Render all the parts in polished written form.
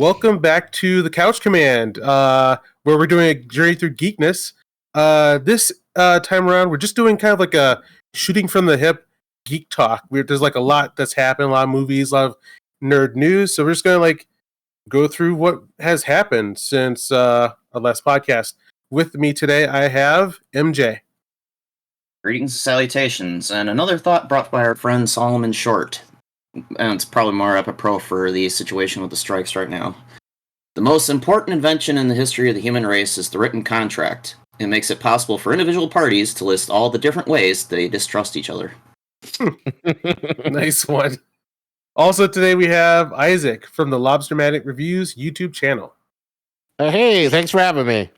welcome back to the Couch Command, where we're doing a journey through geekness. This time around, we're just doing kind of like a shooting from the hip geek talk. There's like a lot that's happened, a lot of movies, a lot of nerd news. So we're just gonna like go through what has happened since our last podcast. With me today, I have MJ. Greetings and salutations, and another thought brought by our friend Solomon Short. And it's probably more apropos for the situation with the strikes right now. The most important invention in the history of the human race is the written contract. It makes it possible for individual parties to list all the different ways they distrust each other. Nice one. Also today we have Isaac from the Lobstermatic Reviews YouTube channel. Hey, thanks for having me.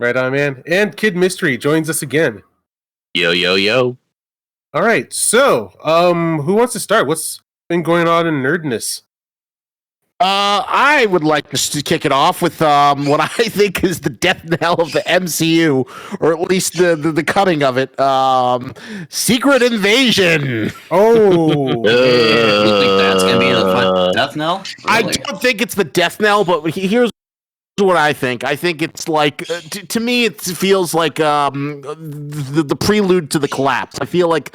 Right on, man. And Kid Mystery joins us again. Yo, yo, yo. All right, so who wants to start? What's been going on in nerdness? I would like to kick it off with what I think is the death knell of the MCU, or at least the cutting of it. Secret Invasion. Oh, You think that's going to be the death knell? Really? I don't think it's the death knell, but here's what I think. I think it's like, to me, it feels like the prelude to the collapse. I feel like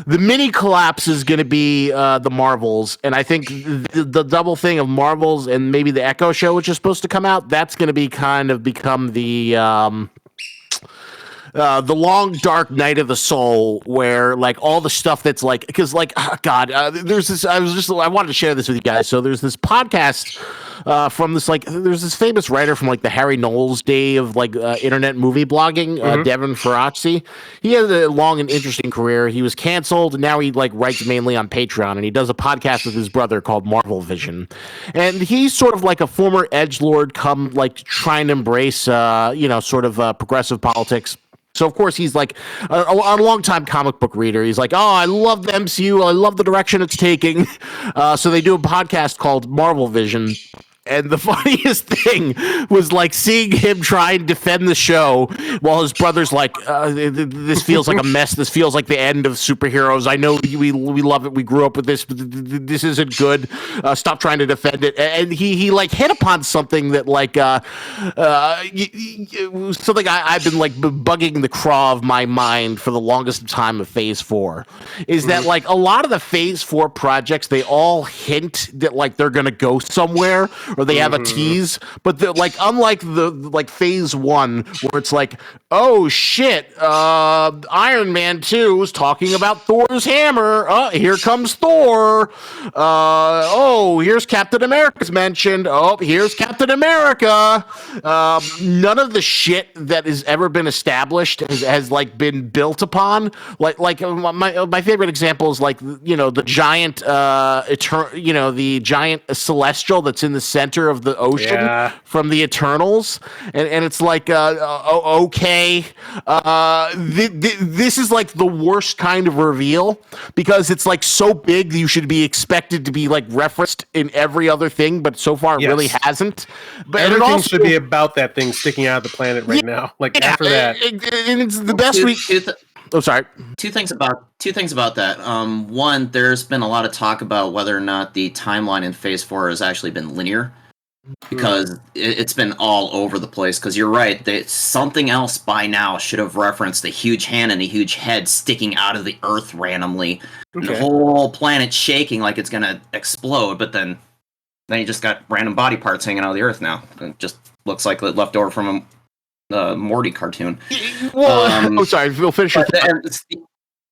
the mini collapse is going to be the Marvels, and I think the double thing of Marvels and maybe the Echo show, which is supposed to come out, that's going to be kind of become the long dark night of the soul, where like all the stuff that's like, because like there's this. I wanted to share this with you guys. So there's this podcast from this, like, there's this famous writer from like the Harry Knowles day of like internet movie blogging, Devin Faraci. He has a long and interesting career. He was canceled, and now he like writes mainly on Patreon, and he does a podcast with his brother called Marvel Vision. And he's sort of like a former edgelord, come like trying to embrace sort of progressive politics. So, of course, he's like a long-time comic book reader. He's like, oh, I love the MCU. I love the direction it's taking. So they do a podcast called Marvel Vision. And the funniest thing was like seeing him try and defend the show while his brother's like, this feels like a mess. This feels like the end of superheroes. I know we love it. We grew up with this, but this isn't good. Stop trying to defend it. And he like hit upon something that like something I've been like bugging the craw of my mind for the longest time of Phase 4 is that like a lot of the Phase 4 projects, they all hint that like they're going to go somewhere, or they have a tease, but like unlike the like Phase 1 where it's like, oh shit, Iron Man 2 was talking about Thor's hammer. Here comes Thor. Oh, here's Captain America's mentioned. Oh, here's Captain America. None of the shit that has ever been established has like been built upon. Like my favorite example is like the giant the giant celestial that's in the center of the ocean from the Eternals, and it's like okay, this is like the worst kind of reveal, because it's like so big that you should be expected to be like referenced in every other thing, but so far it really hasn't. But everything also should be about that thing sticking out of the planet right now. Like after that, and it's the best Oh, sorry. Two things about that. One, there's been a lot of talk about whether or not the timeline in Phase 4 has actually been linear, because it's been all over the place. Because you're right, something else by now should have referenced a huge hand and a huge head sticking out of the Earth randomly, and the whole planet shaking like it's gonna explode. But then you just got random body parts hanging out of the Earth now. It just looks like it left over from a Morty cartoon. Well, sorry, we'll finish.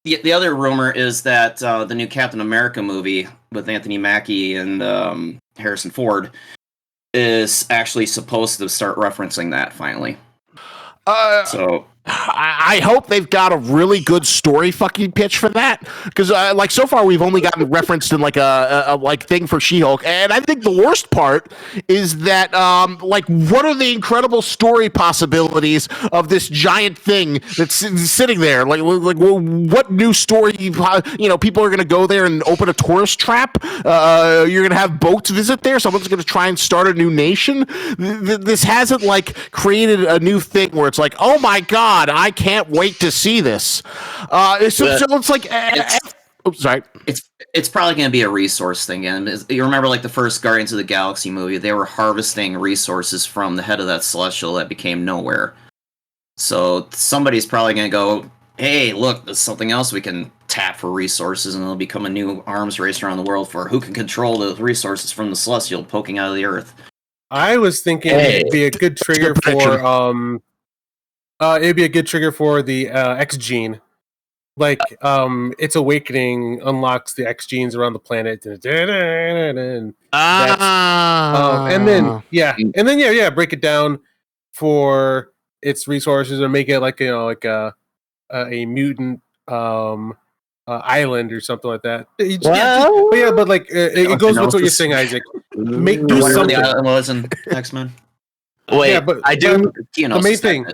The other rumor is that the new Captain America movie with Anthony Mackie and Harrison Ford is actually supposed to start referencing that finally. I hope they've got a really good story fucking pitch for that, because like so far we've only gotten referenced in like a like thing for She-Hulk, and I think the worst part is that like what are the incredible story possibilities of this giant thing that's sitting there? Like what new story people are gonna go there and open a tourist trap? You're gonna have boats visit there. Someone's gonna try and start a new nation. This hasn't like created a new thing where it's like, oh my god, I can't wait to see this. So it's like, Oops, sorry. It's probably going to be a resource thing. And you remember, like the first Guardians of the Galaxy movie, they were harvesting resources from the head of that celestial that became nowhere. So somebody's probably going to go, hey, look, there's something else we can tap for resources, and it'll become a new arms race around the world for who can control those resources from the celestial poking out of the earth. I was thinking it'd be a good trigger for it'd be a good trigger for the X gene. Like its awakening unlocks the X genes around the planet, and then break it down for its resources or make it like a mutant island or something like that. It goes with what you're saying, Isaac. Do something. The island was in X-Men. Wait, Yeah, but I do. The main thing,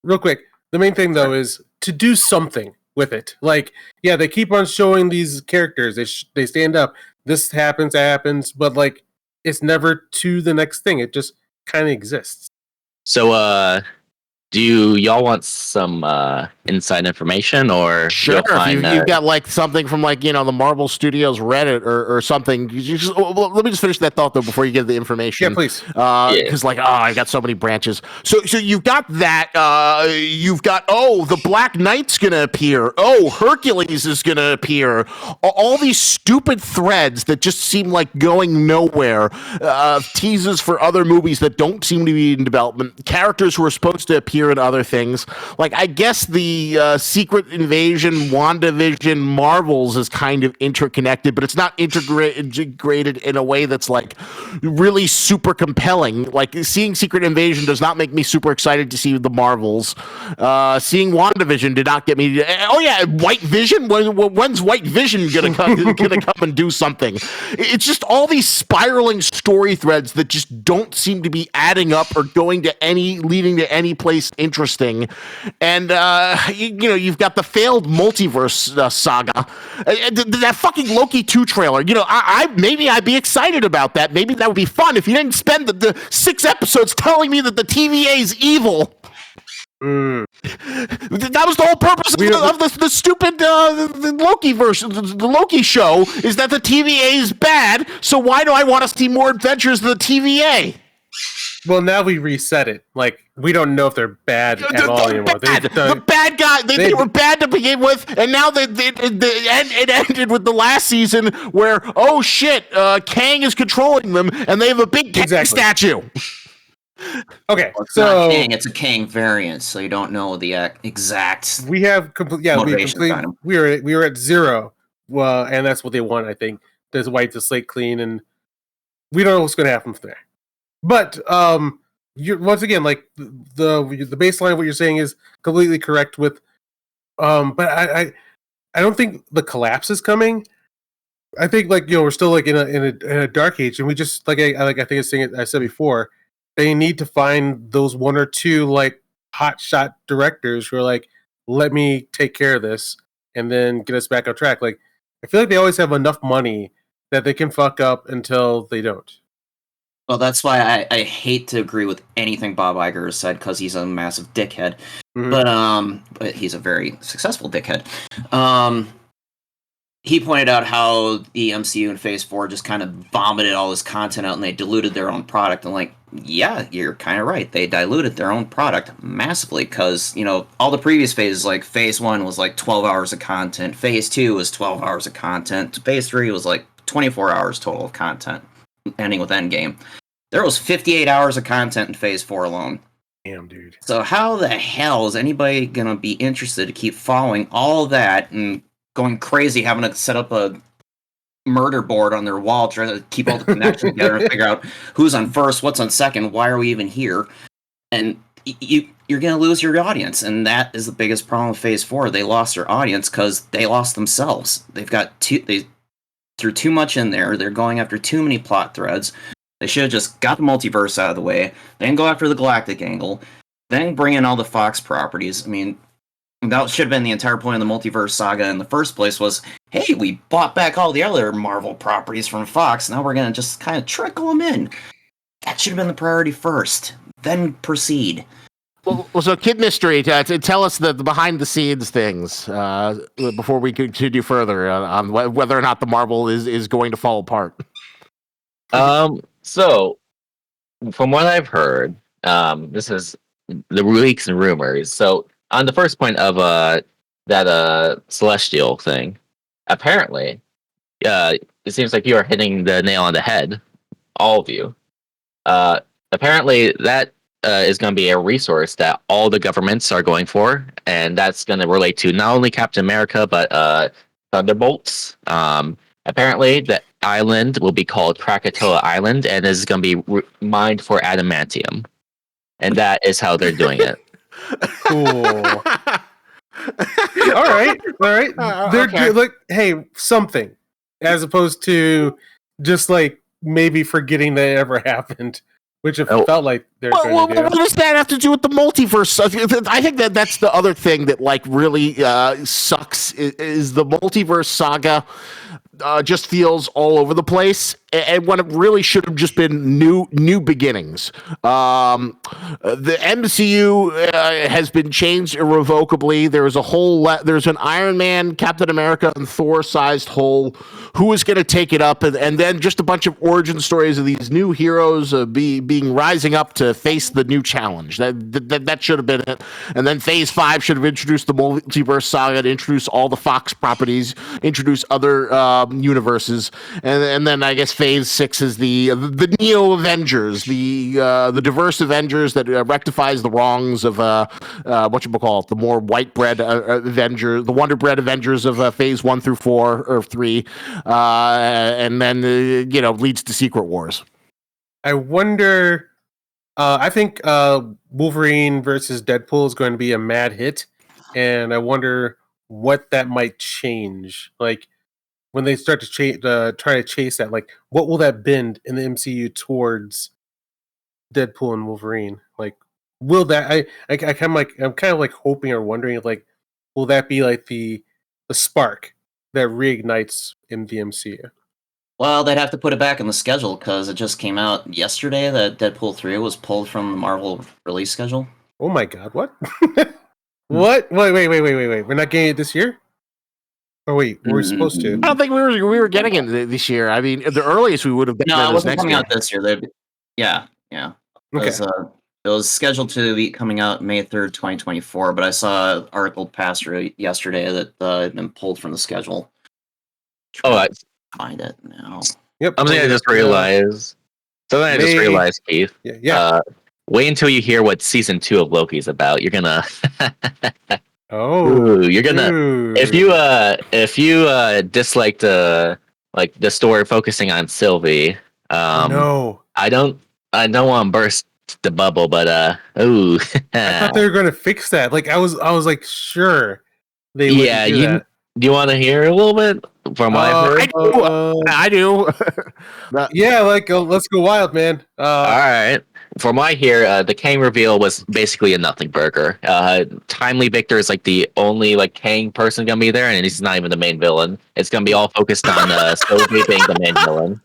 real quick, the main thing though is to do something with it. Like, yeah, they keep on showing these characters. They stand up. This happens, that happens, but like it's never to the next thing. It just kind of exists. So, do y'all want some inside information, or sure? If you've got like something from like the Marvel Studios Reddit or something, let me just finish that thought though before you get the information. Yeah, please. Because I got so many branches. So you've got that. You've got the Black Knight's gonna appear. Oh, Hercules is gonna appear. All these stupid threads that just seem like going nowhere. Teases for other movies that don't seem to be in development. Characters who are supposed to appear and other things. Like, I guess the Secret Invasion, WandaVision, Marvels is kind of interconnected, but it's not integrated in a way that's like really super compelling. Like, seeing Secret Invasion does not make me super excited to see the Marvels. Seeing WandaVision did not get me. Oh yeah, White Vision. When's White Vision gonna come and do something? It's just all these spiraling story threads that just don't seem to be adding up or leading to any place interesting. And you've got the failed multiverse saga, that fucking Loki 2 trailer. Maybe I'd be excited about that. Maybe that would be fun if you didn't spend the 6 episodes telling me that the TVA is evil. That was the whole purpose of the stupid the Loki version. The Loki show is that the TVA is bad, so why do I want to see more adventures of the TVA? Well, now we reset it. Like, we don't know if they're bad at all anymore. The bad guy. They were bad to begin with, and now it ended with the last season where, oh shit, Kang is controlling them, and they have a big Kang statue. Okay, well, it's not Kang, it's a Kang variant, so you don't know the exact. We have we were at 0, and that's what they want. I think there's wipe the slate clean, and we don't know what's going to happen from there. But you're once again, like the baseline of what you're saying is completely correct. With but I don't think the collapse is coming. I think we're still like in a dark age, and we just I think I said before, they need to find those 1 or 2 like hotshot directors who are like, let me take care of this and then get us back on track. Like, I feel like they always have enough money that they can fuck up until they don't. Well, that's why I hate to agree with anything Bob Iger has said, because he's a massive dickhead. Mm-hmm. But he's a very successful dickhead. He pointed out how the MCU in Phase 4 just kind of vomited all this content out and they diluted their own product. And like, yeah, you're kind of right. They diluted their own product massively because, all the previous phases, like Phase 1 was like 12 hours of content. Phase 2 was 12 hours of content. Phase 3 was like 24 hours total of content, ending with Endgame. There was 58 hours of content in Phase 4 alone. Damn, dude. So how the hell is anybody going to be interested to keep following all that and going crazy, having to set up a murder board on their wall, trying to keep all the connections together and figure out who's on first, what's on second, why are we even here? And you're going to lose your audience, and that is the biggest problem with Phase 4. They lost their audience because they lost themselves. They threw too much in there. They're going after too many plot threads. They should have just got the multiverse out of the way, then go after the galactic angle, then bring in all the Fox properties. I mean, that should have been the entire point of the multiverse saga in the first place was, hey, we bought back all the other Marvel properties from Fox, now we're going to just kind of trickle them in. That should have been the priority first, then proceed. Well, so Kid Mystery, tell us the behind the scenes things before we continue further on whether or not the Marvel is going to fall apart. So from what I've heard, this is the leaks and rumors. So on the first point of that celestial thing, apparently, it seems like you are hitting the nail on the head, all of you. Apparently, that is going to be a resource that all the governments are going for, and that's going to relate to not only Captain America but Thunderbolts. Apparently, the island will be called Krakatoa Island, and is going to be mined for adamantium, and that is how they're doing it. Cool. All right. They're okay. like, hey, something, as opposed to just like maybe forgetting that it ever happened, which it felt like they're going to do. What does that have to do with the multiverse? I think that's the other thing that like really sucks is the multiverse saga. Just feels all over the place, and when it really should have just been new beginnings. The MCU has been changed irrevocably. There's there's an Iron Man, Captain America, and Thor-sized hole. Who is going to take it up, and then just a bunch of origin stories of these new heroes rising up to face the new challenge. That should have been it. And then Phase 5 should have introduced the multiverse saga, to introduce all the Fox properties, introduce other universes, and then I guess Phase 6 is the Neo Avengers, the diverse Avengers that rectifies the wrongs of whatchamacallit, the more white bread Avengers, the Wonder Bread Avengers of Phase 1 through 4 or 3, and then leads to Secret Wars. I wonder. I think Wolverine versus Deadpool is going to be a mad hit, and I wonder what that might change. Like, when they start to try to chase that, like, what will that bend in the MCU towards Deadpool and Wolverine? Like, will that? I'm kind of like hoping or wondering, like, will that be like the spark that reignites in the MCU? Well, they'd have to put it back in the schedule because it just came out yesterday that Deadpool 3 was pulled from the Marvel release schedule. Oh my god, what? What? Wait. We're not getting it this year? Oh wait, were we supposed to? I don't think we were getting it this year. I mean, the earliest we would have been. No, it wasn't coming out this year. Yeah. Okay. It was scheduled to be coming out May 3rd, 2024, but I saw an article passed yesterday that had been pulled from the schedule. I find it now. Yep. Something I just realized, Keith. Yeah. Wait until you hear what season 2 of Loki is about. You're gonna. You're gonna. Ooh. If you dislike the story focusing on Sylvie, no, I don't want to burst the bubble, but I thought they were going to fix that. Like, I was like, sure they would. Yeah, do you want to hear a little bit from what I've heard? I do. Yeah, like, let's go wild, man. All right. From what I hear, the Kang reveal was basically a nothing burger. Timely Victor is like the only like Kang person gonna be there, and he's not even the main villain. It's gonna be all focused on Sylvie being the main villain.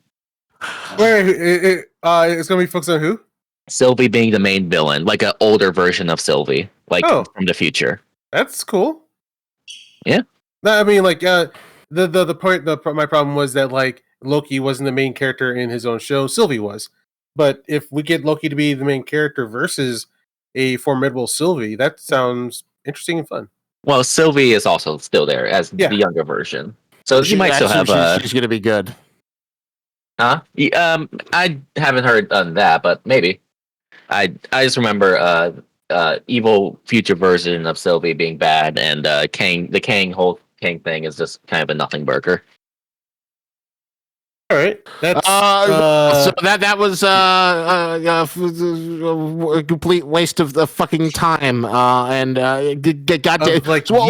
Wait, it's gonna be focused on who? Sylvie being the main villain, like an older version of Sylvie, like from the future. That's cool. Yeah. No, I mean, like, my problem was that like Loki wasn't the main character in his own show. Sylvie was. But if we get Loki to be the main character versus a formidable Sylvie, that sounds interesting and fun. Well, Sylvie is also still there as the younger version, so she might still have. She's going to be good. Huh? I haven't heard on that, but maybe. I just remember evil future version of Sylvie being bad, and the whole Kang thing is just kind of a nothing burger. All right, that's so that was a complete waste of the fucking time, and got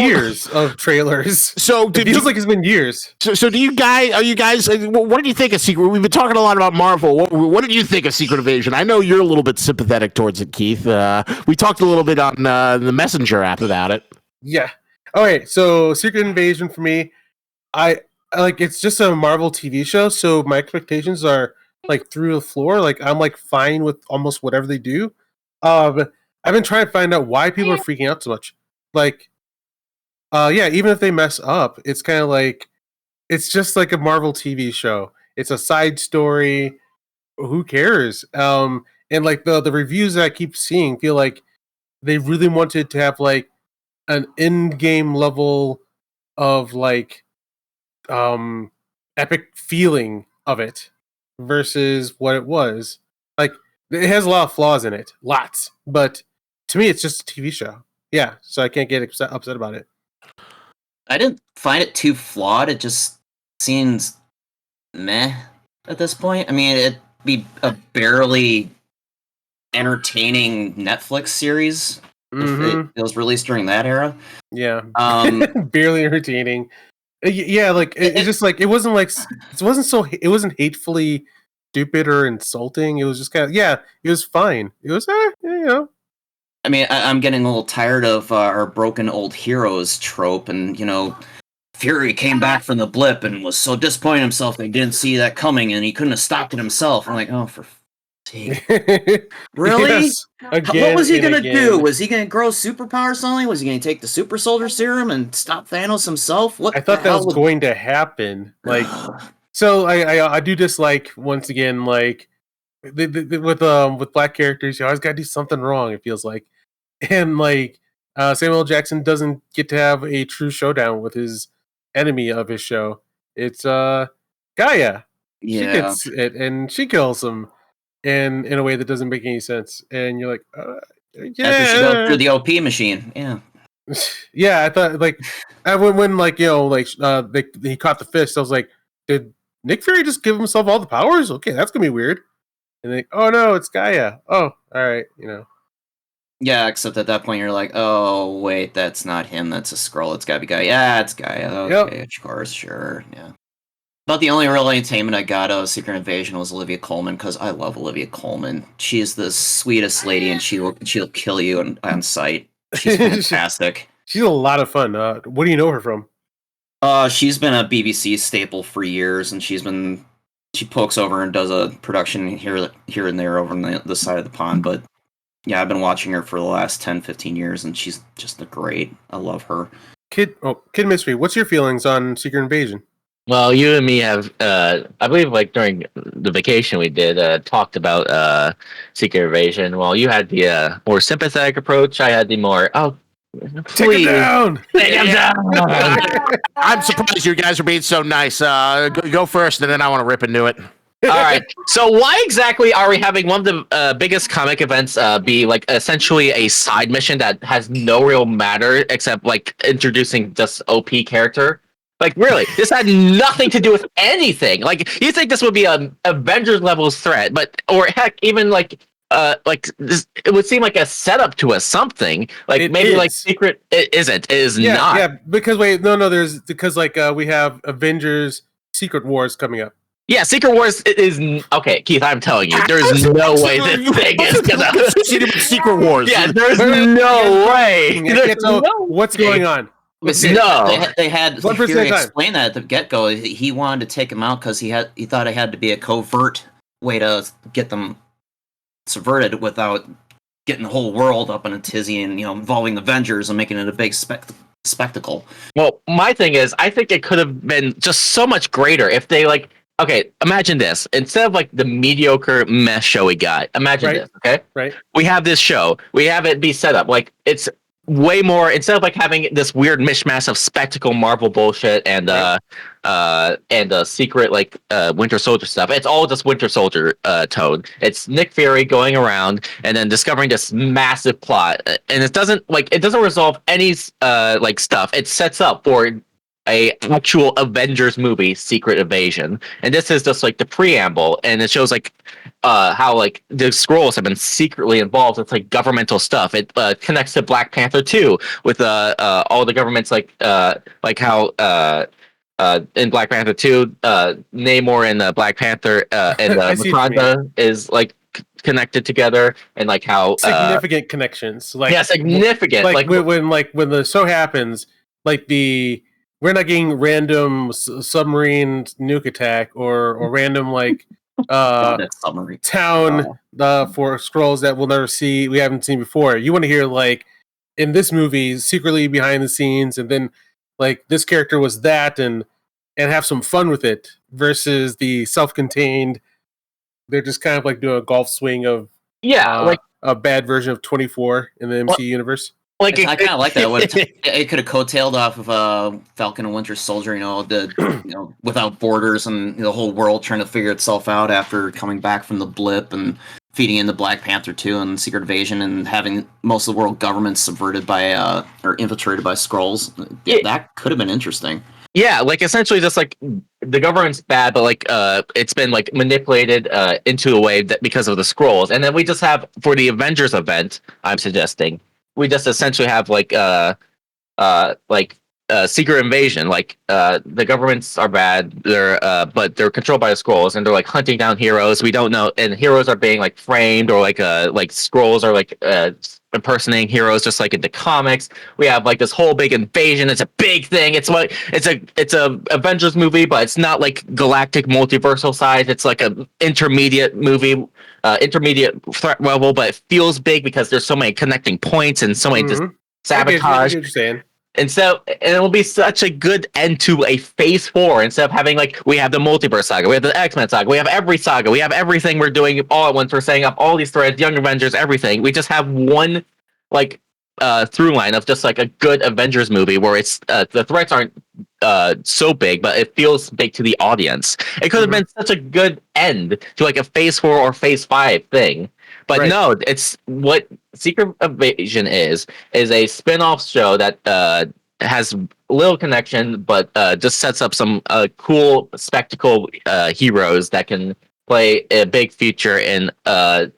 years of trailers. So it feels like it's been years. So do you guys? Are you guys? What did you think of Secret? We've been talking a lot about Marvel. What did you think of Secret Invasion? I know you're a little bit sympathetic towards it, Keith. We talked a little bit on the Messenger app about it. Yeah. All right. So Secret Invasion for me, it's just a Marvel TV show, so my expectations are like through the floor. Like, I'm like fine with almost whatever they do. I've been trying to find out why people are freaking out so much. Like, yeah, even if they mess up, it's kind of like it's just like a Marvel TV show. It's a side story. Who cares? And like the reviews that I keep seeing feel like they really wanted to have like an end game level of like epic feeling of it versus what it was. Like it has a lot of flaws in it, lots. But to me, it's just a TV show. Yeah, so I can't get upset about it. I didn't find it too flawed. It just seems meh at this point. I mean, it'd be a barely entertaining Netflix series if it was released during that era. Yeah, barely entertaining. Yeah, like it's just like it wasn't hatefully stupid or insulting. It was just kind of it was fine. It was you know. I mean, I'm getting a little tired of our broken old heroes trope, and Fury came back from the blip and was so disappointed in himself they didn't see that coming, and he couldn't have stopped it himself. I'm like, oh, for sake. Really? Yes, what was he gonna do? Was he gonna grow superpower or something? Was he gonna take the super soldier serum and stop Thanos himself? What I thought that was going to happen. Like, so I do dislike once again, like with black characters, you always got to do something wrong. It feels like, and like Samuel L. Jackson doesn't get to have a true showdown with his enemy of his show. It's Gaia. Yeah. She gets it, and she kills him. And in a way that doesn't make any sense, and you're like, yeah. After she goes through the OP machine, yeah. Yeah, I thought like when like he caught the fist, I was like, did Nick Fury just give himself all the powers? Okay, that's gonna be weird. And like, oh no, it's Gaia. Oh, all right, Yeah, except at that point you're like, oh wait, that's not him. That's a Skrull. It's gotta be Gaia. Yeah, it's Gaia. Okay, of course, sure, yeah. About the only real entertainment I got out of Secret Invasion was Olivia Colman, because I love Olivia Colman. She's the sweetest lady, and she'll kill you on sight. She's fantastic. She's a lot of fun. What do you know her from? She's been a BBC staple for years, and she pokes over and does a production here and there over on the side of the pond. But yeah, I've been watching her for the last 10, 15 years, and she's just great. I love her. Kid Mystery, what's your feelings on Secret Invasion? Well, you and me have, I believe, like during the vacation we did, talked about Secret Invasion. Well, you had the more sympathetic approach. I had the more, take him down! Take him down! I'm surprised you guys are being so nice. Go first, and then I want to rip into it. All right. So why exactly are we having one of the biggest comic events be like essentially a side mission that has no real matter except like introducing this OP character? Like, really, this had nothing to do with anything. Like, you think this would be an Avengers level threat, or heck, even like this, it would seem like a setup to a something. Like it maybe is. like Secret. It isn't. It is not. Yeah, because because we have Avengers Secret Wars coming up. Yeah, Secret Wars is okay, Keith. I'm telling you, there's no way this thing is gonna Secret Wars. Yeah, there's no way. What's going on? No, they had Fury explain that at the get-go. He wanted to take him out because he thought it had to be a covert way to get them subverted without getting the whole world up in a tizzy and involving the Avengers and making it a big spectacle. Well, my thing is, I think it could have been just so much greater if they like. Okay, imagine this. Instead of like the mediocre mess show we got, imagine this. Okay, right. We have this show. We have it be set up like it's way more, instead of like having this weird mishmash of spectacle Marvel bullshit and secret like Winter Soldier stuff. It's all just Winter Soldier tone. It's Nick Fury going around and then discovering this massive plot, and it doesn't resolve any like stuff. It sets up for a actual Avengers movie, Secret Invasion, and this is just like the preamble, and it shows like how like the Skrulls have been secretly involved with like governmental stuff. It connects to Black Panther 2 with all the governments like how in Black Panther 2 Namor and Black Panther and Wakanda is like connected together, and like how significant connections. Like significant. Like when the show happens, like we're not getting random submarine nuke attack or random like That summary. town for scrolls that we'll never see, we haven't seen before. You want to hear like in this movie, secretly behind the scenes, and then like this character was that, and have some fun with it versus the self-contained. They're just kind of like doing a golf swing of like a bad version of 24 in the MCU universe. Like I kind of like that. It could have coattailed off of Falcon and Winter Soldier, without borders and the whole world trying to figure itself out after coming back from the blip and feeding into Black Panther 2 and Secret Invasion and having most of the world governments subverted by or infiltrated by Skrulls. That could have been interesting. Yeah, like essentially just like the government's bad, but like it's been like manipulated into a way that because of the Skrulls. And then we just have for the Avengers event, I'm suggesting, we just essentially have like Secret Invasion. Like the governments are bad, but they're controlled by the Skrulls, and they're like hunting down heroes. We don't know, and heroes are being like framed, or like Skrulls are like impersonating heroes, just like in the comics. We have like this whole big invasion. It's a big thing. It's a Avengers movie, but it's not like galactic multiversal size. It's like a intermediate movie. Intermediate threat level, but it feels big because there's so many connecting points and so many just sabotage. I get what you're saying. And so it will be such a good end to a Phase 4 instead of having like we have the multiverse saga, we have the X-Men saga, we have every saga, we have everything we're doing all at once. We're setting up all these threads, Young Avengers, everything. We just have one like through line of just like a good Avengers movie where it's the threats aren't so big, but it feels big to the audience. It could have been such a good end to like a Phase 4 or Phase 5 thing. But no, it's what Secret Invasion is a spin-off show that has little connection, but just sets up some cool spectacle heroes that can play a big feature in a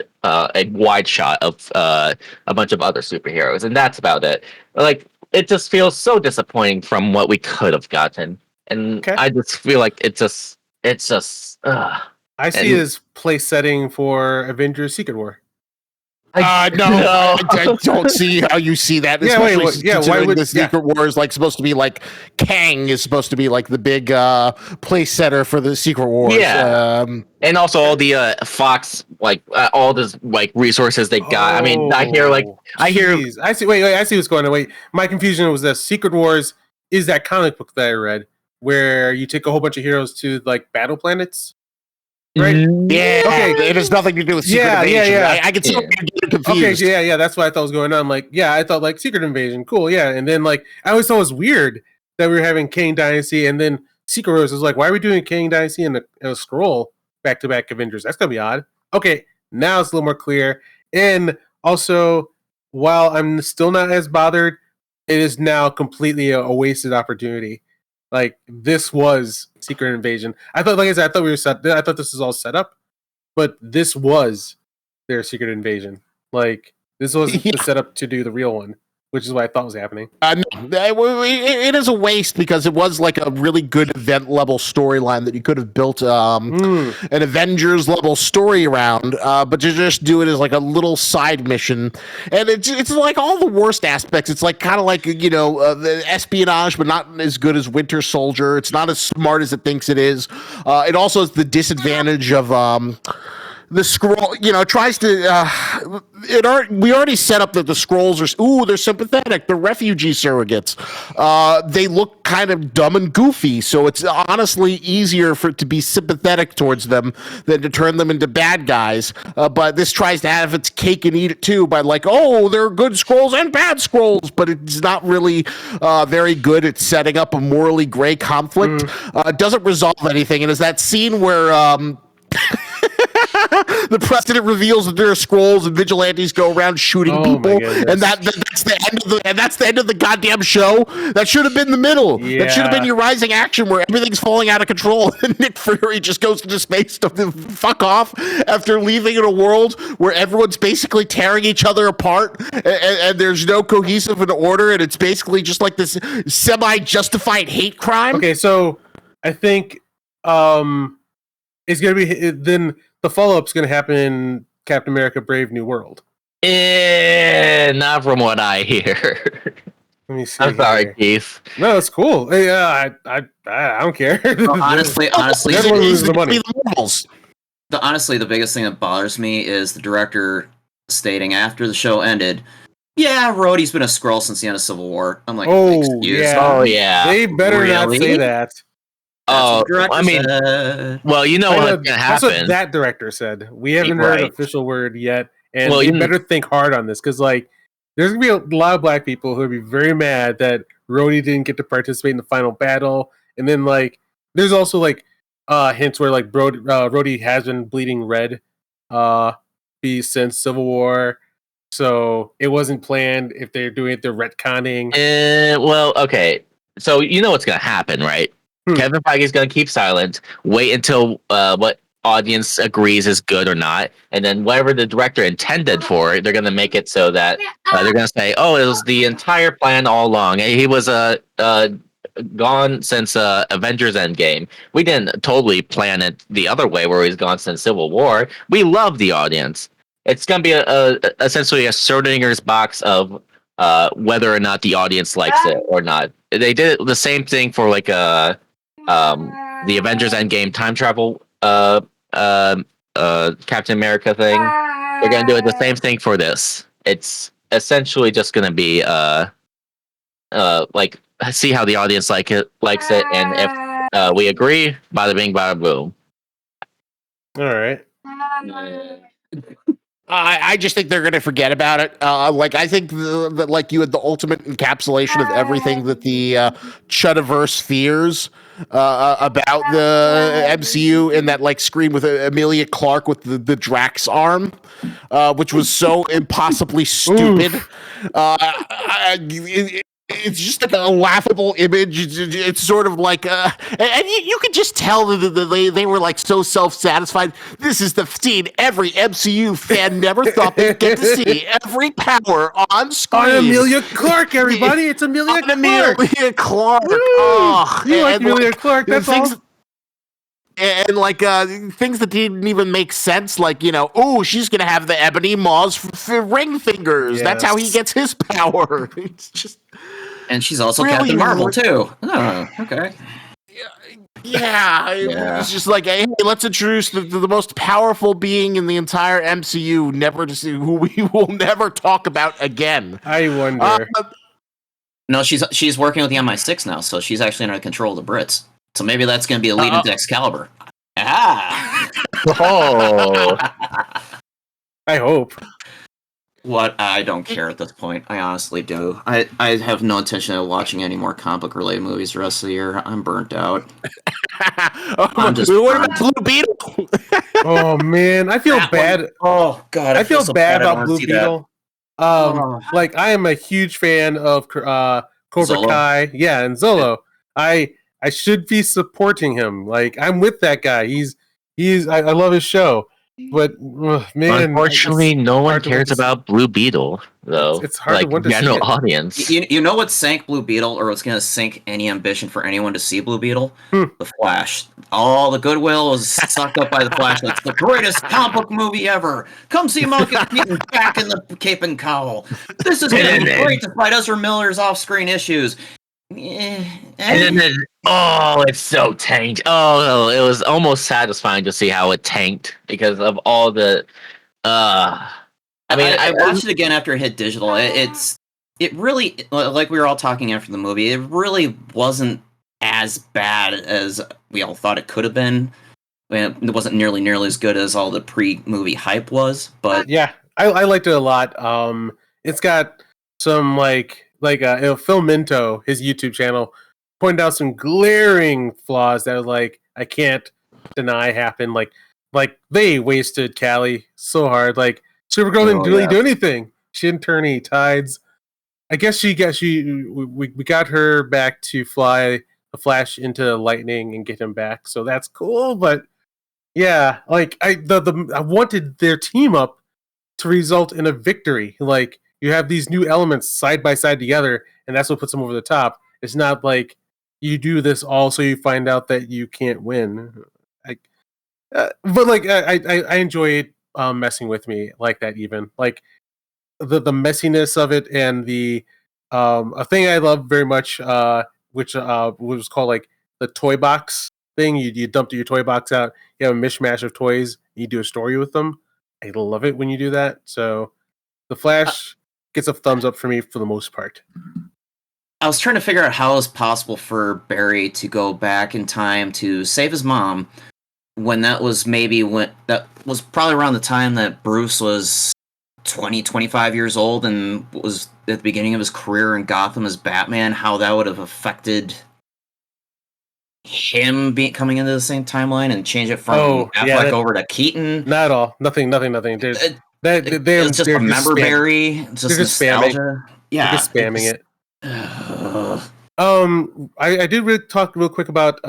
wide shot of a bunch of other superheroes, and that's about it. Like, it just feels so disappointing from what we could have gotten, and I just feel like it's just. I see it as place setting for Avengers Secret War. No, I don't see how you see that. Why would the Secret War is like supposed to be like Kang is supposed to be like the big place setter for the Secret Wars. Yeah, and also all the Fox all the resources they got. I mean, I see. Wait, I see what's going on. Wait, my confusion was that Secret Wars is that comic book that I read where you take a whole bunch of heroes to like battle planets. Right? Yeah. Okay. It has nothing to do with Secret Invasion. Yeah. I can see you're confused. Okay. Yeah. That's what I thought was going on. Like, yeah, I thought like Secret Invasion, cool. Yeah, and then like I always thought it was weird that we were having Kang Dynasty and then Secret Wars was like, why are we doing Kang Dynasty and a scroll back to back Avengers? That's gonna be odd. Okay, now it's a little more clear. And also, while I'm still not as bothered, it is now completely a wasted opportunity. Like, this was Secret Invasion. I thought, like I said, I thought this was all set up, but this was their Secret Invasion. Like, this was the setup to do the real one, which is what I thought was happening. No, it is a waste because it was like a really good event level storyline that you could have built an Avengers level story around, but to just do it as like a little side mission, and it's like all the worst aspects. It's like kind of like the espionage, but not as good as Winter Soldier. It's not as smart as it thinks it is. It also has the disadvantage of the scroll, tries to. We already set up that the Skrulls are. They're sympathetic. They're refugee surrogates. They look kind of dumb and goofy, so it's honestly easier for it to be sympathetic towards them than to turn them into bad guys. But this tries to have its cake and eat it too by like, there are good Skrulls and bad Skrulls, but it's not really very good at setting up a morally gray conflict. It doesn't resolve anything, and it's that scene where. The president reveals that there are Skrulls and vigilantes go around shooting people, and that's the end of the goddamn show. That should have been the middle. Yeah. That should have been your rising action where everything's falling out of control and Nick Fury just goes into space to fuck off after leaving in a world where everyone's basically tearing each other apart and there's no cohesive and order, and it's basically just like this semi-justified hate crime. Okay, so I think it's gonna be then. The follow-up's going to happen in Captain America: Brave New World. Not from what I hear. Let me see. I'm sorry, Keith. No, it's cool. Yeah, I don't care. Well, honestly, everyone loses the money. honestly, the biggest thing that bothers me is the director stating after the show ended, "Yeah, Rhodey's been a Skrull since the end of Civil War." I'm like, Oh, excuse yeah. me? Oh yeah. They better not say Really? that. That's what Oh, the director I mean, said. well, you know I know, what's gonna that's what happen. that director said. We haven't heard an Right. official word yet, and Well, they you kn- better think hard on this because, like, there's gonna be a lot of black people who would be very mad that Rhodey didn't get to participate in the final battle, and then like, there's also like hints where like Rhodey has been bleeding red, be since Civil War, so it wasn't planned. If they're doing it, they're retconning. well, okay. So you know what's gonna happen, right? Hmm. Kevin Feige's gonna keep silent, wait until what audience agrees is good or not, and then whatever the director intended for it, they're gonna make it so that they're gonna say, "Oh, it was the entire plan all along. He was gone since Avengers Endgame. We didn't totally plan it the other way, where he's gone since Civil War. We love the audience." It's gonna be essentially a Schrodinger's box of whether or not the audience likes it or not. They did the same thing for like the Avengers Endgame time travel Captain America thing. They're gonna do it the same thing for this. It's essentially just gonna be like see how the audience likes it, and if we agree, bada bing, bada boom. All right. I just think they're going to forget about it. Like I think that like you had the ultimate encapsulation of everything that the Chudaverse fears about the MCU in that like screen with Amelia Clark with the Drax arm, which was so impossibly stupid. It's just like a laughable image. It's sort of like, and you could just tell that they were like so self-satisfied. This is the scene every MCU fan never thought they'd get to see. Every power on screen. On Amelia Clark, everybody. It's Amelia Clark. Amelia Clark. Woo! Oh, You like Amelia Clark, that's things, all. and like things that didn't even make sense, like oh, she's gonna have the ebony maws for ring fingers. That's how he Yes. gets his power. It's just. And she's also Really Captain Marvel too. Oh, okay. Yeah, Yeah. it's just like, hey, let's introduce the most powerful being in the entire MCU, never to see, who we will never talk about again. I wonder. No, she's working with the MI6 now, so she's actually under control of the Brits. So maybe that's going to be a lead into Excalibur. Ah! Oh, I hope. What? I don't care at this point. I honestly do. I have no intention of watching any more comic related movies the rest of the year. I'm burnt out. I'm just what about Blue Beetle? Oh man, I feel That bad. one- oh god, I feel so bad I don't about wanna Blue see that. Beetle. Like I am a huge fan of Cobra Zolo? Kai. Yeah, and Zolo. I should be supporting him. Like I'm with that guy. I love his show. But man, unfortunately, no one hard to cares want to about Blue Beetle, though. It's hard to like want to see general it. audience. You know what sank Blue Beetle, or what's going to sink any ambition for anyone to see Blue Beetle? The Flash. All the goodwill was sucked up by the Flash. That's the greatest comic book movie ever. Come see Malcolm Keaton back in the cape and cowl. This is going to be great despite Ezra Miller's off-screen issues. And then, oh, it's so tanked. Oh, it was almost satisfying to see how it tanked because of all the. I mean, I watched it again after it hit digital. It really, like we were all talking after the movie, it really wasn't as bad as we all thought it could have been. I mean, it wasn't nearly as good as all the pre-movie hype was, but Yeah, I liked it a lot. It's got some Phil Minto, his YouTube channel, pointed out some glaring flaws that like I can't deny happened. Like they wasted Callie so hard. Like Supergirl didn't really do anything. She didn't turn any tides. I guess we got her back to fly the Flash into lightning and get him back, so that's cool. But yeah, like I wanted their team up to result in a victory. Like you have these new elements side by side together, and that's what puts them over the top. It's not like you do this all so you find out that you can't win. But like I enjoy it messing with me like that. Even like the messiness of it, and the a thing I love very much, which was called like the toy box thing. You dump your toy box out. You have a mishmash of toys. you do a story with them. I love it when you do that. So The Flash gets a thumbs up for me for the most part. I was trying to figure out how it's possible for Barry to go back in time to save his mom when that was probably around the time that Bruce was 20, 25 years old and was at the beginning of his career in Gotham as Batman, how that would have affected him coming into the same timeline and change it from Affleck over to Keaton. Not at all. Nothing. There's it's just a member Barry. It's just nostalgia. Spamming. Yeah, they're just spamming it. I did really talk real quick about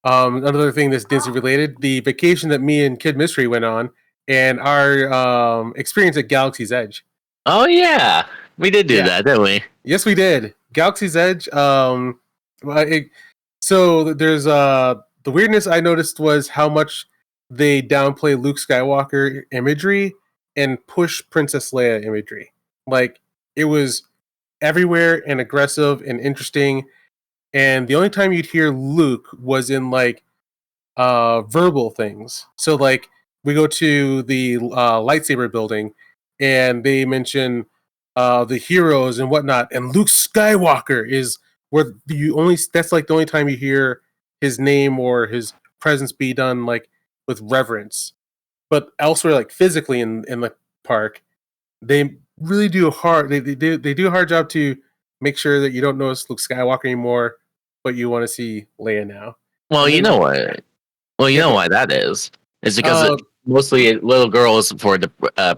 another thing that's Disney related, the vacation that me and Kid Mystery went on, and our experience at Galaxy's Edge. Oh yeah, we did do that, didn't we? Yes, we did. Galaxy's Edge. So there's the weirdness I noticed was how much they downplay Luke Skywalker imagery and push Princess Leia imagery. Like, it was everywhere and aggressive and interesting. And the only time you'd hear Luke was in like verbal things. So like we go to the lightsaber building and they mention the heroes and whatnot, and Luke Skywalker is where that's like the only time you hear his name or his presence be done like with reverence. But elsewhere, like physically in the park, they really do they do a hard job to make sure that you don't notice Luke Skywalker anymore, but you want to see Leia now. Well, you know what? Well, you know why that is. It's because mostly little girls for the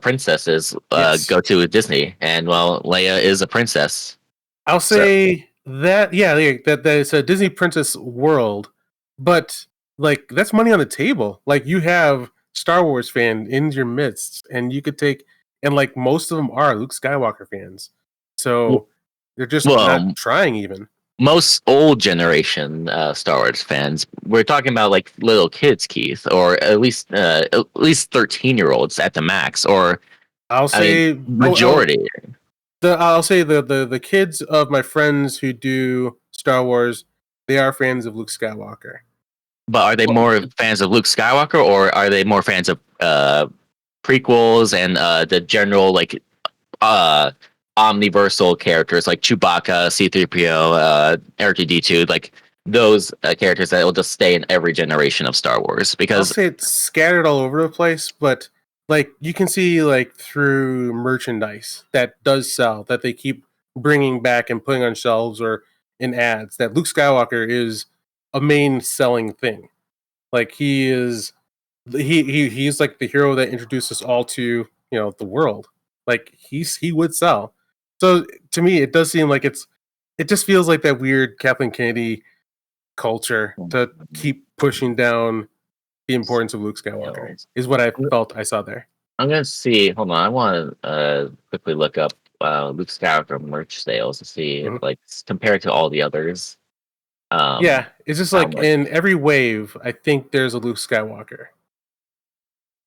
princesses go to Disney, and well, Leia is a princess. I'll say that it's a Disney princess world, but like that's money on the table. Like you have Star Wars fan in your midst, and you could take, and like most of them are Luke Skywalker fans, so they're just not trying even. Most old generation Star Wars fans, we're talking about like little kids, Keith, or at least 13-year-olds at the max, or I'll say majority. I'll say the kids of my friends who do Star Wars, they are fans of Luke Skywalker. But are they more fans of Luke Skywalker, or are they more fans of prequels and the general like omniversal characters like Chewbacca, C-3PO, R2-D2, like those characters that will just stay in every generation of Star Wars? Because I'll say it's scattered all over the place, but like you can see like through merchandise that does sell, that they keep bringing back and putting on shelves or in ads, that Luke Skywalker is a main selling thing. Like he's like the hero that introduced us all to, the world. Like he would sell. So to me, it does seem like it just feels like that weird Kathleen Kennedy culture to keep pushing down the importance of Luke Skywalker is what I felt I saw there. I'm gonna see. Hold on, I want to quickly look up Luke Skywalker merch sales to see if, like, compared to all the others. It's just like in every wave, I think there's a Luke Skywalker.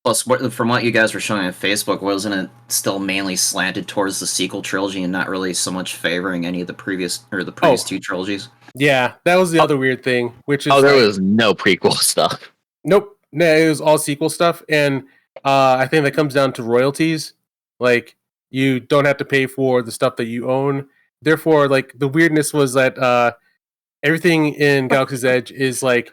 Plus, from what you guys were showing on Facebook, wasn't it still mainly slanted towards the sequel trilogy and not really so much favoring any of the previous two trilogies? Yeah, that was the other weird thing, which is there was no prequel stuff. Nope, no, it was all sequel stuff, and I think that comes down to royalties. Like, you don't have to pay for the stuff that you own. Therefore, like, the weirdness was that everything in Galaxy's Edge is like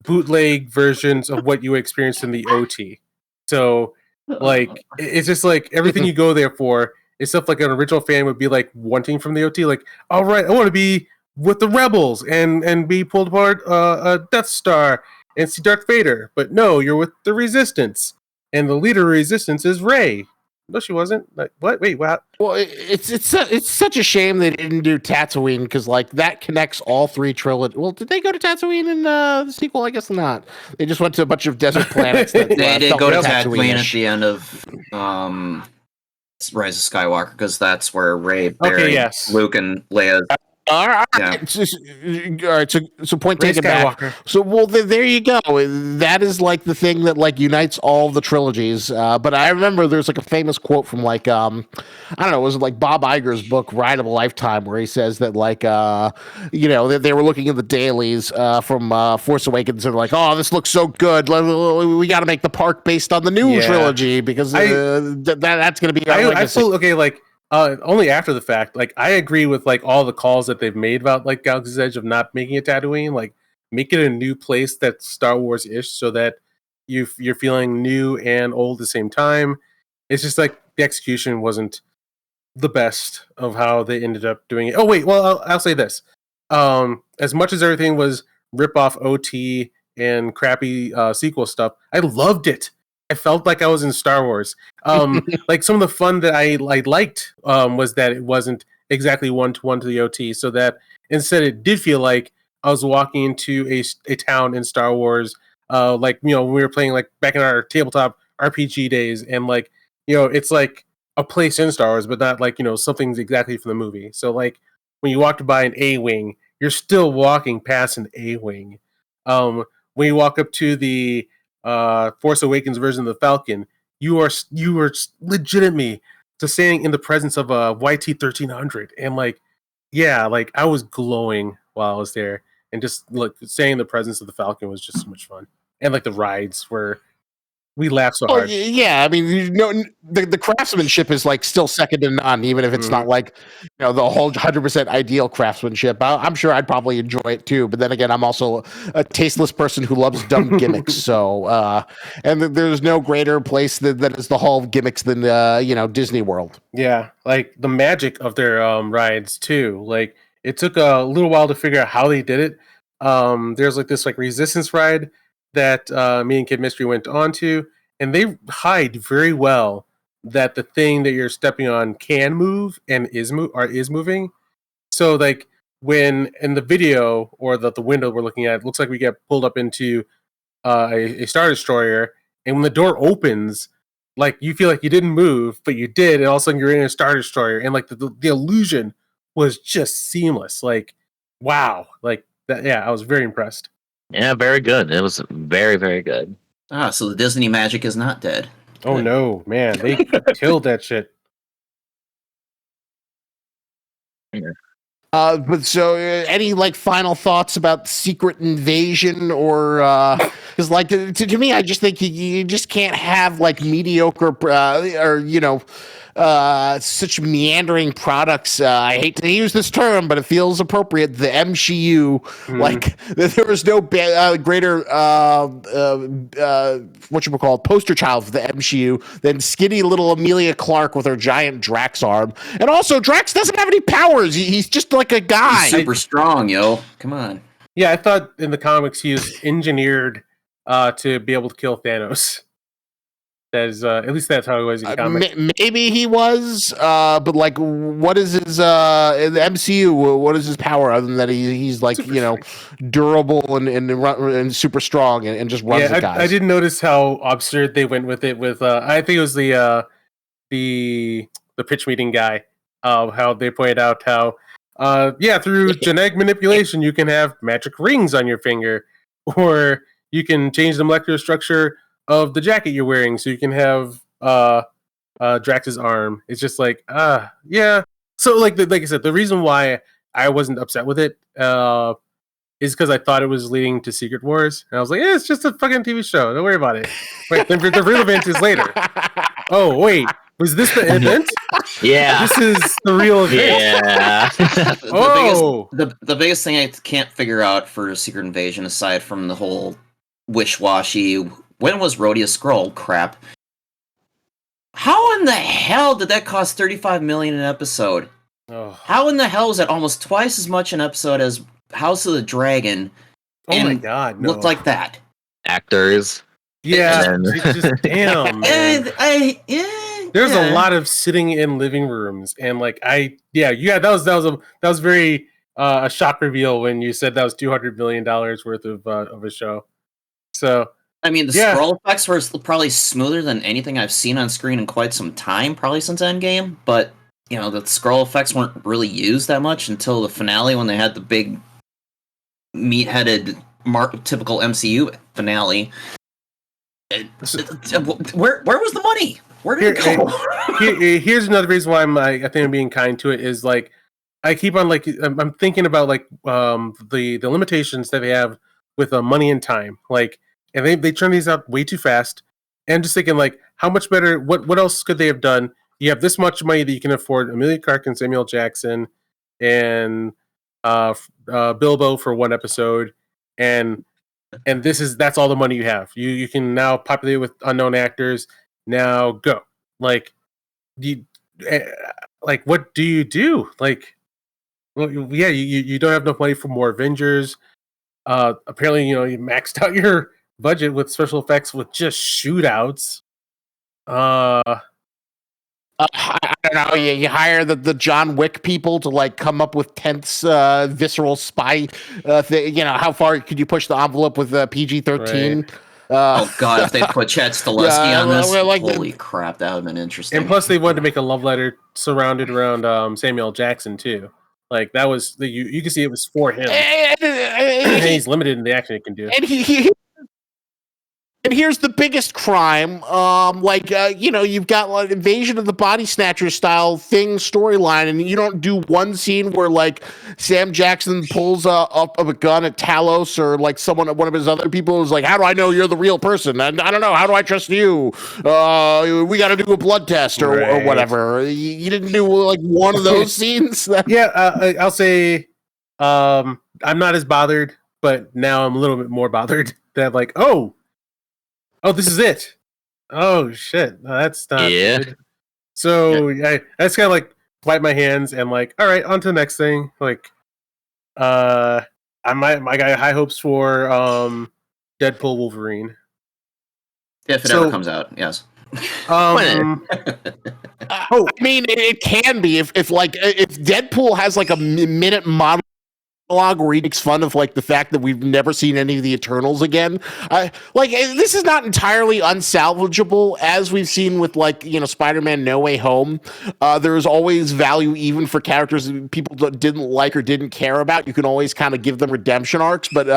bootleg versions of what you experienced in the OT. So, like, it's just like everything you go there for is stuff like an original fan would be like wanting from the OT. Like, all right, I want to be with the rebels and be pulled apart a Death Star and see Darth Vader. But no, you're with the Resistance, and the leader of Resistance is Rey. No, she wasn't. Like, what? Wait, what? Well, it's such a shame they didn't do Tatooine, because like that connects all three trilogies. Well, did they go to Tatooine in the sequel? I guess not. They just went to a bunch of desert planets. That, they did go to Tatooine at the end of Rise of Skywalker, because that's where Rey buried Luke and Leia. All right. Yeah. All right. So point Ray taken back. Skywalker. So well, there you go. That is like the thing that like unites all the trilogies. But I remember there's like a famous quote from like I don't know, was it like Bob Iger's book Ride of a Lifetime, where he says that like they were looking at the dailies from Force Awakens and like, oh, this looks so good. We got to make the park based on the new trilogy because that's going to be our legacy. Okay, like. Only after the fact. Like, I agree with like all the calls that they've made about like Galaxy's Edge of not making it Tatooine. Like, make it a new place that's Star Wars ish, so that you're feeling new and old at the same time. It's just like the execution wasn't the best of how they ended up doing it. Oh wait, well I'll say this: as much as everything was rip off OT and crappy sequel stuff, I loved it. I felt like I was in Star Wars. Like some of the fun that I liked was that it wasn't exactly 1-to-1 to the OT, so that instead it did feel like I was walking into a town in Star Wars, like when we were playing like back in our tabletop RPG days, and like it's like a place in Star Wars, but not like something's exactly from the movie. So like when you walked by an A-wing, you're still walking past an A-wing. When you walk up to the Force Awakens version of the Falcon, you are legitimately just standing in the presence of a YT-1300, and like I was glowing while I was there, and just like staying in the presence of the Falcon was just so much fun, and like the rides were. We laughed so hard. Yeah, I mean, the craftsmanship is like still second to none, even if it's not like the whole 100% ideal craftsmanship. I'm sure I'd probably enjoy it too, but then again, I'm also a tasteless person who loves dumb gimmicks. So, and there's no greater place that is the hall of gimmicks than Disney World. Yeah, like the magic of their rides too. Like it took a little while to figure out how they did it. There's like this like resistance ride that me and Kid Mystery went on to, and they hide very well that the thing that you're stepping on can move and is moving. So like when in the video or the window we're looking at, it looks like we get pulled up into a Star Destroyer, and when the door opens, like you feel like you didn't move, but you did, and all of a sudden you're in a Star Destroyer, and like the illusion was just seamless. Like, wow, like that. Yeah, I was very impressed. Yeah, very good. It was very, very good. So the Disney magic is not dead. Oh no, man, they killed that shit. Yeah. But so, any like final thoughts about Secret Invasion, or because like to me, I just think you just can't have like mediocre or such meandering products. I hate to use this term, but it feels appropriate. The MCU, like there was no greater poster child for the MCU than skinny little Amelia Clark with her giant Drax arm, and also Drax doesn't have any powers. He's just like a guy. He's super strong, yo. Come on. Yeah, I thought in the comics he was engineered to be able to kill Thanos. That is, at least that's how he was in the comics. Maybe he was, but like, what is his in the MCU? What is his power other than that he's like super durable and super strong and just runs the guys? I didn't notice how absurd they went with it. With I think it was the pitch meeting guy. How they pointed out how through genetic manipulation you can have magic rings on your finger, or you can change the molecular structure of the jacket you're wearing, so you can have Drax's arm. It's just like yeah. So like I said, the reason why I wasn't upset with it is because I thought it was leading to Secret Wars, and I was like, it's just a fucking TV show. Don't worry about it. Wait, the real event is later. Oh wait, was this the event? Yeah, this is the real event. Yeah. The biggest thing I can't figure out for Secret Invasion, aside from the whole wish-washy, when was Rhodey a Skrull crap? How in the hell did that cost $35 million an episode? Oh. How in the hell is that almost twice as much an episode as House of the Dragon? Oh my god, no. Looked like that. Actors. Yeah, just damn. There's a lot of sitting in living rooms, and like that was very a shock reveal when you said that was $200 million worth of a show. So I mean, the scroll effects were probably smoother than anything I've seen on screen in quite some time, probably since Endgame. But the scroll effects weren't really used that much until the finale when they had the big meat-headed typical MCU finale. Where was the money? Where did it go? Here's another reason why I think I'm being kind to it is like I keep on like I'm thinking about like the limitations that they have with money and time, like, and they turn these out way too fast. And just thinking like how much better, what else could they have done? You have this much money that you can afford Amelia Clark and Samuel Jackson and Bilbo for one episode, and that's all the money you have. You can now populate with unknown actors. Now go. Like you like what do you do? Like, well, yeah, you don't have enough money for more Avengers. Apparently, you maxed out your budget with special effects with just shootouts. I don't know. You hire the John Wick people to like come up with tense, visceral spy thing. How far could you push the envelope with PG-13? Right. Oh god, if they put Chad Stileski on this, holy crap, that would have been interesting. And plus, they wanted to make a love letter surrounded around Samuel Jackson too. Like that was you can see it was for him. And he's limited in the action he can do. And here's the biggest crime. You've got like Invasion of the Body Snatchers style thing storyline, and you don't do one scene where like Sam Jackson pulls up a gun at Talos, or like one of his other people is like, "How do I know you're the real person? I don't know. How do I trust you? We got to do a blood test or whatever." You didn't do like one of those scenes. Yeah, I'll say I'm not as bothered, but now I'm a little bit more bothered that like, oh, this is it. Oh shit, no, that's not good. So I just kind of like wipe my hands and like, all right, on to the next thing. Like, I got high hopes for Deadpool Wolverine. If it ever comes out, yes. I mean, it can be if Deadpool has like a minute monologue where he makes fun of like the fact that we've never seen any of the Eternals again. This is not entirely unsalvageable, as we've seen with Spider-Man No Way Home. There is always value even for characters that people didn't like or didn't care about. You can always kind of give them redemption arcs, but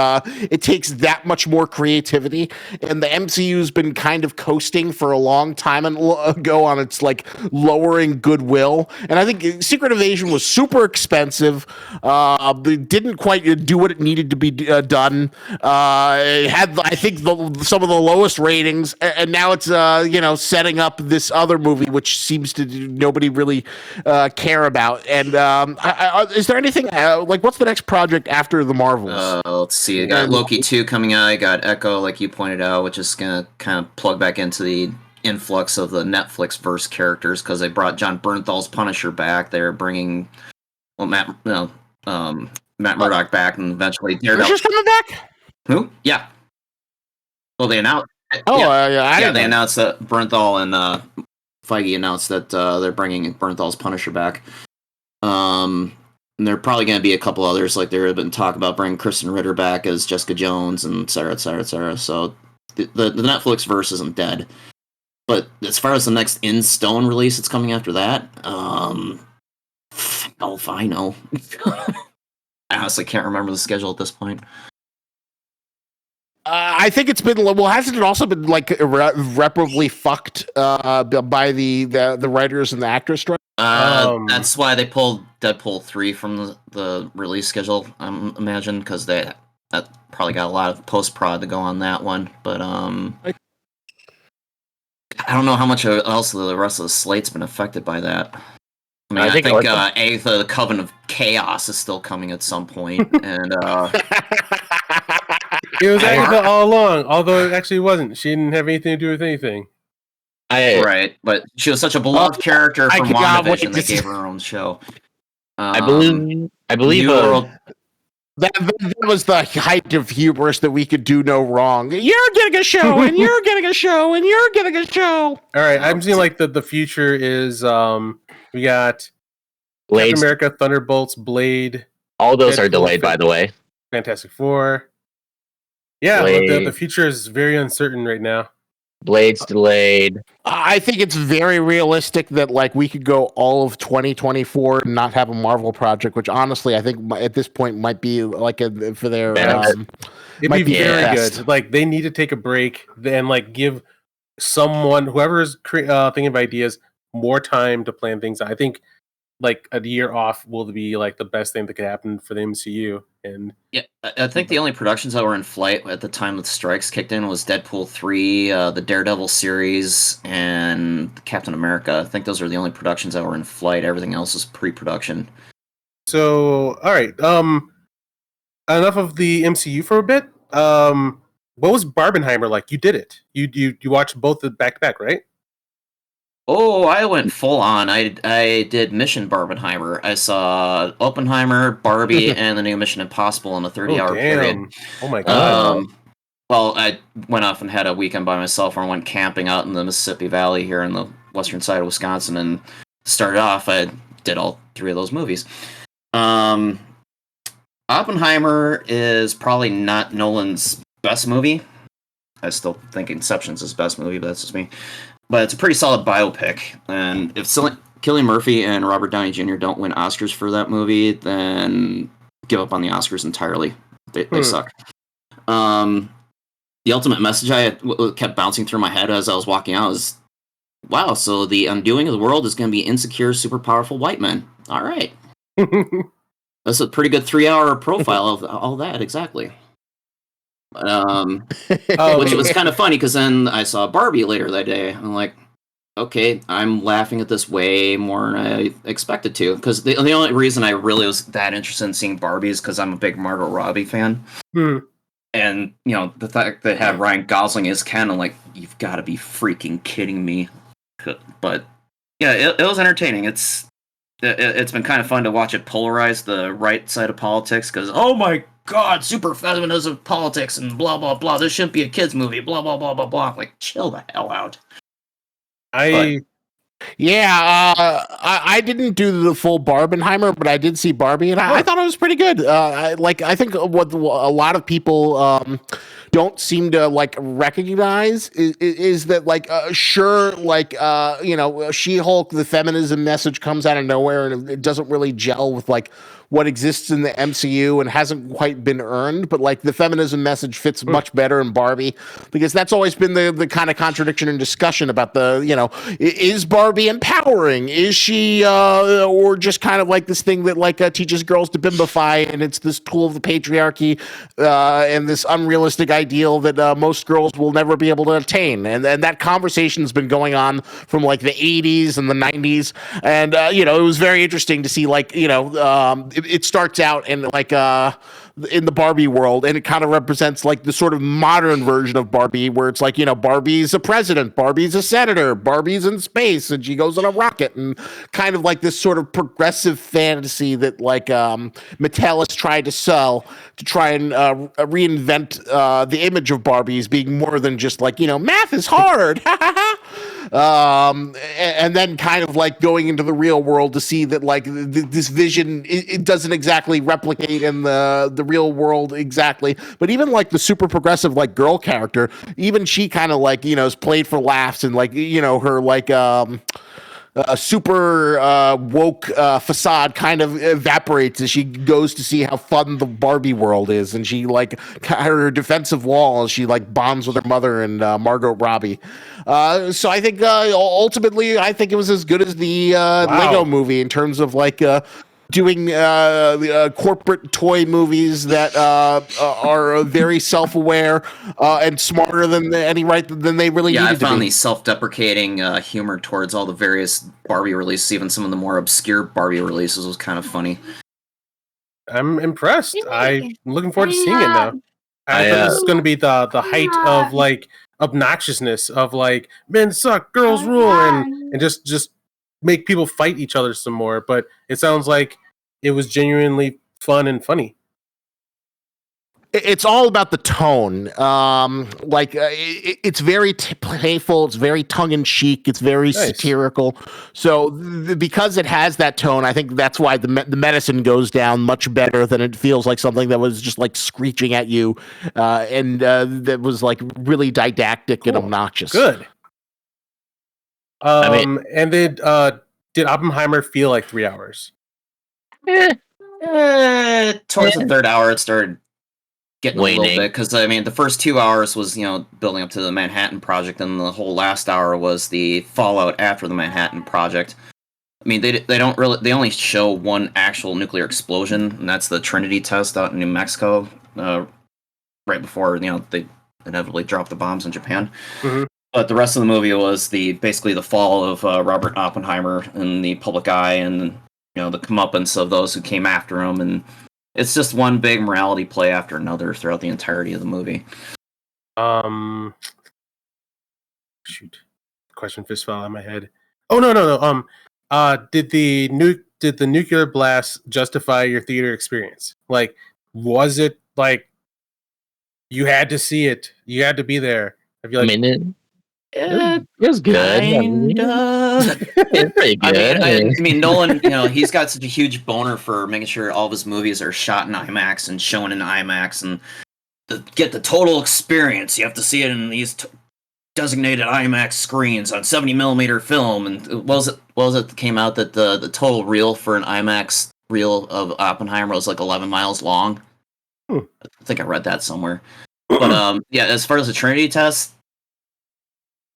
it takes that much more creativity. And the MCU's been kind of coasting for a long time ago on its like lowering goodwill. And I think Secret Invasion was super expensive. They didn't quite do what it needed to be done. It had, I think, some of the lowest ratings, and now it's setting up this other movie, which seems to nobody really care about. And is there anything what's the next project after the Marvels? Let's see. I got Loki 2 coming out. I got Echo, like you pointed out, which is gonna kind of plug back into the influx of the Netflix verse characters because they brought John Bernthal's Punisher back. They're bringing Matt Murdock back, and eventually Daredevil. Punisher's coming back? Who? Yeah. Well, they announced. They announced that Bernthal and Feige announced that they're bringing Bernthal's Punisher back. And there are probably going to be a couple others, like there have been talk about bringing Kristen Ritter back as Jessica Jones and et cetera, et cetera, et cetera. So the Netflix verse isn't dead. But as far as the next in stone release that's coming after that, if I know. I honestly can't remember the schedule at this point. I think it's been hasn't it also been like irreparably fucked by the writers and the actors strike? That's why they pulled Deadpool 3 from the release schedule. I imagine because that probably got a lot of post prod to go on that one. But I don't know how much else the rest of the slate's been affected by that. I mean, I think Agatha, the Coven of Chaos, is still coming at some point, and it was Agatha all along. Although it actually wasn't. She didn't have anything to do with anything. Right, but she was such a beloved character from WandaVision. They gave her own show. I believe. That was the height of hubris that we could do no wrong. You're getting a show, and you're getting a show, and you're getting a show. All right, I'm seeing like the future is we got Captain America, Thunderbolts, Blade. All those are delayed, by the way. Fantastic Four. Yeah, the future is very uncertain right now. Blade's delayed. I think it's very realistic that like we could go all of 2024 and not have a Marvel project, which honestly I think at this point might be like for their Benefit. It'd might be be very best. good. Like they need to take a break and like give someone, whoever is thinking of ideas, more time to plan things. I think like a year off will be like the best thing that could happen for the MCU. And Yeah, I think the only productions that were in flight at the time the strikes kicked in was Deadpool 3, the Daredevil series, and Captain America. I think those are the only productions that were in flight. Everything else is pre-production. so, all right. Enough of the MCU for a bit. What was Barbinheimer like? You did it. You watched both the back to back, right? Oh, I went full on. I did Mission Barbenheimer. I saw Oppenheimer, Barbie, and the new Mission Impossible in a 30-hour period. Oh my god. Well, I went off and had a weekend by myself where I went camping out in the Mississippi Valley here in the western side of Wisconsin, and started off, I did all three of those movies. Oppenheimer is probably not Nolan's best movie. I still think Inception's his best movie, but that's just me. But it's a pretty solid biopic, and if Cillian Murphy and Robert Downey Jr. don't win Oscars for that movie, then give up on the Oscars entirely. They suck. The ultimate message I kept bouncing through my head as I was walking out was, wow, so the undoing of the world is going to be insecure, super powerful white men. All right. That's a pretty good 3-hour profile of all that, exactly. Which was kind of funny because then I saw Barbie later that day. I'm like, okay, I'm laughing at this way more than I expected to. Because the only reason I really was that interested in seeing Barbie is because I'm a big Margot Robbie fan. And, you know, the fact that had Ryan Gosling is kind of like, you've got to be freaking kidding me. But, yeah, it was entertaining. It's been kind of fun to watch it polarize the right side of politics because, oh my god, super feminism politics and blah, blah, blah. This shouldn't be a kid's movie, blah, blah, blah, blah, blah. Like, chill the hell out. I didn't do the full Barbenheimer, but I did see Barbie, and I thought it was pretty good. I think what a lot of people don't seem to like recognize is that like sure, like you know, She-Hulk, the feminism message comes out of nowhere, and it doesn't really gel with like what exists in the MCU and hasn't quite been earned, but like the feminism message fits much better in Barbie because that's always been the kind of contradiction and discussion about the, you know, is Barbie empowering? Is she or just kind of like this thing that like teaches girls to bimbify, and it's this tool of the patriarchy and this unrealistic ideal that most girls will never be able to attain. And that conversation's been going on from like the 80s and the 90s, and you know, it was very interesting to see like, you know, it starts out in like in the Barbie world, and it kind of represents like the sort of modern version of Barbie, where it's like, you know, Barbie's a president, Barbie's a senator, Barbie's in space, and she goes on a rocket, and kind of like this sort of progressive fantasy that like Mattel has tried to sell to try and reinvent the image of Barbie as being more than just like, you know, math is hard. And then kind of like going into the real world to see that like this vision it doesn't exactly replicate in the real world exactly, but even like the super progressive like girl character, even she kind of like, you know, is played for laughs, and like, you know, her like a super woke facade kind of evaporates as she goes to see how fun the Barbie world is, and she like her defensive wall, she like bonds with her mother and Margot Robbie. So I think ultimately, I think it was as good as the Lego movie in terms of like doing corporate toy movies that are very self-aware and smarter than than they really needed to be. Yeah, I found the self-deprecating humor towards all the various Barbie releases, even some of the more obscure Barbie releases, was kind of funny. I'm impressed. I'm looking forward to seeing it now. I thought this is going to be the height of like obnoxiousness of like men suck, girls rule, and just make people fight each other some more. But it sounds like it was genuinely fun and funny. it's all about the tone. It's very playful. It's very tongue in cheek. It's very satirical. So because it has that tone, I think that's why the medicine goes down much better than it feels like something that was just like screeching at you, and that was like really didactic and obnoxious. Good. And then did Oppenheimer feel like 3 hours? Towards the third hour, it started getting Waning. a little bit, because I mean the first 2 hours was building up to the Manhattan Project, and the whole last hour was the fallout after the Manhattan Project. I mean they only show one actual nuclear explosion, and that's the Trinity test out in New Mexico, right before they inevitably dropped the bombs in Japan. Mm-hmm. But the rest of the movie was basically the fall of Robert Oppenheimer in the public eye, and the comeuppance of those who came after him, and it's just one big morality play after another throughout the entirety of the movie. Shoot, question fist fell out of my head. Oh no. Did the nuclear blast justify your theater experience? Like, was it like you had to see it? You had to be there. I feel like it was good. It's pretty good. I mean, Nolan, he's got such a huge boner for making sure all of his movies are shot in IMAX and shown in IMAX, and to get the total experience, you have to see it in these designated IMAX screens on 70 millimeter film. And what was it that came out that the total reel for an IMAX reel of Oppenheimer was like 11 miles long? I think I read that somewhere. But yeah, as far as the Trinity test,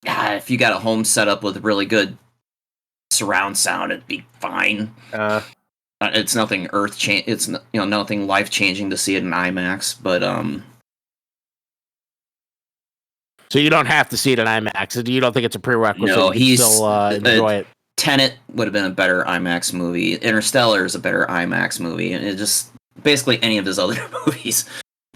if you got a home setup with really good surround sound, it'd be fine. It's nothing It's nothing life changing to see it in IMAX, but So you don't have to see it in IMAX. You don't think it's a prerequisite? No, you can still enjoy it. Tenet would have been a better IMAX movie. Interstellar is a better IMAX movie, and it just basically any of his other movies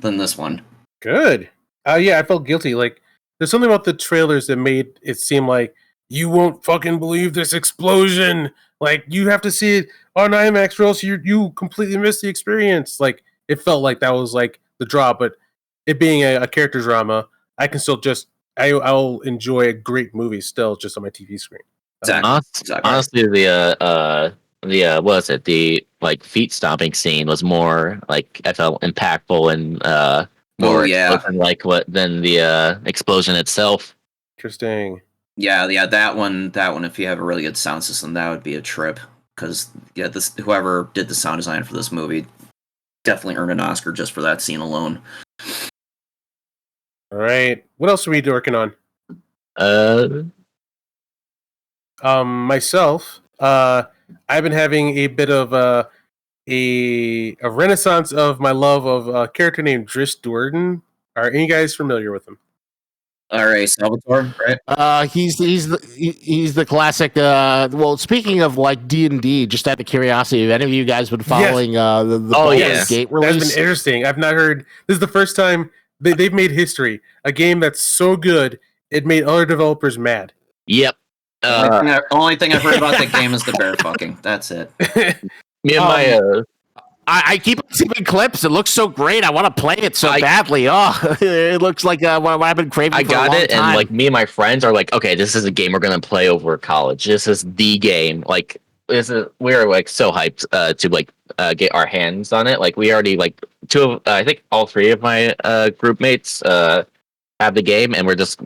than this one. Good. Yeah, I felt guilty. Like, there's something about the trailers that made it seem like you won't fucking believe this explosion. Like, you have to see it on IMAX, or else you completely miss the experience. Like, it felt like that was like the draw. But it being a character drama, I can still I'll enjoy a great movie still just on my TV screen. Exactly. Honestly, the what was it? The like feet stomping scene was more like I felt impactful and more than the explosion itself. Interesting. Yeah, that one. If you have a really good sound system, that would be a trip. Because whoever did the sound design for this movie definitely earned an Oscar just for that scene alone. All right, what else are we working on? Myself, I've been having a bit of a renaissance of my love of a character named Drizzt. Are any guys familiar with him? All right, Salvatore, right? He's the classic. Well, speaking of like D&D, just out of curiosity, have any of you guys been following the Baldur's Gate release? That's been interesting. I've not heard. This is the first time they've made history. A game that's so good it made other developers mad. Yep. Only thing I've heard about that game is the bear fucking. That's it. Me and my. I keep seeing clips. It looks so great. I want to play it so badly. Oh, it looks like what I've been craving. I for a long got it, time. and like me and my friends are like, okay, this is a game we're gonna play over college. This is the game. Like, we're like so hyped to like get our hands on it. Like, we already like I think all three of my group mates have the game, and we're just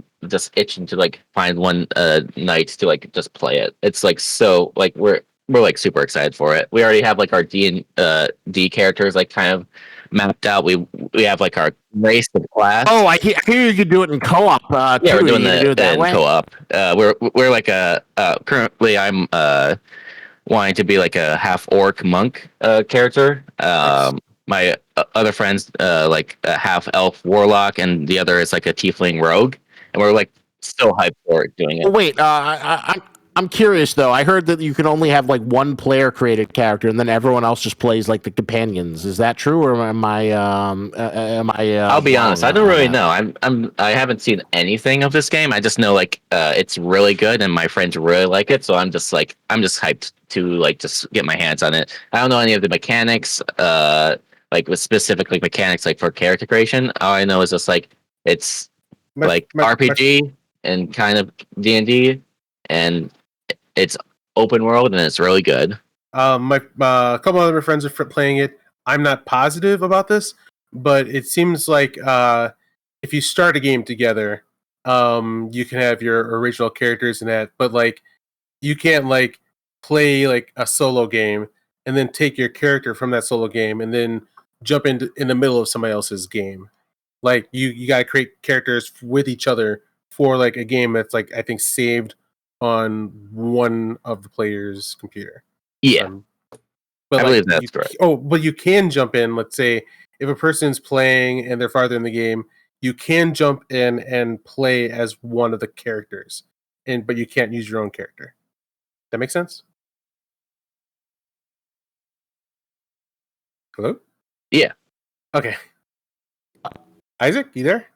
itching to like find one night to like just play it. It's like so like we're like super excited for it. We already have like our D characters like kind of mapped out. We have like our race and class. Oh, I hear you can do it in co-op. Yeah, we're doing it in co-op. We're like currently I'm wanting to be like a half orc monk character. My other friends like a half elf warlock, and the other is like a tiefling rogue, and we're like so hyped for it doing it. Wait, I'm curious though. I heard that you can only have like one player created character, and then everyone else just plays like the companions. Is that true, or am I? I'll be honest. I don't really know. I haven't seen anything of this game. I just know like it's really good, and my friends really like it. So I'm just hyped to like just get my hands on it. I don't know any of the mechanics. like with specific like mechanics like for character creation. All I know is just like it's RPG and kind of D&D, and it's open world and it's really good. My a couple other friends are playing it. I'm not positive about this, but it seems like if you start a game together, you can have your original characters in that, but like you can't like play like a solo game and then take your character from that solo game and then jump in the middle of somebody else's game. Like you gotta create characters with each other for like a game that's like I think saved on one of the player's computer. Yeah, But I like believe that's correct. but you can jump in. Let's say if a person's playing and they're farther in the game, you can jump in and play as one of the characters, but you can't use your own character. That makes sense? Hello? Yeah. Okay. Isaac, you there?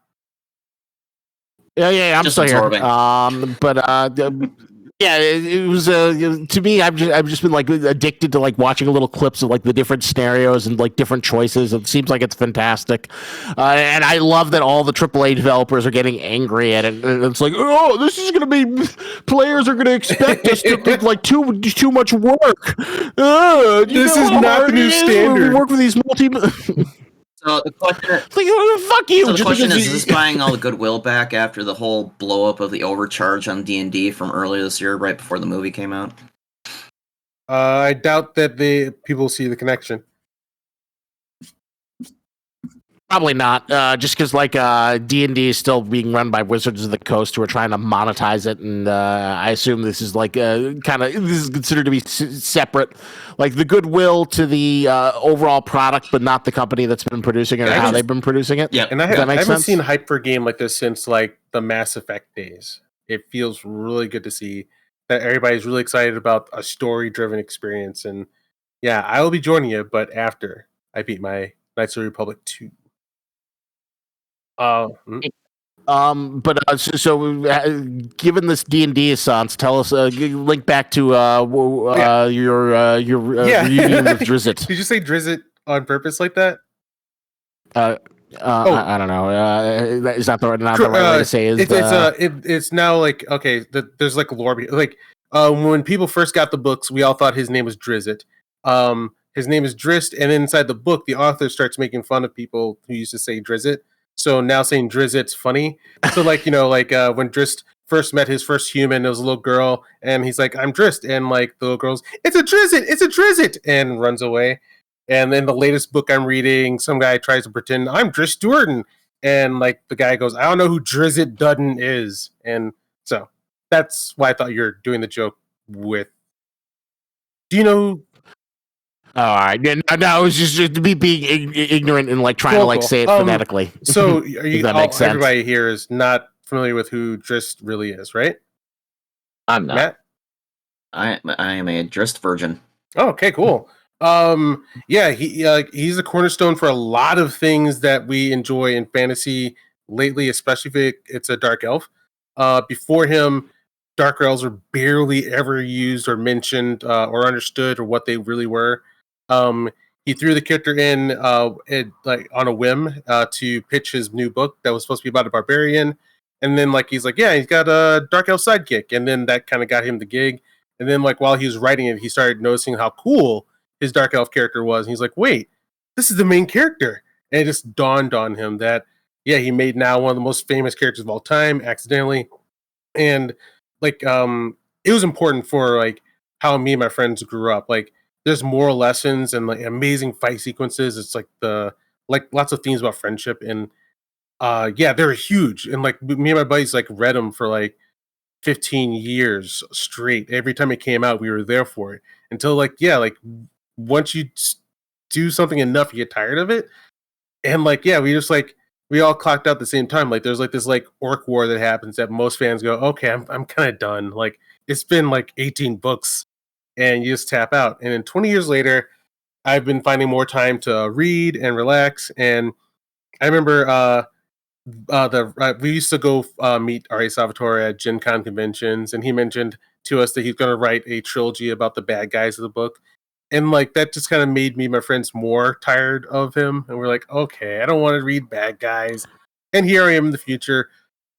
Yeah, I'm Just still here. absorbing. Yeah, it was to me. I've just been like addicted to like watching little clips of like the different scenarios and like different choices. It seems like it's fantastic, and I love that all the AAA developers are getting angry at it. And it's like, oh, this is gonna be players are gonna expect us to do like too much work. This is not the new standard. Work with these So the question, like, fuck you. so the just question because is this buying all the goodwill back after the whole blow up of the overcharge on D&D from earlier this year, right before the movie came out? I doubt that people see the connection. Probably not. Just because like D&D is still being run by Wizards of the Coast, who are trying to monetize it, and I assume this is like this is considered to be separate, like the goodwill to the overall product, but not the company that's been producing it or how they've been producing it. Yeah, And I haven't seen hype for a game like this since like the Mass Effect days. It feels really good to see that everybody's really excited about a story-driven experience. And yeah, I will be joining you, but after I beat my Knights of the Republic 2. Given this D&D essence, tell us, link back to your reunion with Drizzt. Did you say Drizzt on purpose like that? I don't know. Is that not the right way to say it? It's now like okay. There's like lore. Like when people first got the books, we all thought his name was Drizzt. His name is Drizzt, and inside the book, the author starts making fun of people who used to say Drizzt. So now saying Drizzt's funny. So like when Drizzt first met his first human, it was a little girl, and he's like, "I'm Drizzt," and like the little girl's, "It's a Drizzt," and runs away. And then the latest book I'm reading, some guy tries to pretend I'm Drizzt Do'Urden, and like the guy goes, "I don't know who Drizzt Do'Urden is," and so that's why I thought you were doing the joke with. Do you know who? All right. No, it was just me being ignorant and like trying to like say it phonetically. So are you? That makes sense. Everybody here is not familiar with who Drizzt really is, right? I'm not. Matt? I am a Drizzt virgin. Oh, okay, cool. Yeah, he's a cornerstone for a lot of things that we enjoy in fantasy lately, especially if it's a dark elf. Before him, dark elves were barely ever used or mentioned or understood or what they really were. He threw the character in like on a whim to pitch his new book that was supposed to be about a barbarian, and then like he's like, yeah, he's got a dark elf sidekick, and then that kind of got him the gig. And then like while he was writing it, he started noticing how cool his dark elf character was. And he's like, wait, this is the main character, and it just dawned on him that yeah, he made now one of the most famous characters of all time accidentally, and like it was important for like how me and my friends grew up. Like there's moral lessons and like amazing fight sequences. It's like lots of themes about friendship, and yeah, they're huge. And like me and my buddies like read them for like 15 years straight. Every time it came out, we were there for it until like yeah, like once you do something enough, you get tired of it. And like yeah, we all clocked out at the same time. Like there's like this like orc war that happens that most fans go, okay, I'm kind of done. Like it's been like 18 books, and you just tap out. And then 20 years later, I've been finding more time to read and relax. And I remember we used to go meet R.A. Salvatore at Gen Con conventions, and he mentioned to us that he's going to write a trilogy about the bad guys of the book. and like that just kind of made me and my friends more tired of him, and we're like, okay, I don't want to read bad guys. And here I am in the future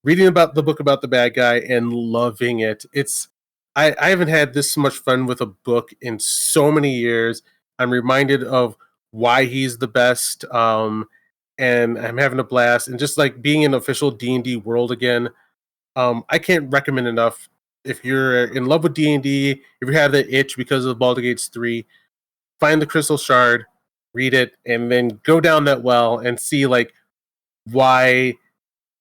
reading about the book about the bad guy and loving it. I haven't had this much fun with a book in so many years. I'm reminded of why he's the best, and I'm having a blast. And just like being in official D&D world again, I can't recommend enough. If you're in love with D&D, if you have that itch because of Baldur's Gate 3, find the Crystal Shard, read it, and then go down that well and see like why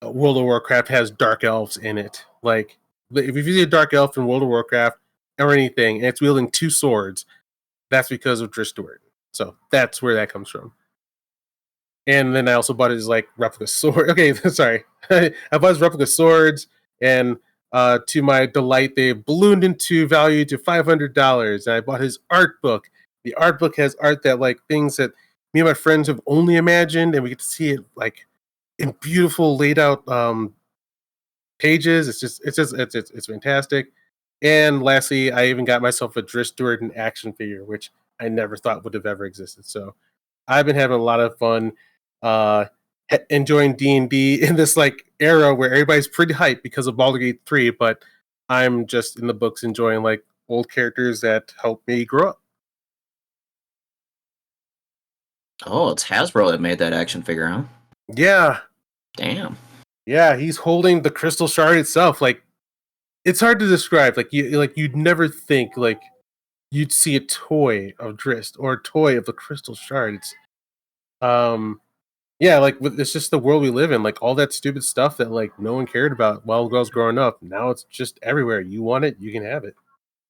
World of Warcraft has dark elves in it. Like, if you see a dark elf in World of Warcraft or anything, and it's wielding 2 swords, that's because of Drizzt. So that's where that comes from. And then I also bought his like replica sword. Okay, sorry, I bought his replica swords, and to my delight, they ballooned into value to $500. And I bought his art book. The art book has art that like things that me and my friends have only imagined, and we get to see it like in beautiful laid out pages. It's fantastic. And lastly, I even got myself a Drizzt action figure, which I never thought would have ever existed. So I've been having a lot of fun uh enjoying D&D in this like era where everybody's pretty hyped because of Baldur's Gate 3, but I'm just in the books enjoying like old characters that helped me grow up. Oh, it's Hasbro that made that action figure, huh? Yeah. Damn. Yeah, he's holding the crystal shard itself. Like, it's hard to describe. Like you'd never think like you'd see a toy of Drizzt or a toy of the crystal shard. It's yeah, like it's just the world we live in. Like all that stupid stuff that like no one cared about while I was growing up. Now it's just everywhere. You want it, you can have it.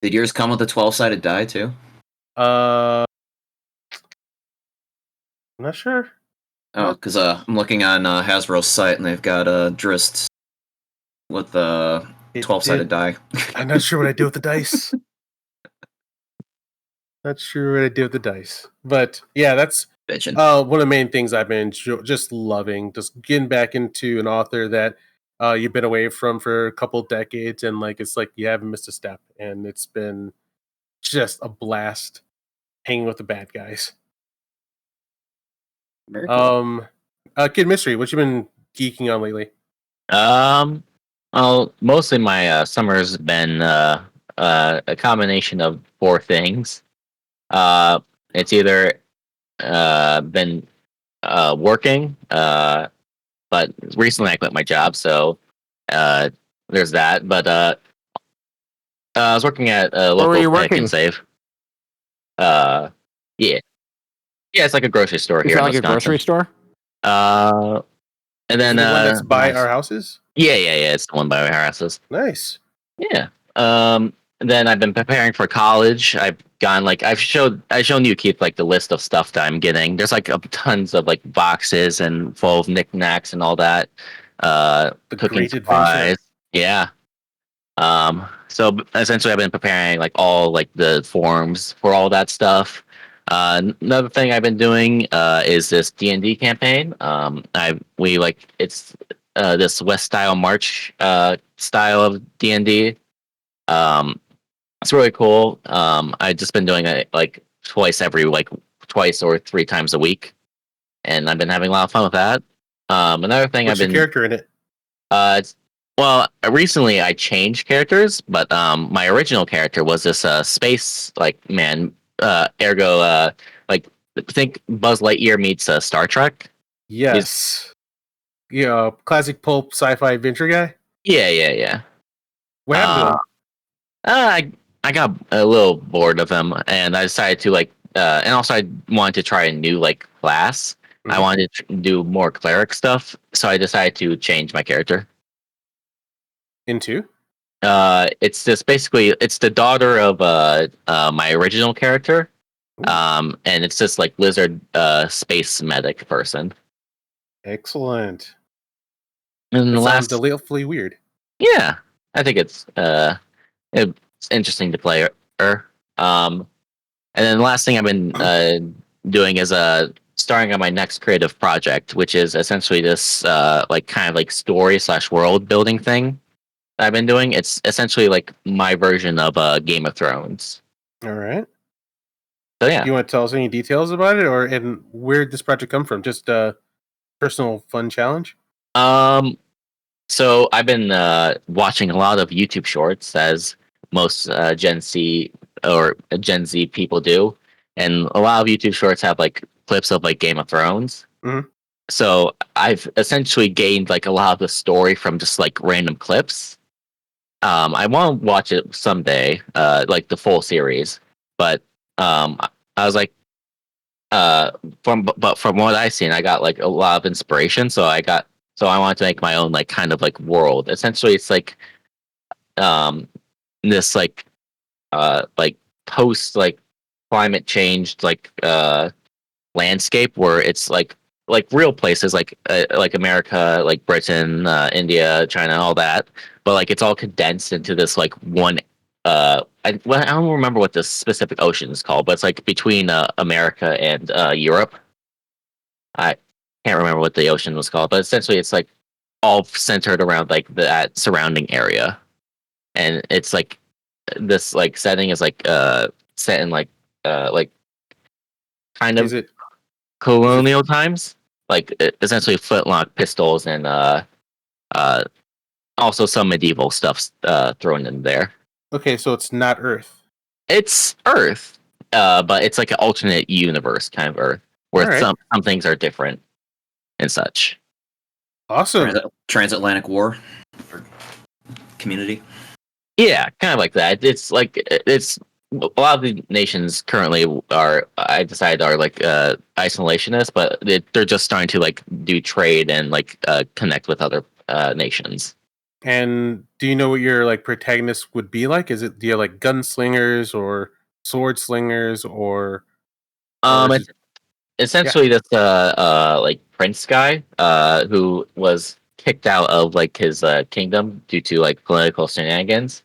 Did yours come with a 12-sided die too? I'm not sure. Oh, because I'm looking on Hasbro's site and they've got Drizzt with the 12-sided die. I'm not sure what I did with the dice. Not sure what I did with the dice. But yeah, that's Bitchin'. one of the main things I've been just loving. Just getting back into an author that you've been away from for a couple decades, and like it's like you haven't missed a step, and it's been just a blast hanging with the bad guys. Very cool. Kid Mystery, what you been geeking on lately? Well, mostly my summer's been a combination of 4 things. It's either been working, but recently I quit my job, so there's that. But I was working at a Where were you local Pick working? and Save. Yeah, it's like a grocery store You here in found like a Wisconsin. grocery store? And then The one that's by nice. our houses? yeah, it's the one by our houses. Nice. Yeah. And then I've been preparing for college. I've gone like I've shown you, Keith, like the list of stuff that I'm getting. There's like tons of like boxes and full of knickknacks and all that. The Cooking Great supplies. Adventure. Yeah. So essentially I've been preparing like all like the forms for all that stuff. Another thing I've been doing is this D&D campaign. We like it's this West style March style of D&D. It's really cool. I've just been doing it like twice or 3 times a week, and I've been having a lot of fun with that. Another thing What's I've been your character in it? well, recently I changed characters, but my original character was this space like man, ergo like think Buzz Lightyear meets Star Trek. Yes. Yeah, classic pulp sci-fi adventure guy. Yeah. What happened to him? I got a little bored of him, and I decided to like, and also I wanted to try a new like class. I Mhm. wanted to do more cleric stuff, so I decided to change my character. Into? It's just basically it's the daughter of my original character, and it's just like lizard space medic person. Excellent. And It the sounds last, delightfully weird. yeah, I think it's interesting to play her. And then the last thing I've been doing is starting on my next creative project, which is essentially this like kind of like story / world building thing that I've been doing. It's essentially like my version of Game of Thrones. All right. So yeah. Do you want to tell us any details about it, and where did this project come from? Just a personal fun challenge? So I've been watching a lot of YouTube shorts, as most Gen Z people do, and a lot of YouTube shorts have like clips of like Game of Thrones. Mhm. So I've essentially gained like a lot of the story from just like random clips. I want to watch it someday, like the full series, but I was like, from what I've seen, I got like a lot of inspiration. So I wanted to make my own like kind of like world. Essentially, it's um this like post like climate change landscape where it's like real places like America, like Britain, India, China, all that. But like it's all condensed into this like one. I don't remember what this specific ocean is called, but it's like between America and Europe. I can't remember what the ocean was called, but essentially it's like all centered around like that surrounding area, and it's like this like setting is like set in like kind Is of it colonial times, like essentially flintlock pistols and uh also some medieval stuff thrown in there. okay? So it's not Earth. It's Earth, but it's like an alternate universe kind of Earth All where right. some things are different and such. Awesome. Transatlantic War or community. Yeah, kind of like that. It's like it's a lot of the nations currently are I decided are like isolationist, but they're just starting to like do trade and like connect with other nations. And do you know what your like protagonist would be like? Do you have like gunslingers or sword slingers or is It's it, yeah? essentially this like prince guy who was kicked out of like his kingdom due to like political shenanigans,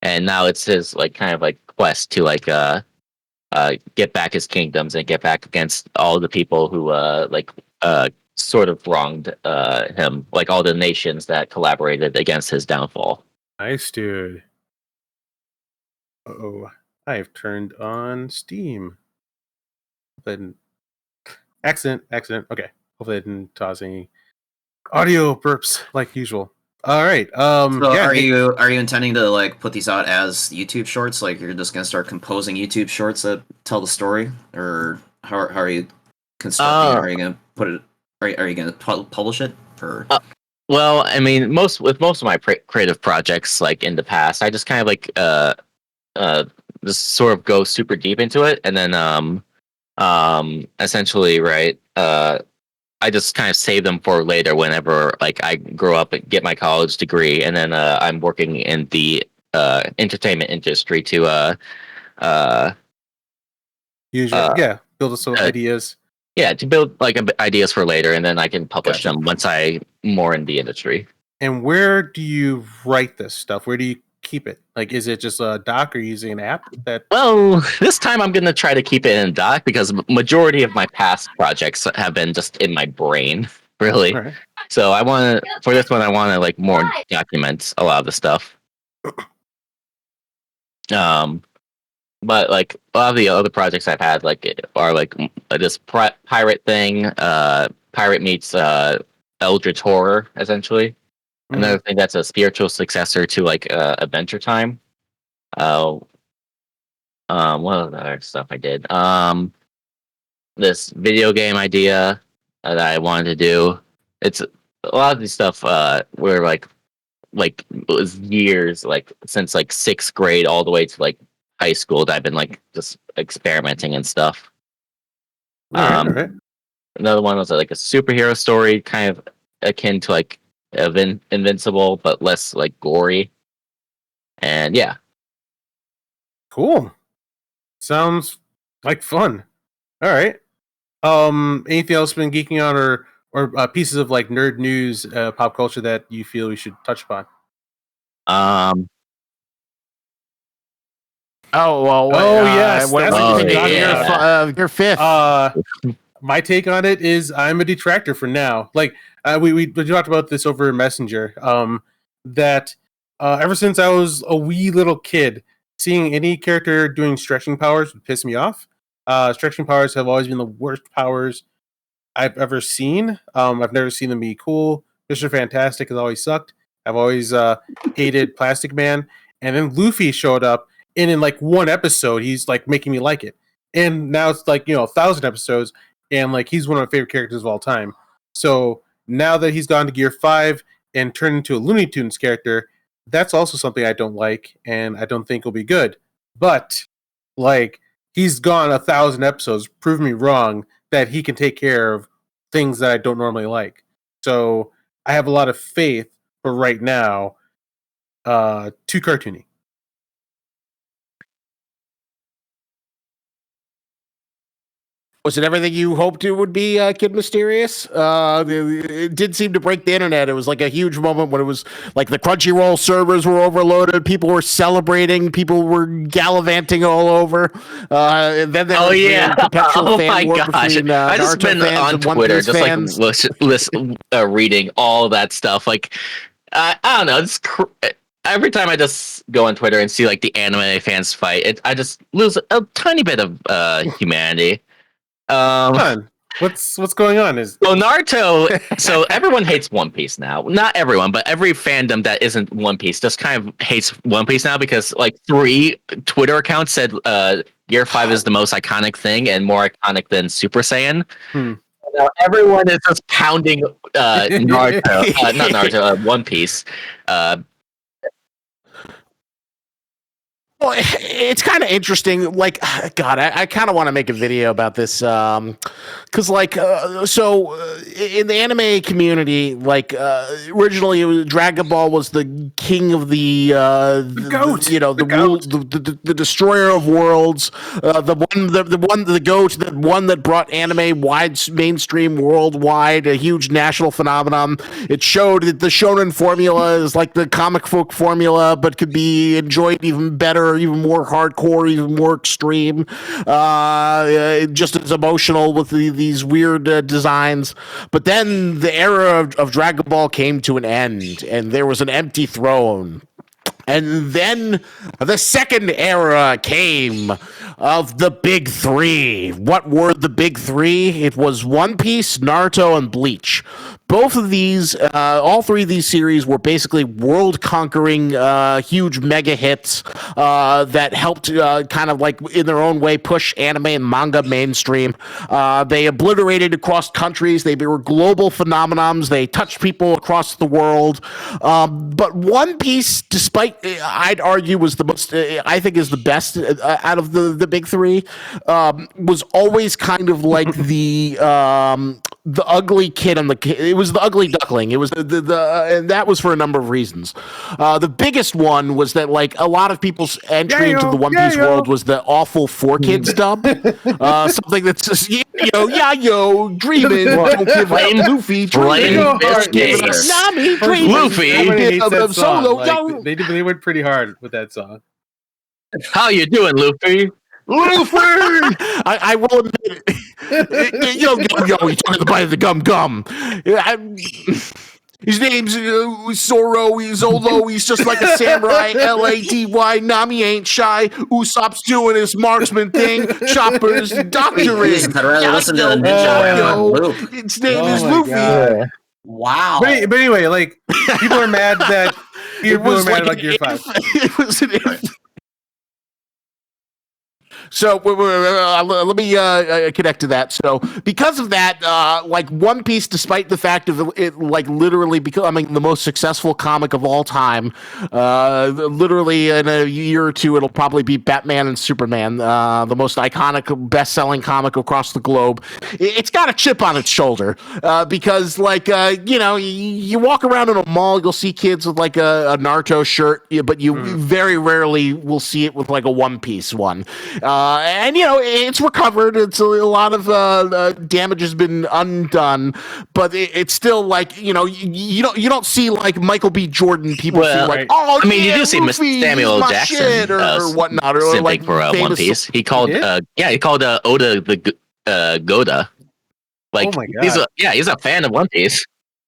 and now it's his like kind of like quest to like get back his kingdoms and get back against all the people who sort of wronged him, like all the nations that collaborated against his downfall. Nice, dude. Oh, I've turned on Steam. Then accident. Okay, hopefully I didn't cause any audio burps like usual. All right. So Yeah. are you intending to like put these out as YouTube shorts? Like you're just gonna start composing YouTube shorts that tell the story, or how are you constructing it? Uh, Are you gonna put it? Are you gonna publish it? Or well, I mean, most of my creative projects, like in the past, I just kind of like uh just sort of go super deep into it, and then essentially, right, I just kind of save them for later whenever like I grow up and get my college degree, and then I'm working in the entertainment industry to uh, Usually, uh, yeah. Build us some uh ideas. yeah, to build like ideas for later, and then I can publish Gotcha. them once I more in the industry. And where do you write this stuff? Where do you keep it? Like, is it just a doc or using an app that? Well, this time I'm gonna try to keep it in doc because majority of my past projects have been just in my brain, All really. right. So I want to for this one I want to like more document a lot of the stuff. Um, but like a lot of the other projects I've had like are like this pirate thing. Pirate meets Eldritch horror essentially. Another thing that's a spiritual successor to like Adventure Time. Uh, what other stuff I did? This video game idea that I wanted to do. It's a lot of these stuff were like it was years like since like sixth grade all the way to like high school that I've been like just experimenting and stuff. All right. All Um, right. Another one was like a superhero story, kind of akin to like Invincible, but less like gory. And yeah, Cool. Sounds like fun. All right. Anything else been geeking on, or pieces of like nerd news, pop culture that you feel we should touch upon? um, Oh well. Oh, yes, What that's do what you I'm think? talking about. Your fifth. My take on it is I'm a detractor for now. Like we talked about this over Messenger. That ever since I was a wee little kid, seeing any character doing stretching powers would piss me off. Stretching powers have always been the worst powers I've ever seen. I've never seen them be cool. Mr. Fantastic has always sucked. I've always hated Plastic Man. And then Luffy showed up, and in like one episode, he's like making me like it. And now it's like, 1,000 episodes, and like he's one of my favorite characters of all time. So now that he's gone to Gear 5 and turned into a Looney Tunes character, that's also something I don't like, and I don't think will be good. But like he's gone 1,000 episodes, prove me wrong that he can take care of things that I don't normally like. So I have a lot of faith for right now. Too cartoony. Was it everything you hoped it would be, Kid Mysterious? It did seem to break the internet. It was like a huge moment when it was like the Crunchyroll servers were overloaded. People were celebrating. People were gallivanting all over. And then there was the perpetual fan war between I just been on Twitter, just fans. Reading all of that stuff. Like, I don't know. Every time I just go on Twitter and see like the anime fans fight, I just lose a tiny bit of humanity. What's going on? Naruto. So everyone hates One Piece now. Not everyone, but every fandom that isn't One Piece just kind of hates One Piece now because like 3 Twitter accounts said Gear 5 is the most iconic thing and more iconic than Super Saiyan. Now everyone is just pounding Naruto, not Naruto, One Piece. Well, it's kind of interesting. Like, God, I kind of want to make a video about this. Because, like, in the anime community, like, originally it was, Dragon Ball was the king of the goat. The destroyer of worlds, the goat, the one that brought anime mainstream worldwide, a huge national phenomenon. It showed that the shonen formula is like the comic book formula, but could be enjoyed even better, even more hardcore, even more extreme, just as emotional with these weird designs. But then the era of Dragon Ball came to an end, and there was an empty throne. And then the second era came of the big 3. What were the big 3? It was One Piece, Naruto, and Bleach. Both of these, all 3 of these series were basically world-conquering, huge mega hits that helped kind of like in their own way push anime and manga mainstream. They obliterated across countries. They were global phenomenons. They touched people across the world. But One Piece, despite I'd argue was the most, I think is the best out of the big 3, was always kind of like the ugly kid on it was the ugly duckling. It was and that was for a number of reasons. The biggest one was that like a lot of people's entry into the One Piece world was the awful 4Kids dub. Something that's just, dreaming, don't give up, Luffy, dreaming, Nami, dreaming, Luffy, Solo, they went pretty hard with that song. How you doing, Luffy? Luffy! I will admit it. Yo, he's talking the bite of the gum. His name's Zoro, he's Olo, he's just like a samurai, Laty, Nami ain't shy, Usopp's doing his marksman thing, Chopper's doctoring. I'd rather listen to the ninja His name is Luffy. God. Wow. But anyway, like, people are mad that people are mad about Gear 5. It was an So let me connect to that. So because of that, like One Piece, despite the fact of it like literally becoming the most successful comic of all time, literally in a year or two, it'll probably be Batman and Superman, the most iconic, best-selling comic across the globe. It's got a chip on its shoulder because, like, you walk around in a mall, you'll see kids with like a Naruto shirt, but you very rarely will see it with like a One Piece one. And it's recovered. It's a lot of damage has been undone, but it's still like you don't see like Michael B. Jordan people see like I mean you do see Samuel Jackson or whatnot or like for One Piece. He called Oda the Goda. Like he's a fan of One Piece.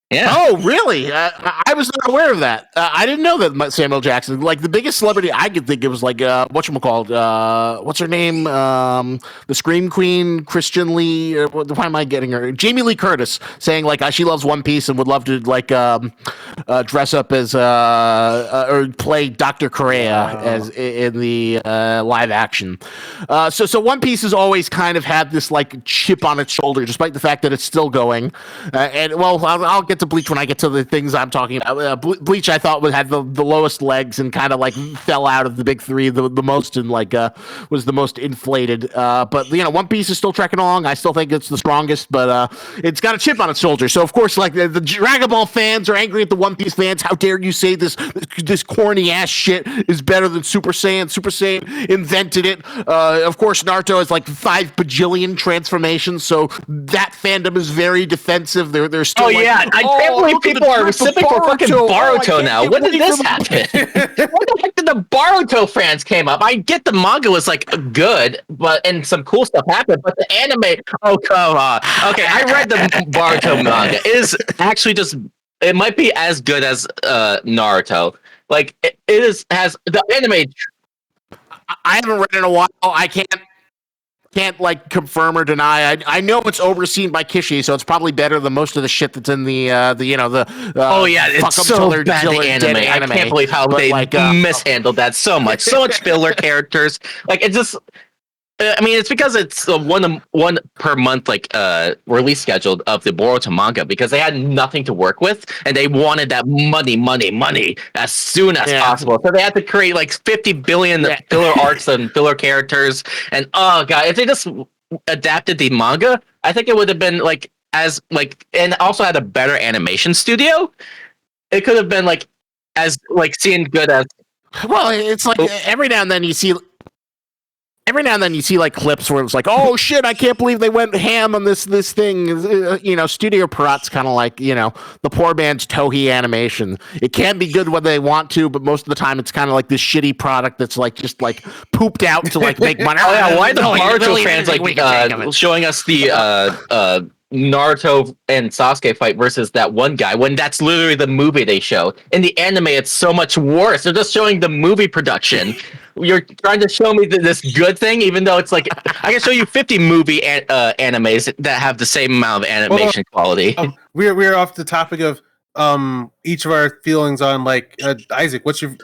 Yeah. Oh, really? I was not aware of that. I didn't know that Samuel Jackson, like the biggest celebrity I could think of was like whatchamacalled, what's her name? The Scream Queen, Christian Lee. Why am I getting her? Jamie Lee Curtis saying like she loves One Piece and would love to like dress up as or play Dr. Correa as in the live action. So One Piece has always kind of had this like chip on its shoulder, despite the fact that it's still going. And well, I'll get to Bleach when I get to the things I'm talking about. Bleach, I thought had the lowest legs and kind of like fell out of the big three the most and like was the most inflated. But you know, One Piece is still trekking along. I still think it's the strongest, but it's got a chip on its shoulder. So of course, like the Dragon Ball fans are angry at the One Piece fans. How dare you say this corny ass shit is better than Super Saiyan? Super Saiyan invented it. Of course, Naruto has like 5 bajillion transformations, so that fandom is very defensive. They're still. Oh like, yeah, I can't believe people are sipping for fucking Boruto now. When did this happen? When the heck did the Boruto fans came up? I get the manga was like good, and some cool stuff happened, but the anime. Oh come on. Okay, I read the Boruto manga. It is actually just. It might be as good as Naruto. Like has the anime. I haven't read it in a while. I can't like confirm or deny. I know it's overseen by Kishi, so it's probably better than most of the shit that's in the oh yeah, it's so bad the anime. I can't believe how they mishandled that so much. So much filler characters. Like it's just. I mean, it's because it's a one per month like release scheduled of the Boruto manga because they had nothing to work with and they wanted that money as soon as possible. So they had to create like 50 billion filler arcs and filler characters. And oh god, if they just adapted the manga, I think it would have been like and also had a better animation studio. It could have been like as like seeing good as. Well, it's like every now and then you see like clips where it's like, oh shit, I can't believe they went ham on this thing. Studio Pirat's kind of like, the poor man's Toei animation. It can be good when they want to, but most of the time it's kind of like this shitty product that's like just like pooped out to like make money. Oh yeah, why the Naruto fans like showing us the Naruto and Sasuke fight versus that one guy when that's literally the movie they show. In the anime, it's so much worse. They're just showing the movie production. You're trying to show me this good thing, even though it's like I can show you 50 movie animes that have the same amount of animation quality. We're off the topic of each of our feelings on like Isaac. What's your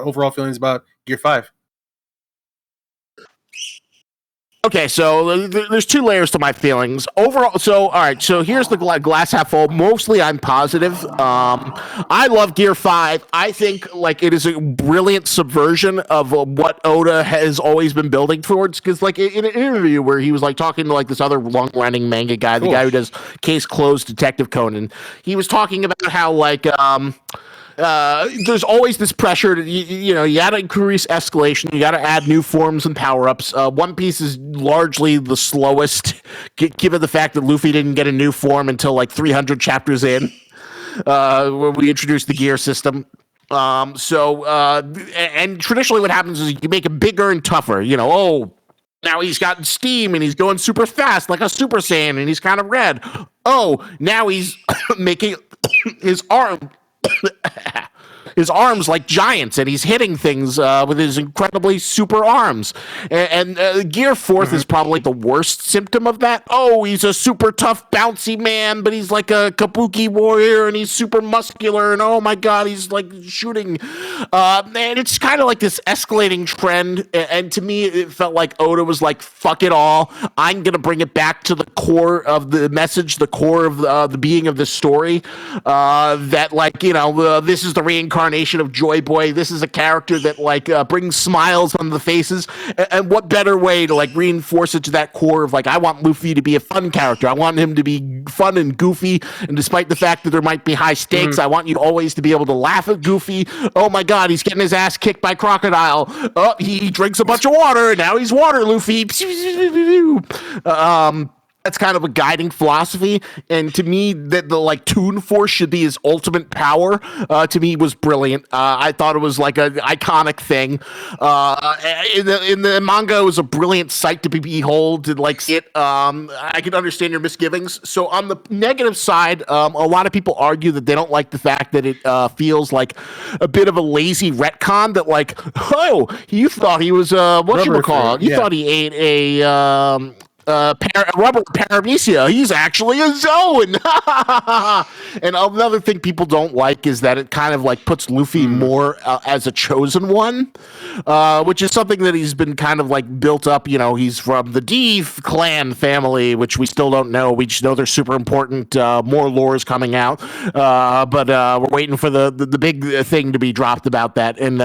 overall feelings about Gear 5? Okay, so there's 2 layers to my feelings. Overall, all right, so here's the glass half full. Mostly I'm positive. I love Gear 5. I think like it is a brilliant subversion of what Oda has always been building towards. Because like in an interview where he was like talking to like this other long-running manga guy, the guy who does Case Closed Detective Conan, he was talking about how like there's always this pressure to, you got to increase escalation. You got to add new forms and power-ups. One Piece is largely the slowest, given the fact that Luffy didn't get a new form until like 300 chapters in, where we introduced the gear system. And traditionally what happens is you make him bigger and tougher. Now he's got steam and he's going super fast like a Super Saiyan and he's kind of red. Oh, now he's making his arms like giants and he's hitting things with his incredibly super arms. And Gear 4th is probably the worst symptom of that. Oh, he's a super tough, bouncy man, but he's like a kabuki warrior and he's super muscular and oh my god, he's like shooting. And it's kind of like this escalating trend. And to me, it felt like Oda was like, fuck it all. I'm going to bring it back to the core of the message, the core of the being of the story. That like, this is the reincarnation of Joy Boy. This is a character that like brings smiles on the faces. And what better way to like reinforce it to that core of like, I want Luffy to be a fun character. I want him to be fun and goofy. And despite the fact that there might be high stakes, I want you always to be able to laugh at Goofy. Oh my god, he's getting his ass kicked by Crocodile. Oh, he drinks a bunch of water and now he's water Luffy. that's kind of a guiding philosophy, and to me that the like Toon Force should be his ultimate power to me was brilliant. I thought it was like an iconic thing. In the manga, it was a brilliant sight to behold, and like see it. I can understand your misgivings. So on the negative side, a lot of people argue that they don't like the fact that it feels like a bit of a lazy retcon, that like, oh, you thought he was whatchamacallit, you thought he ate a rubber paramecia. He's actually a Zoan. And another thing people don't like is that it kind of like puts Luffy more as a chosen one, which is something that he's been kind of like built up. You know, he's from the D clan family, which we still don't know. We just know they're super important. More lore is coming out, but we're waiting for the big thing to be dropped about that. And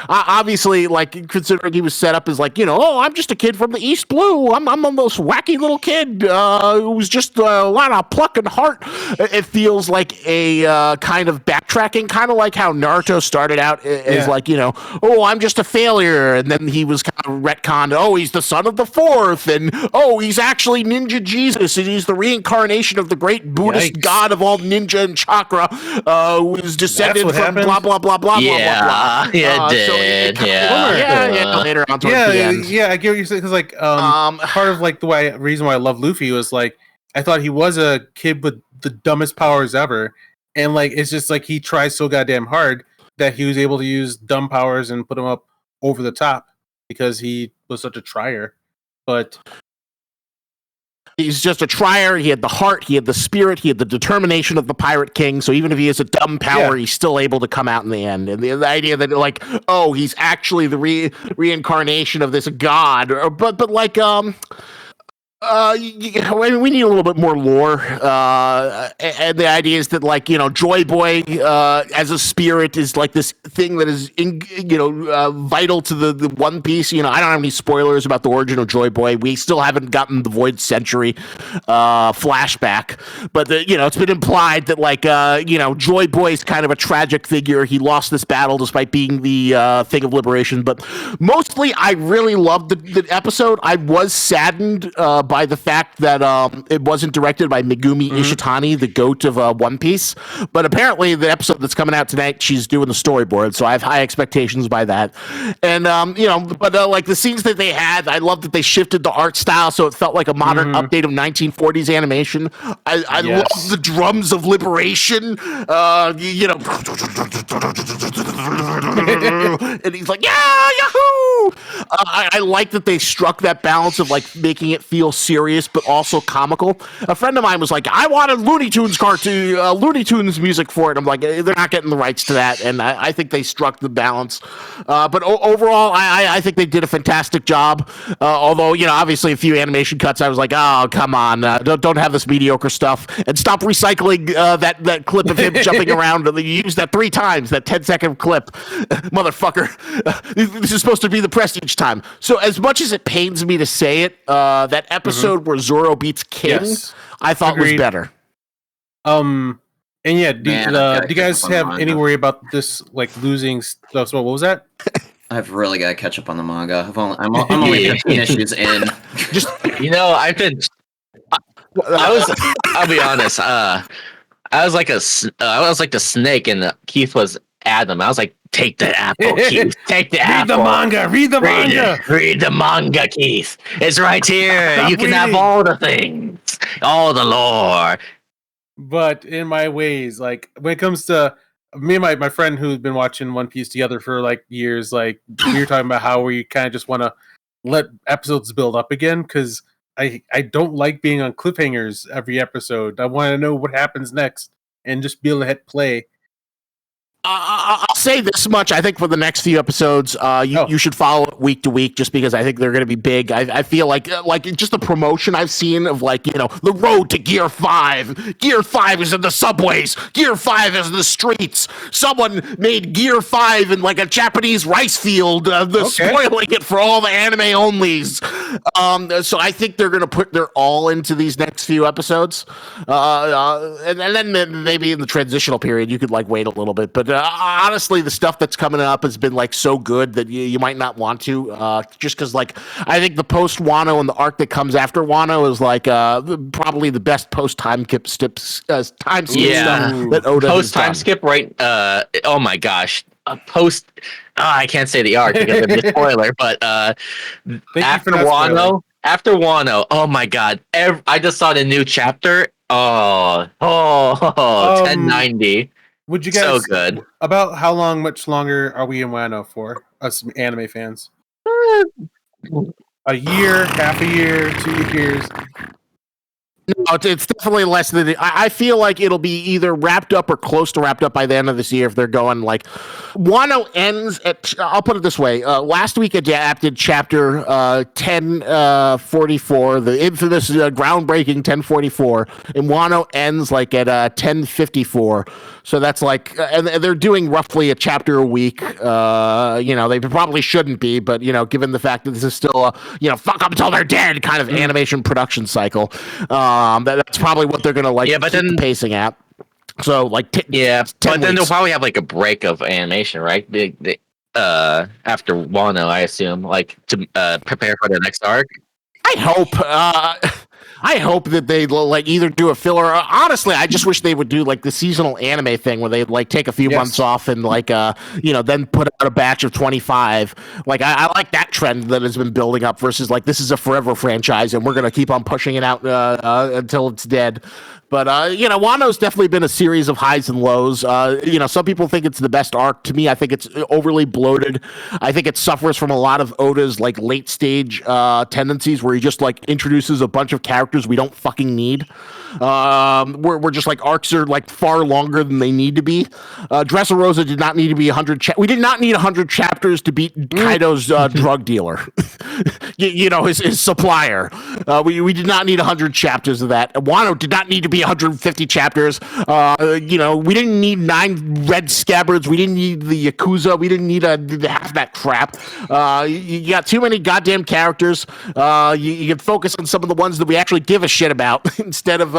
obviously, like considering he was set up as like, you know, oh, I'm just a kid from the East Blue. I'm the most wacky little kid who's just a lot of pluck and heart. It feels like a kind of backtracking, kind of like how Naruto started out as like, you know, oh, I'm just a failure, and then he was kind of retconned. Oh, he's the son of the fourth, and oh, he's actually Ninja Jesus, and he's the reincarnation of the great Buddhist god of all ninja and chakra, who is descended from blah blah blah blah blah blah. Yeah, it did. Later on towards the end. Yeah, I get what you're saying, because like part of like the reason why I love Luffy was like I thought he was a kid with the dumbest powers ever, and like it's just like he tries so goddamn hard that he was able to use dumb powers and put him up over the top because he was such a trier. But he's just a trier. He had the heart, he had the spirit, he had the determination of the Pirate King. So even if he has a dumb power, he's still able to come out in the end. And the idea that like, oh, he's actually the reincarnation of this god, but like we need a little bit more lore, and the idea is that, like, you know, Joy Boy as a spirit is like this thing that is, vital to the One Piece. You know, I don't have any spoilers about the origin of Joy Boy. We still haven't gotten the Void Century flashback, but it's been implied that, like, Joy Boy is kind of a tragic figure. He lost this battle despite being the thing of liberation. But mostly, I really loved the episode. I was saddened by the fact that it wasn't directed by Megumi Ishitani, the GOAT of One Piece. But apparently the episode that's coming out tonight, she's doing the storyboard, so I have high expectations by that. And, like the scenes that they had, I love that they shifted the art style so it felt like a modern update of 1940s animation. I love the drums of liberation, and he's like, yeah, yahoo! I like that they struck that balance of like making it feel serious but also comical. A friend of mine was like, I wanted Looney Tunes music for it. I'm like, they're not getting the rights to that, and I think they struck the balance. But overall, I think they did a fantastic job. Although, obviously a few animation cuts, I was like, oh, come on, don't have this mediocre stuff, and stop recycling that clip of him jumping around. You used that 3 times, that 10-second clip, motherfucker. This is supposed to be the Prestige time. So as much as it pains me to say it, that episode where Zoro beats King, I thought was better. And yeah, do you guys have any worry about this, like, losing stuff? So what was that? I've really got to catch up on the manga. I'm only 15 issues in. Just I've been. I'll be honest. I was like the snake, and Keith was Adam. I was like, take the apple, Keith. Take the apple. Read the manga. Read the manga, Keith. It's right here. You can have all the things, all the lore. But in my ways, like when it comes to me and my friend who's been watching One Piece together for like years, like we were talking about how we kind of just want to let episodes build up again, because I don't like being on cliffhangers every episode. I want to know what happens next and just be able to hit play. I'll say this much. I think for the next few episodes, you should follow it week to week, just because I think they're going to be big. I feel like just the promotion I've seen of the road to Gear 5. Gear 5 is in the subways. Gear 5 is in the streets. Someone made Gear 5 in like a Japanese rice field, spoiling it for all the anime onlys. So I think they're going to put their all into these next few episodes. And then maybe in the transitional period, you could like wait a little bit. But honestly, the stuff that's coming up has been like so good that you might not want to, just because like I think the post Wano and the arc that comes after Wano is like probably the best post time skip stuff that Oda Post time has done. skip, right? Oh my gosh, post. I can't say the arc because it'd be a spoiler, but after Wano, oh my god, I just saw the new chapter. 1090. Would you guys So good. About how much longer are we in Wano for us anime fans? A year, half a year, 2 years? No, it's definitely less than. I feel like it'll be either wrapped up or close to wrapped up by the end of this year if they're going like. Wano ends at. I'll put it this way. Last week adapted chapter 1044, the infamous groundbreaking 1044, and Wano ends like at 1054. So that's like, and they're doing roughly a chapter a week. They probably shouldn't be, but given the fact that this is still a fuck up until they're dead kind of animation production cycle. That's probably what they're gonna keep the pacing at. So like, but then they'll probably have like a break of animation, right? After Wano, I assume, like to prepare for the next arc. I hope that they like either do a filler. Honestly, I just wish they would do like the seasonal anime thing where they'd like take a few months off and then put out a batch of 25. Like I like that trend that has been building up versus like this is a forever franchise and we're gonna keep on pushing it out until it's dead. But Wano's definitely been a series of highs and lows. Some people think it's the best arc. To me, I think it's overly bloated. I think it suffers from a lot of Oda's like late stage tendencies where he just like introduces a bunch of characters we don't fucking need. We're just like arcs are like far longer than they need to be. Dressrosa did not need to be 100. We did not need 100 chapters to beat Kaido's drug dealer. His supplier. We did not need 100 chapters of that. Wano did not need to be 150 chapters. We didn't need 9 red scabbards. We didn't need the Yakuza. We didn't need half that crap. You got too many goddamn characters. You can focus on some of the ones that we actually give a shit about instead of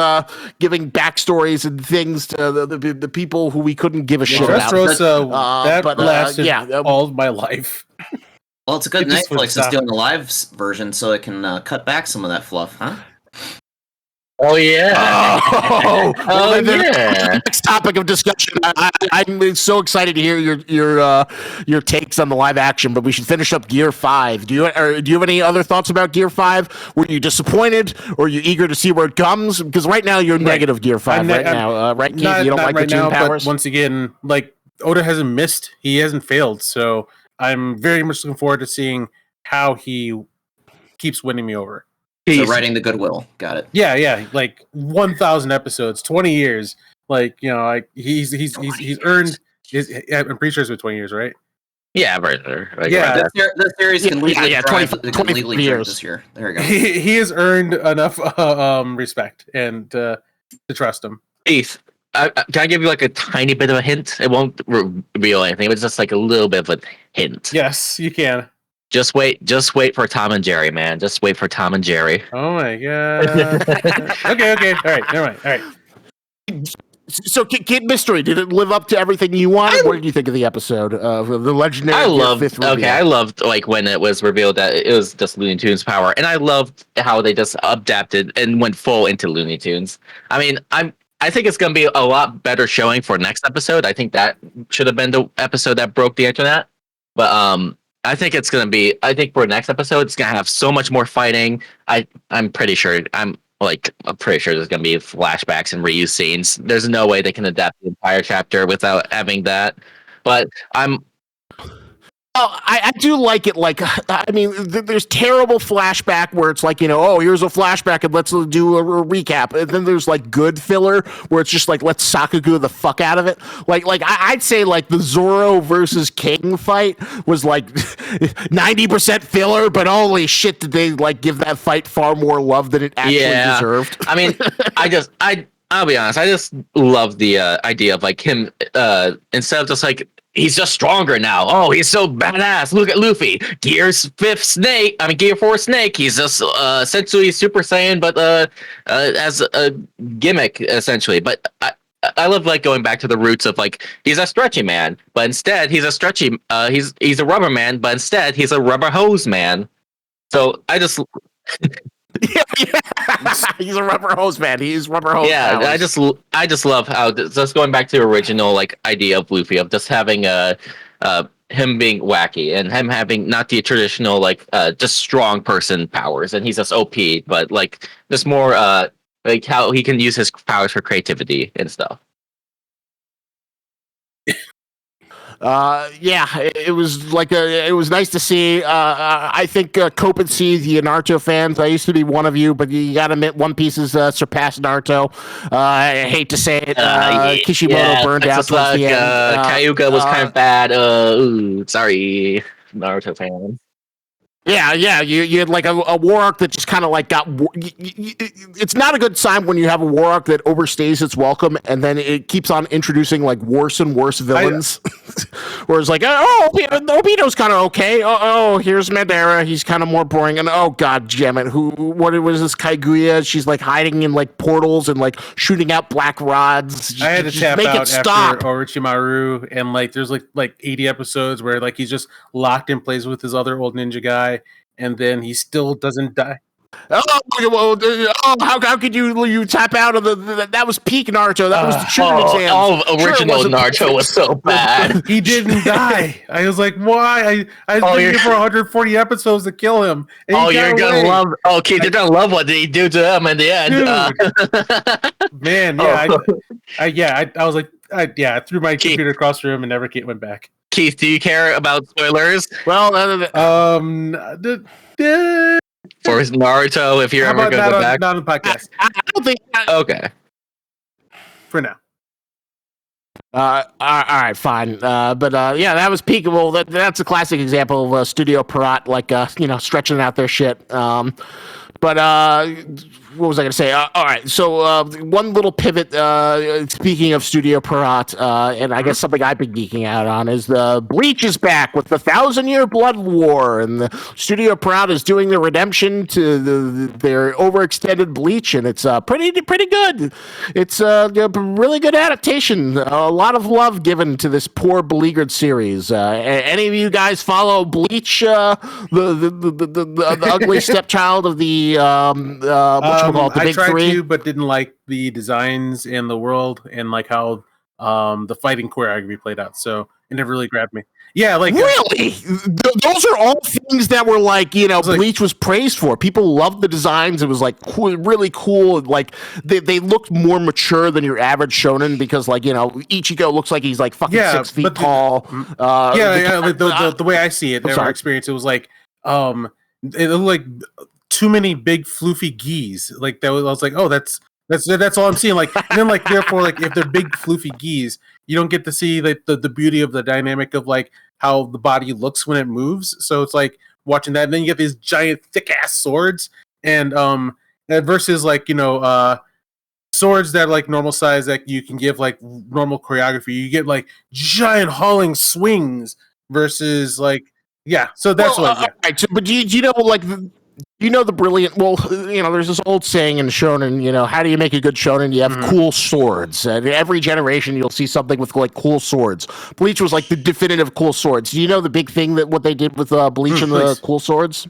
giving backstories and things to the people who we couldn't give a shit about. That lasted all of my life. Well, it's a good Netflix is doing a live version so it can cut back some of that fluff, huh? Oh yeah! Yeah. Next topic of discussion. I'm so excited to hear your takes on the live action, but we should finish up Gear 5. Do you have any other thoughts about Gear 5? Were you disappointed, or are you eager to see where it comes? Because right now you're negative Gear 5 now, right? Keith? You don't like the June powers. But once again, like Oda hasn't missed, he hasn't failed, so I'm very much looking forward to seeing how he keeps winning me over. So writing the goodwill, got it. Yeah, like 1,000 episodes, 20 years. Like he's earned. I'm pretty sure it's been 20 years, right? Yeah, right there. The series can legally 20 years this year. There we go. He has earned enough respect and to trust him. Keith, can I give you like a tiny bit of a hint? It won't reveal anything, but it's just like a little bit of a hint. Yes, you can. Just wait for Tom and Jerry, man. Just wait for Tom and Jerry. Oh my god. Okay. All right, never mind. All right. So, Kid Mystery, did it live up to everything you wanted? What did you think of the episode? The legendary I loved like when it was revealed that it was just Looney Tunes power, and I loved how they just adapted and went full into Looney Tunes. I mean, I think it's going to be a lot better showing for next episode. I think that should have been the episode that broke the internet, but I think it's going to be. I think for next episode, it's going to have so much more fighting. I'm pretty sure. I'm pretty sure there's going to be flashbacks and reuse scenes. There's no way they can adapt the entire chapter without having that. But I do like it. Like, I mean, there's terrible flashback where it's like, here's a flashback and let's do a recap. And then there's like good filler where it's just like, let's Sakugu the fuck out of it. Like I'd say like the Zoro versus King fight was like 90% filler, but holy shit, did they like give that fight far more love than it actually deserved. I mean, I'll be honest. I just love the idea of like him instead of just like, he's just stronger now. Oh, he's so badass. Look at Luffy. Gear 4 Snake. He's just essentially Super Saiyan, but as a gimmick, essentially. But I love like going back to the roots of like he's a stretchy man, but instead he's a stretchy. He's a rubber man, but instead he's a rubber hose man. So I just He's a rubber hose man. He's rubber hose. yeah, powers. I just love how just going back to the original like idea of Luffy of just having him being wacky and him having not the traditional like just strong person powers, and he's just OP, but like just more like how he can use his powers for creativity and stuff. It was like it was nice to see. I think Cope and C, the Naruto fans. I used to be one of you, but you got to admit, One Piece has surpassed Naruto. I hate to say it. Kishimoto burned out towards the end. Kyuga was kind of bad. Sorry, Naruto fans. Yeah. You had like a war arc that just kind of like got. It's not a good sign when you have a war arc that overstays its welcome, and then it keeps on introducing like worse and worse villains. Whereas like, Obito's kind of okay. Oh, here's Madara. He's kind of more boring. And oh god damn it, what was this Kaguya? She's like hiding in like portals and like shooting out black rods. I had to tap make out it stop. after Orochimaru, and like there's like 80 episodes where like he's just locked in place with his other old ninja guy, and then he still doesn't die. How could you tap out of that was peak Naruto. That was the sugar exam. All of original Naruto was so bad. He didn't die. I was like, why? I was waiting for 140 episodes to kill him. You're gonna love. Okay, you're gonna love what they do to him in the end. Man, yeah, I was like, I threw my computer across the room and never went back. Keith, do you care about spoilers? Well, for Naruto, if you're ever going to go back? Not on the podcast. I don't think. Okay. For now. All right, fine. But that was peakable. That's a classic example of Studio Pirat, like stretching out their shit. What was I going to say? All right, so one little pivot. Speaking of Studio Pirat, and I guess something I've been geeking out on is the Bleach is back with the 1,000-Year Blood War, and the Studio Pirat is doing the redemption to their overextended Bleach, and it's pretty good. It's a really good adaptation. A lot of love given to this poor beleaguered series. Any of you guys follow Bleach? The ugly stepchild of the I big tried three? to, but didn't like the designs and the world and like how the fighting choreography played out. So it never really grabbed me. Yeah, like really, those are all things that were like Bleach was praised for. People loved the designs. It was like cool, really cool. Like they looked more mature than your average shonen because Ichigo looks like he's like fucking 6 feet tall. The way I see it, in our experience, it was like it looked like too many big floofy geese. Like that was, I was like, oh, that's all I'm seeing. Like, and then like therefore, like if they're big floofy geese, you don't get to see like the beauty of the dynamic of like how the body looks when it moves. So it's like watching that, and then you get these giant thick ass swords, and versus like swords that are like normal size that you can give like normal choreography. You get like giant hauling swings versus like So that's Right, so, but do you know like the brilliant? Well, there's this old saying in shonen. How do you make a good shonen? You have cool swords, and every generation you'll see something with like cool swords. Bleach was like the definitive cool swords. Do you know the big thing that what they did with Bleach and the cool swords?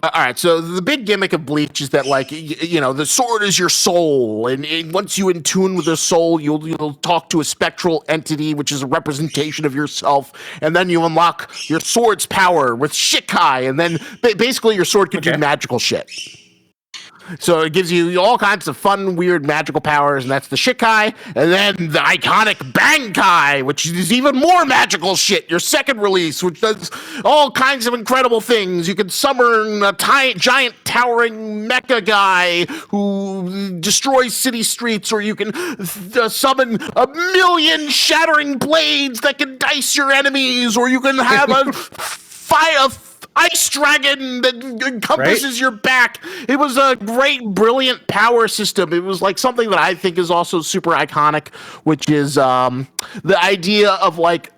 All right, so the big gimmick of Bleach is that, like, the sword is your soul, and once you in tune with the soul, you'll talk to a spectral entity, which is a representation of yourself, and then you unlock your sword's power with Shikai, and then basically your sword can do magical shit. So it gives you all kinds of fun, weird, magical powers, and that's the Shikai. And then the iconic Bankai, which is even more magical shit. Your second release, which does all kinds of incredible things. You can summon a giant, towering mecha guy who destroys city streets, or you can summon 1,000,000 shattering blades that can dice your enemies, or you can have a ice dragon that encompasses your back. It was a great, brilliant power system. It was like something that I think is also super iconic, which is the idea of like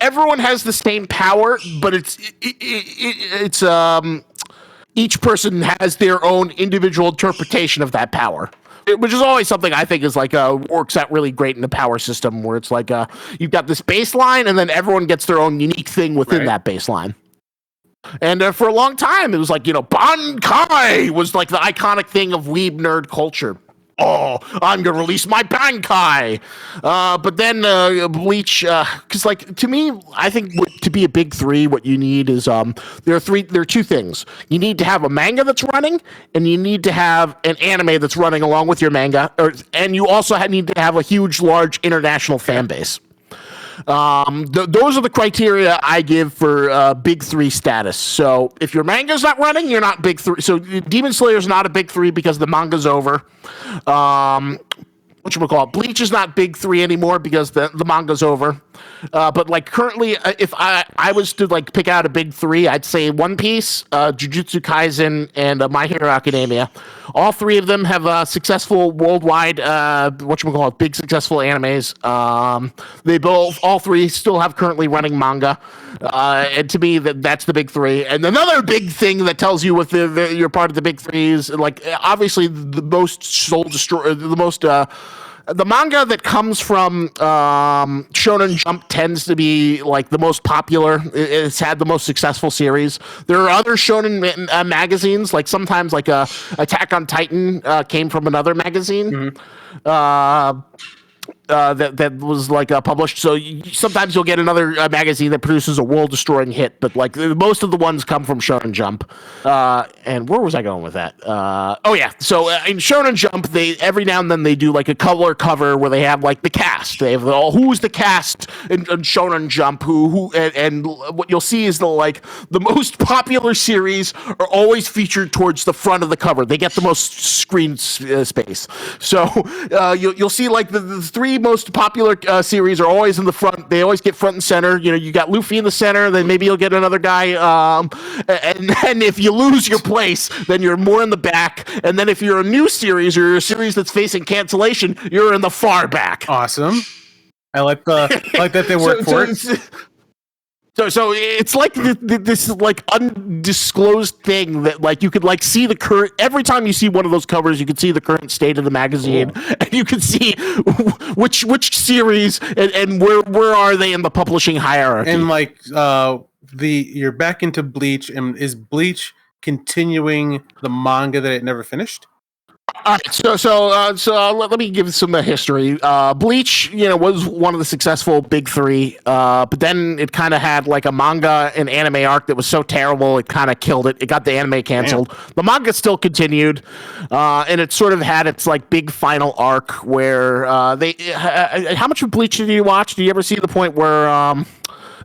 everyone has the same power, but it's each person has their own individual interpretation of that power. which is always something I think is like works out really great in the power system, where it's like you've got this baseline, and then everyone gets their own unique thing within that baseline. And for a long time, it was like, Bankai was like the iconic thing of weeb nerd culture. Oh, I'm going to release my Bankai. But then Bleach, because like to me, I think to be a big three, what you need is there are two things. You need to have a manga that's running, and you need to have an anime that's running along with your manga, and you also need to have a huge, large international fan base. Those are the criteria I give for big three status. So if your manga's not running, you're not big three. So Demon Slayer's not a big three because the manga's over. Whatchamacallit, Bleach is not big three anymore because the manga's over. But like currently, if I was to like pick out a big three, I'd say One Piece, Jujutsu Kaisen, and My Hero Academia. All three of them have successful worldwide, big successful animes. All three still have currently running manga. And to me, that's the big three. And another big thing that tells you if you're part of the big three is like obviously the most soul destroyer, the manga that comes from Shonen Jump tends to be like the most popular. It's had the most successful series. There are other shonen magazines, like sometimes like Attack on Titan came from another magazine. That was like published. So sometimes you'll get another magazine that produces a world-destroying hit, but like most of the ones come from Shonen Jump. And where was I going with that? So in Shonen Jump, they every now and then they do like a color cover where they have like the cast. They have who's the cast in Shonen Jump, and what you'll see is the most popular series are always featured towards the front of the cover. They get the most screen space. So you'll see like the three most popular series are always in the front. They always get front and center. You got Luffy in the center, then maybe you'll get another guy. And then if you lose your place, then you're more in the back. And then if you're a new series or a series that's facing cancellation, you're in the far back. Awesome. I like that they work for it. So it's like this like undisclosed thing that like you could like see the current every time you see one of those covers, you can see the current state of the magazine, and you can see which series and where are they in the publishing hierarchy. And like you're back into Bleach, and is Bleach continuing the manga that it never finished? All right, so let me give some history. Bleach, was one of the successful big three, but then it kind of had like a manga and anime arc that was so terrible it kind of killed it. It got the anime canceled. Damn. The manga still continued, and it sort of had its like big final arc where they. How much of Bleach did you watch? Did you ever see the point where?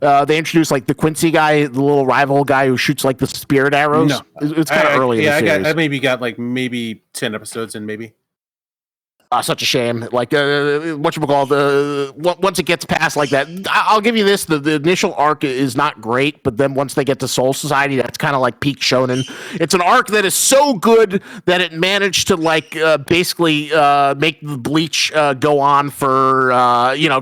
They introduced like the Quincy guy, the little rival guy who shoots like the spirit arrows. No, it's kind of early. Yeah, I maybe got like maybe 10 episodes in maybe. Such a shame. Like once it gets past like that, I'll give you this: the initial arc is not great, but then once they get to Soul Society, that's kind of like peak shonen. It's an arc that is so good that it managed to like basically make the Bleach go on for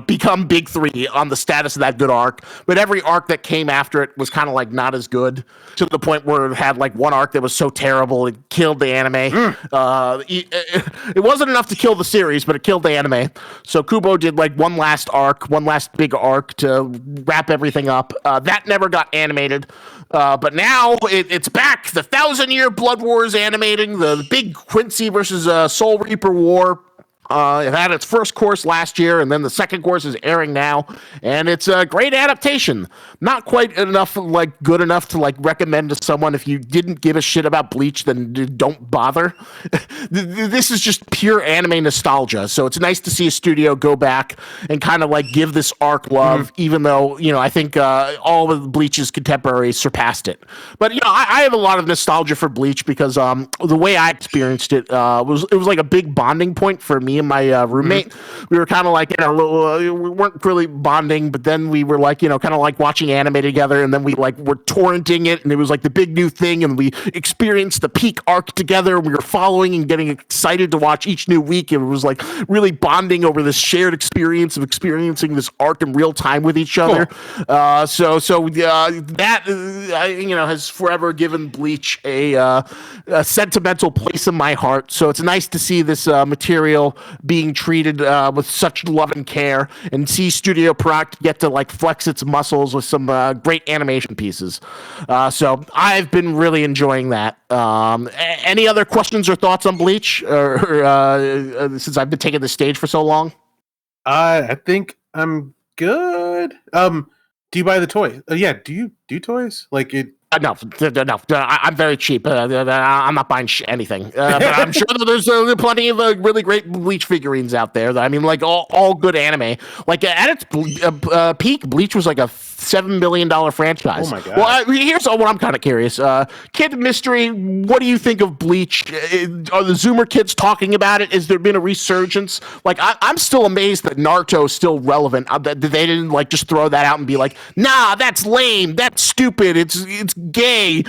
become big three on the status of that good arc. But every arc that came after it was kind of like not as good, to the point where it had like one arc that was so terrible it killed the anime. It wasn't enough to kill the series, but it killed the anime. So Kubo did like one last big arc to wrap everything up. That never got animated, but now it's back. The 1,000-Year Blood War is animating the big Quincy versus Soul Reaper war. It had its first course last year, and then the second course is airing now, and it's a great adaptation. Not quite enough, like good enough to like recommend to someone. If you didn't give a shit about Bleach, then don't bother. This is just pure anime nostalgia, so it's nice to see a studio go back and kind of like give this arc love, even though I think all of Bleach's contemporaries surpassed it. But I have a lot of nostalgia for Bleach because the way I experienced it was like a big bonding point for me and and my roommate. We were kind of like, we weren't really bonding, but then we were like, kind of like watching anime together, and then we like were torrenting it, and it was like the big new thing, and we experienced the peak arc together, and we were following and getting excited to watch each new week, and it was like really bonding over this shared experience of experiencing this arc in real time with each other. That has forever given Bleach a sentimental place in my heart. So it's nice to see this material being treated with such love and care, and see Studio Product get to like flex its muscles with some great animation pieces. So I've been really enjoying that. Any other questions or thoughts on Bleach, or since I've been taking the stage for so long? I think I'm good. Do you buy the toy? Yeah. Do you do toys? Like it? No. I'm very cheap. I'm not buying anything. But I'm sure that there's plenty of really great Bleach figurines out there. Like all good anime. Like at its peak, Bleach was like a $7 billion franchise. Oh my god! Well, here's what I'm kind of curious. Kid Mystery, what do you think of Bleach? Are the Zoomer kids talking about it? Has there been a resurgence? Like I'm still amazed that Naruto is still relevant. That they didn't like just throw that out and be like, nah, that's lame, that's stupid, it's gay.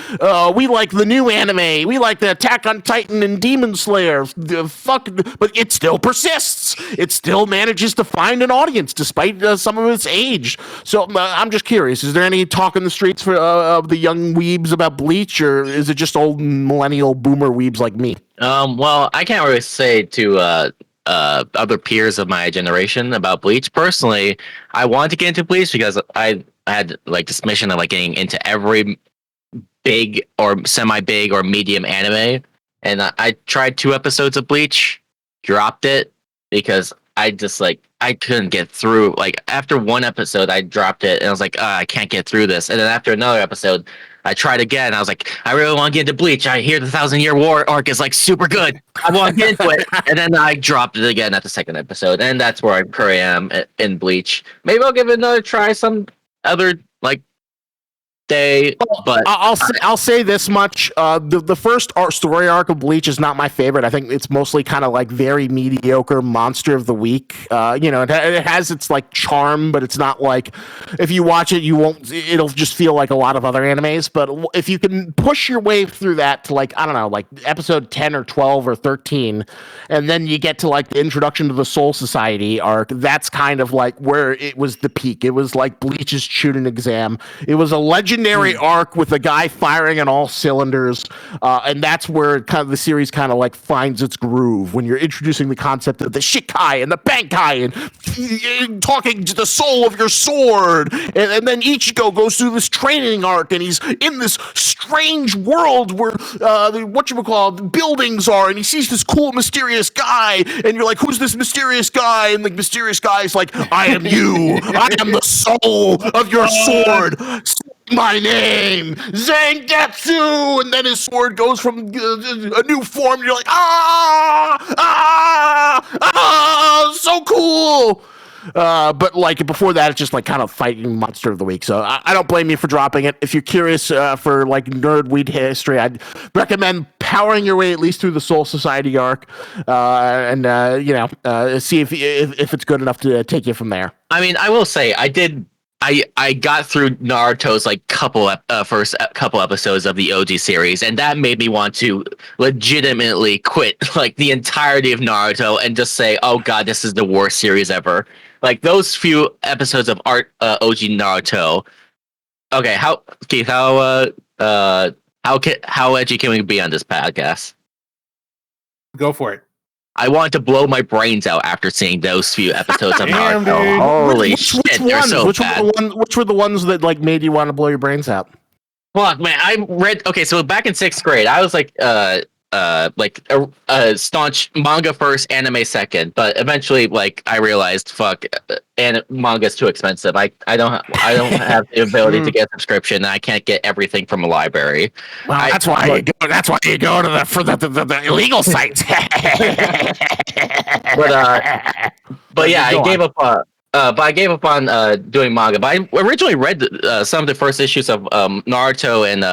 We like the new anime. We like the Attack on Titan and Demon Slayer. But it still persists. It still manages to find an audience despite some of its age. So I'm just curious. Is there any talk in the streets for of the young weebs about Bleach, or is it just old millennial boomer weebs like me? Well, I can't really say to other peers of my generation about Bleach. Personally, I wanted to get into Bleach because I had like this mission of like getting into every big or semi-big or medium anime, and I tried 2 episodes of Bleach, dropped it because I couldn't get through. Like after 1 episode, I dropped it and I was like, I can't get through this. And then after another episode, I tried again. I was like, I really want to get into Bleach. I hear the 1,000-Year War arc is like super good. I want to get into it. And then I dropped it again at the 2nd episode, and that's where I currently am in Bleach. Maybe I'll give it another try some other like day. But I'll say this much: the first story arc of Bleach is not my favorite. I think it's mostly kind of like very mediocre monster of the week. It has its like charm, but it's not like if you watch it, it'll just feel like a lot of other animes. But if you can push your way through that to like, I don't know, like episode 10 or 12 or 13, and then you get to like the introduction to the Soul Society arc, that's kind of like where it was the peak. It was like Bleach's Chunin exam. It was a legendary arc with a guy firing on all cylinders, and that's where the series kind of like finds its groove when you're introducing the concept of the Shikai and the Bankai and talking to the soul of your sword, and then Ichigo goes through this training arc, and he's in this strange world where buildings are, and he sees this cool mysterious guy, and you're like, who's this mysterious guy? And the mysterious guy's like, I am you. I am the soul of your sword. My name, Zangetsu, and then his sword goes from a new form. And you're like, so cool. But like before that, it's just like kind of fighting monster of the week. So I don't blame you for dropping it. If you're curious for like nerd weed history, I'd recommend powering your way at least through the Soul Society arc, and see if it's good enough to take you from there. I mean, I will say I got through Naruto's like first couple episodes of the OG series, and that made me want to legitimately quit like the entirety of Naruto and just say, "Oh God, this is the worst series ever." Like those few episodes of OG Naruto. Okay, Keith, how edgy can we be on this podcast? Go for it. I wanted to blow my brains out after seeing those few episodes of Naruto. Dude. Holy shit, they're so bad. Which were the ones that like made you want to blow your brains out? Fuck, man, so back in 6th grade, I was like a staunch manga first, anime second, but eventually like I realized and manga's too expensive. I don't have the ability to get a subscription, and I can't get everything from a library. Well, that's why you go to the illegal sites. but yeah, I gave up. But I gave up on doing manga. But I originally read some of the first issues of Naruto and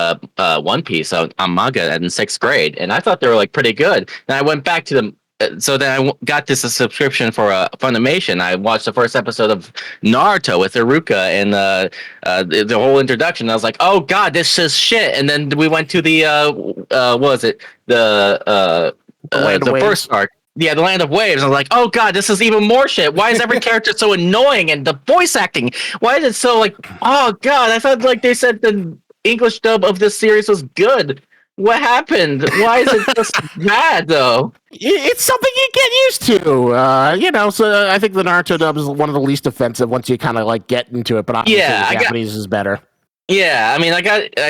One Piece on manga in 6th grade, and I thought they were like pretty good. And I went back to them so then I got this a subscription for Funimation. I watched the first episode of Naruto with Iruka and the whole introduction. I was like, oh god, this is shit. And then we went to the what was it, the first arc. Yeah, the Land of Waves. I was like, oh god, this is even more shit. Why is every character so annoying, and the voice acting? Why is it so like? Oh god, I thought like they said the English dub of this series was good. What happened? Why is it just bad though? It's something you get used to, So I think the Naruto dub is one of the least offensive once you kind of like get into it. But obviously, the Japanese is better. Yeah, I mean, I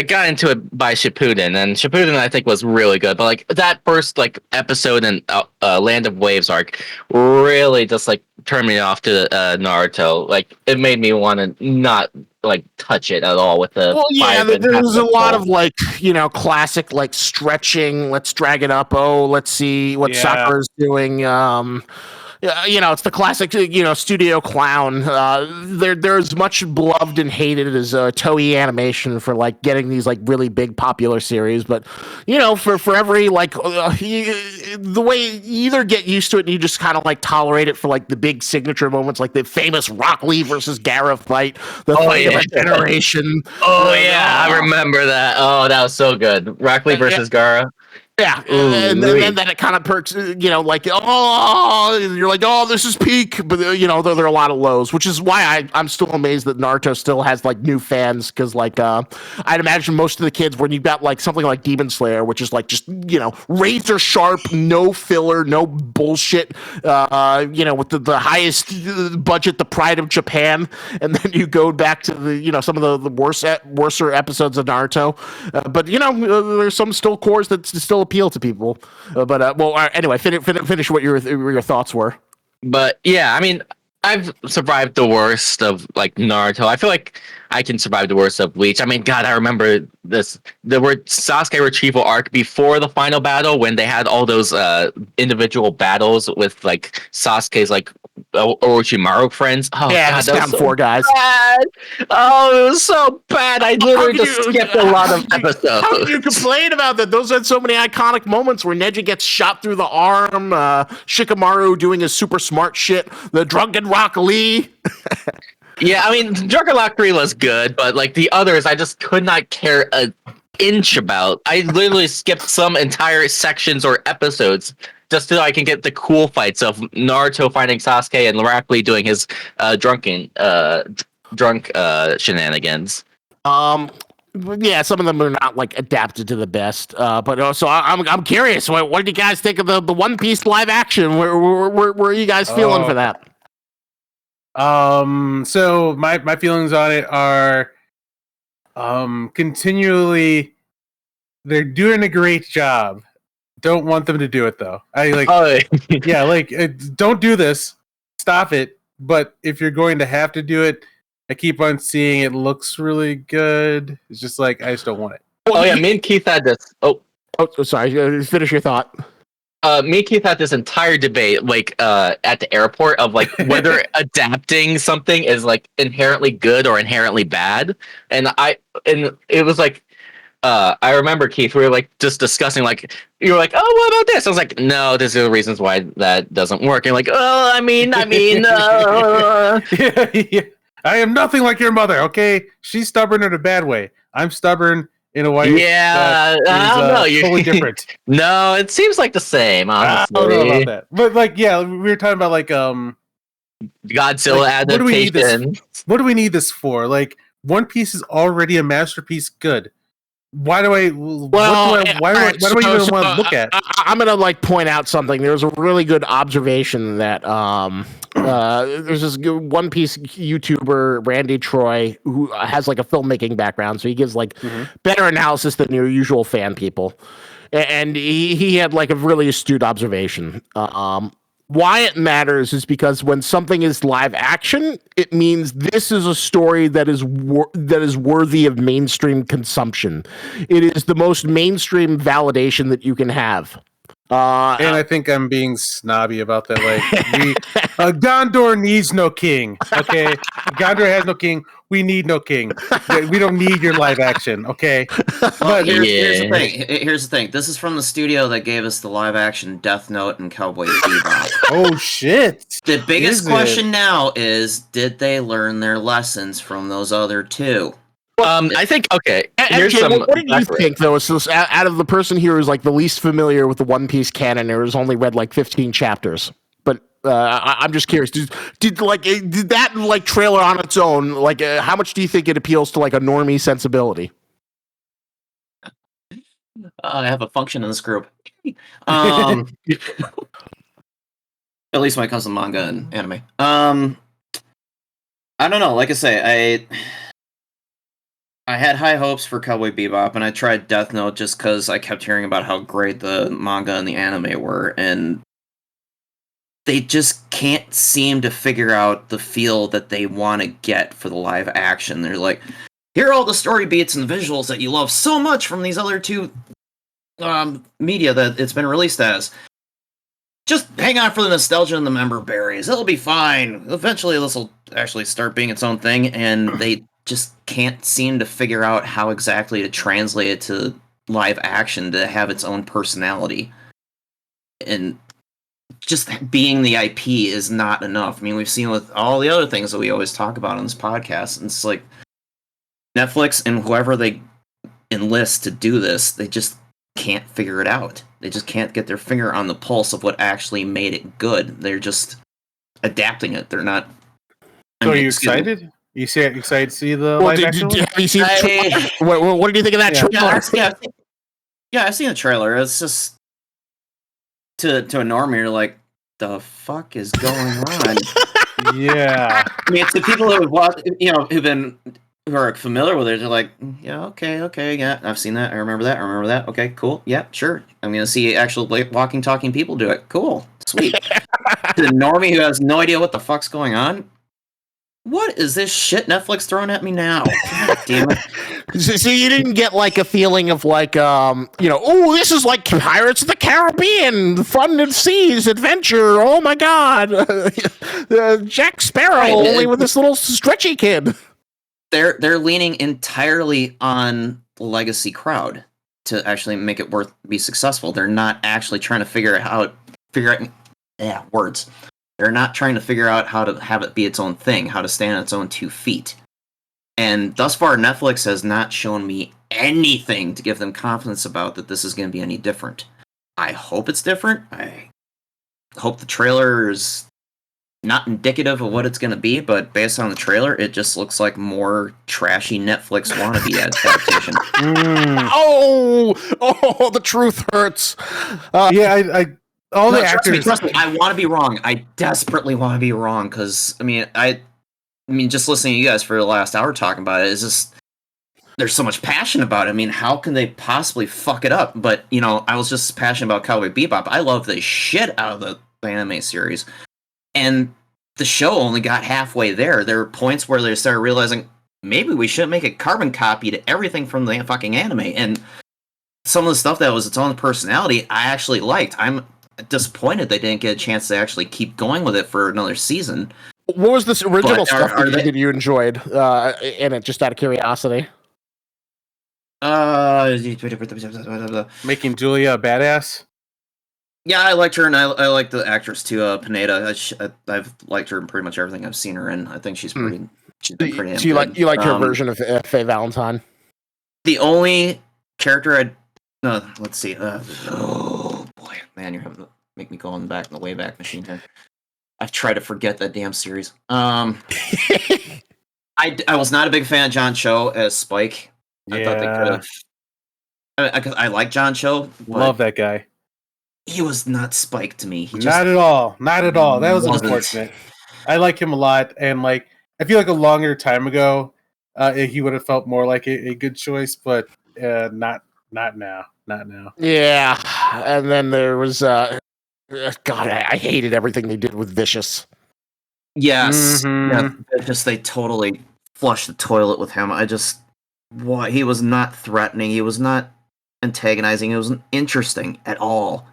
got into it by Shippuden, and Shippuden I think was really good. But like that first like episode in Land of Waves arc really just like turned me off to Naruto. Like it made me want to not like touch it at all with the. Well, yeah, there's a lot of like classic like stretching. Let's drag it up. Oh, let's see what Sakura's doing. It's the classic, studio clown. They're as much beloved and hated as Toei Animation for like getting these like really big popular series. But for every like the way you either get used to it and you just kind of like tolerate it for like the big signature moments, like the famous Rock Lee versus Gaara fight, the fight of a generation. Oh yeah, I remember that. Oh, that was so good. Rock Lee versus Gaara. Yeah, and then it kind of perks, like, oh, you're like, oh, this is peak, but, there are a lot of lows, which is why I'm still amazed that Naruto still has, like, new fans, because, like, I'd imagine most of the kids, when you've got, like, something like Demon Slayer, which is, like, just, razor sharp, no filler, no bullshit, with the highest budget, the pride of Japan, and then you go back to the, some of the worser episodes of Naruto, but, there's some still cores that still appeal to people, anyway, finish what your thoughts were. But yeah, I mean, I've survived the worst of like Naruto. I feel like I can survive the worst of Bleach. I mean, God, I remember the Sasuke retrieval arc before the final battle when they had all those individual battles with like Sasuke's like Orochimaru friends. Oh, yeah, God, that was so 4 guys. Bad. Oh, it was so bad. I literally just skipped a lot of episodes. How can you complain about that? Those had so many iconic moments where Neji gets shot through the arm, Shikamaru doing his super smart shit, the drunken Rock Lee. Yeah, I mean, Drunken Rock 3 was good, but like the others, I just could not care an inch about. I literally skipped some entire sections or episodes just so I can get the cool fights of Naruto fighting Sasuke and Rock Lee doing his drunk shenanigans. Yeah, some of them are not like adapted to the best. But also, I'm curious. What did you guys think of the One Piece live action? Where are you guys feeling for that? So my feelings on it are, continually, they're doing a great job. Don't want them to do it though. Don't do this. Stop it. But if you're going to have to do it, I keep on seeing it looks really good. It's just like I just don't want it. Oh yeah, me and Keith had this. Oh, sorry. Finish your thought. Me and Keith had this entire debate, like at the airport, of like whether adapting something is like inherently good or inherently bad. And it was like, I remember, Keith, we were like just discussing, like you were like, oh, what about this? I was like, no, these are the reasons why that doesn't work. And like, oh, I mean. Yeah. I am nothing like your mother. Okay, she's stubborn in a bad way. I'm stubborn in a way. Yeah, I don't know. You're totally different. No, it seems like the same. Honestly, I don't know about that. But like, yeah, we were talking about like Godzilla adaptation. What do we need this for? Like, One Piece is already a masterpiece. Good. Why do I? Why do I even want to look at? I'm gonna like point out something. There's a really good observation that there's this One Piece YouTuber Randy Troy who has like a filmmaking background, so he gives like better analysis than your usual fan people, and he had like a really astute observation. Why it matters is because when something is live action, it means this is a story that is worthy of mainstream consumption. It is the most mainstream validation that you can have. And I think I'm being snobby about that. Like, Gondor needs no king. Okay, Gondor has no king. We need no king. We don't need your live action. Okay. Well, But here's the thing. Here's the thing. This is from the studio that gave us the live action Death Note and Cowboy Bebop. Oh shit! The biggest question now is, did they learn their lessons from those other two? I think okay. Here's MJ, some. what do you think though? So out of the person here who's like the least familiar with the One Piece canon, or has only read like 15 chapters, but I'm just curious. Did that like trailer on its own? Like, how much do you think it appeals to like a normie sensibility? I have a function in this group. At least when it comes to manga and anime. I don't know. Like I say, I had high hopes for Cowboy Bebop, and I tried Death Note just because I kept hearing about how great the manga and the anime were, and they just can't seem to figure out the feel that they want to get for the live action. They're like, here are all the story beats and visuals that you love so much from these other two media that it's been released as. Just hang on for the nostalgia and the member berries. It'll be fine. Eventually this will actually start being its own thing, and they just can't seem to figure out how exactly to translate it to live action to have its own personality. And just being the IP is not enough. I mean, we've seen with all the other things that we always talk about on this podcast, and it's like Netflix and whoever they enlist to do this, they just can't figure it out. They just can't get their finger on the pulse of what actually made it good. They're just adapting it. They're not. So are you excited? You excited to see the live action? Have you seen the trailer? What did you think of that trailer? Yeah, I've seen the trailer. It's just to a normie, you're like, the fuck is going on? Yeah. I mean, to people who have watched, who are familiar with it, they're like, yeah, okay, yeah, I've seen that. I remember that. Okay, cool. Yeah, sure. I'm gonna see actual walking, talking people do it. Cool, sweet. To the normie who has no idea what the fuck's going on, what is this shit Netflix throwing at me now? God damn it. So you didn't get like a feeling of like, oh, this is like Pirates of the Caribbean, fun and seas, adventure. Oh my God, Jack Sparrow, only with this little stretchy kid. They're leaning entirely on the legacy crowd to actually make it be successful. They're not actually trying to figure out words. They're not trying to figure out how to have it be its own thing, how to stand on its own 2 feet. And thus far, Netflix has not shown me anything to give them confidence about that this is going to be any different. I hope it's different. I hope the trailer is not indicative of what it's going to be, but based on the trailer, it just looks like more trashy Netflix wannabe adaptation. Oh, the truth hurts. The actors. Trust me, I want to be wrong. I desperately want to be wrong because I mean, just listening to you guys for the last hour talking about it is just there's so much passion about it. I mean, how can they possibly fuck it up? But I was just passionate about Cowboy Bebop. I love the shit out of the anime series, and the show only got halfway there. There were points where they started realizing maybe we should make a carbon copy to everything from the fucking anime, and some of the stuff that was its own personality, I actually liked. I'm disappointed they didn't get a chance to actually keep going with it for another season. What was this original stuff that you enjoyed in it, just out of curiosity? Making Julia a badass? Yeah, I liked her, and I like the actress too, Pineda. I've liked her in pretty much everything I've seen her in. I think she's pretty. She's been pretty. So you like her version of Faye Valentine? The only character let's see. Oh boy, man, you're having to make me go on back in the Wayback Machine here. I've tried to forget that damn series. I was not a big fan of John Cho as Spike. Yeah. I thought they could have. I like John Cho. Love that guy. He was not Spike to me. Not at all. That was unfortunate. I like him a lot, and I feel like a longer time ago, he would have felt more like a good choice, but not now. Not now. Yeah, and then there was God, I hated everything they did with Vicious. Yes, yeah, they totally flushed the toilet with him. He was not threatening. He was not antagonizing. It wasn't interesting at all.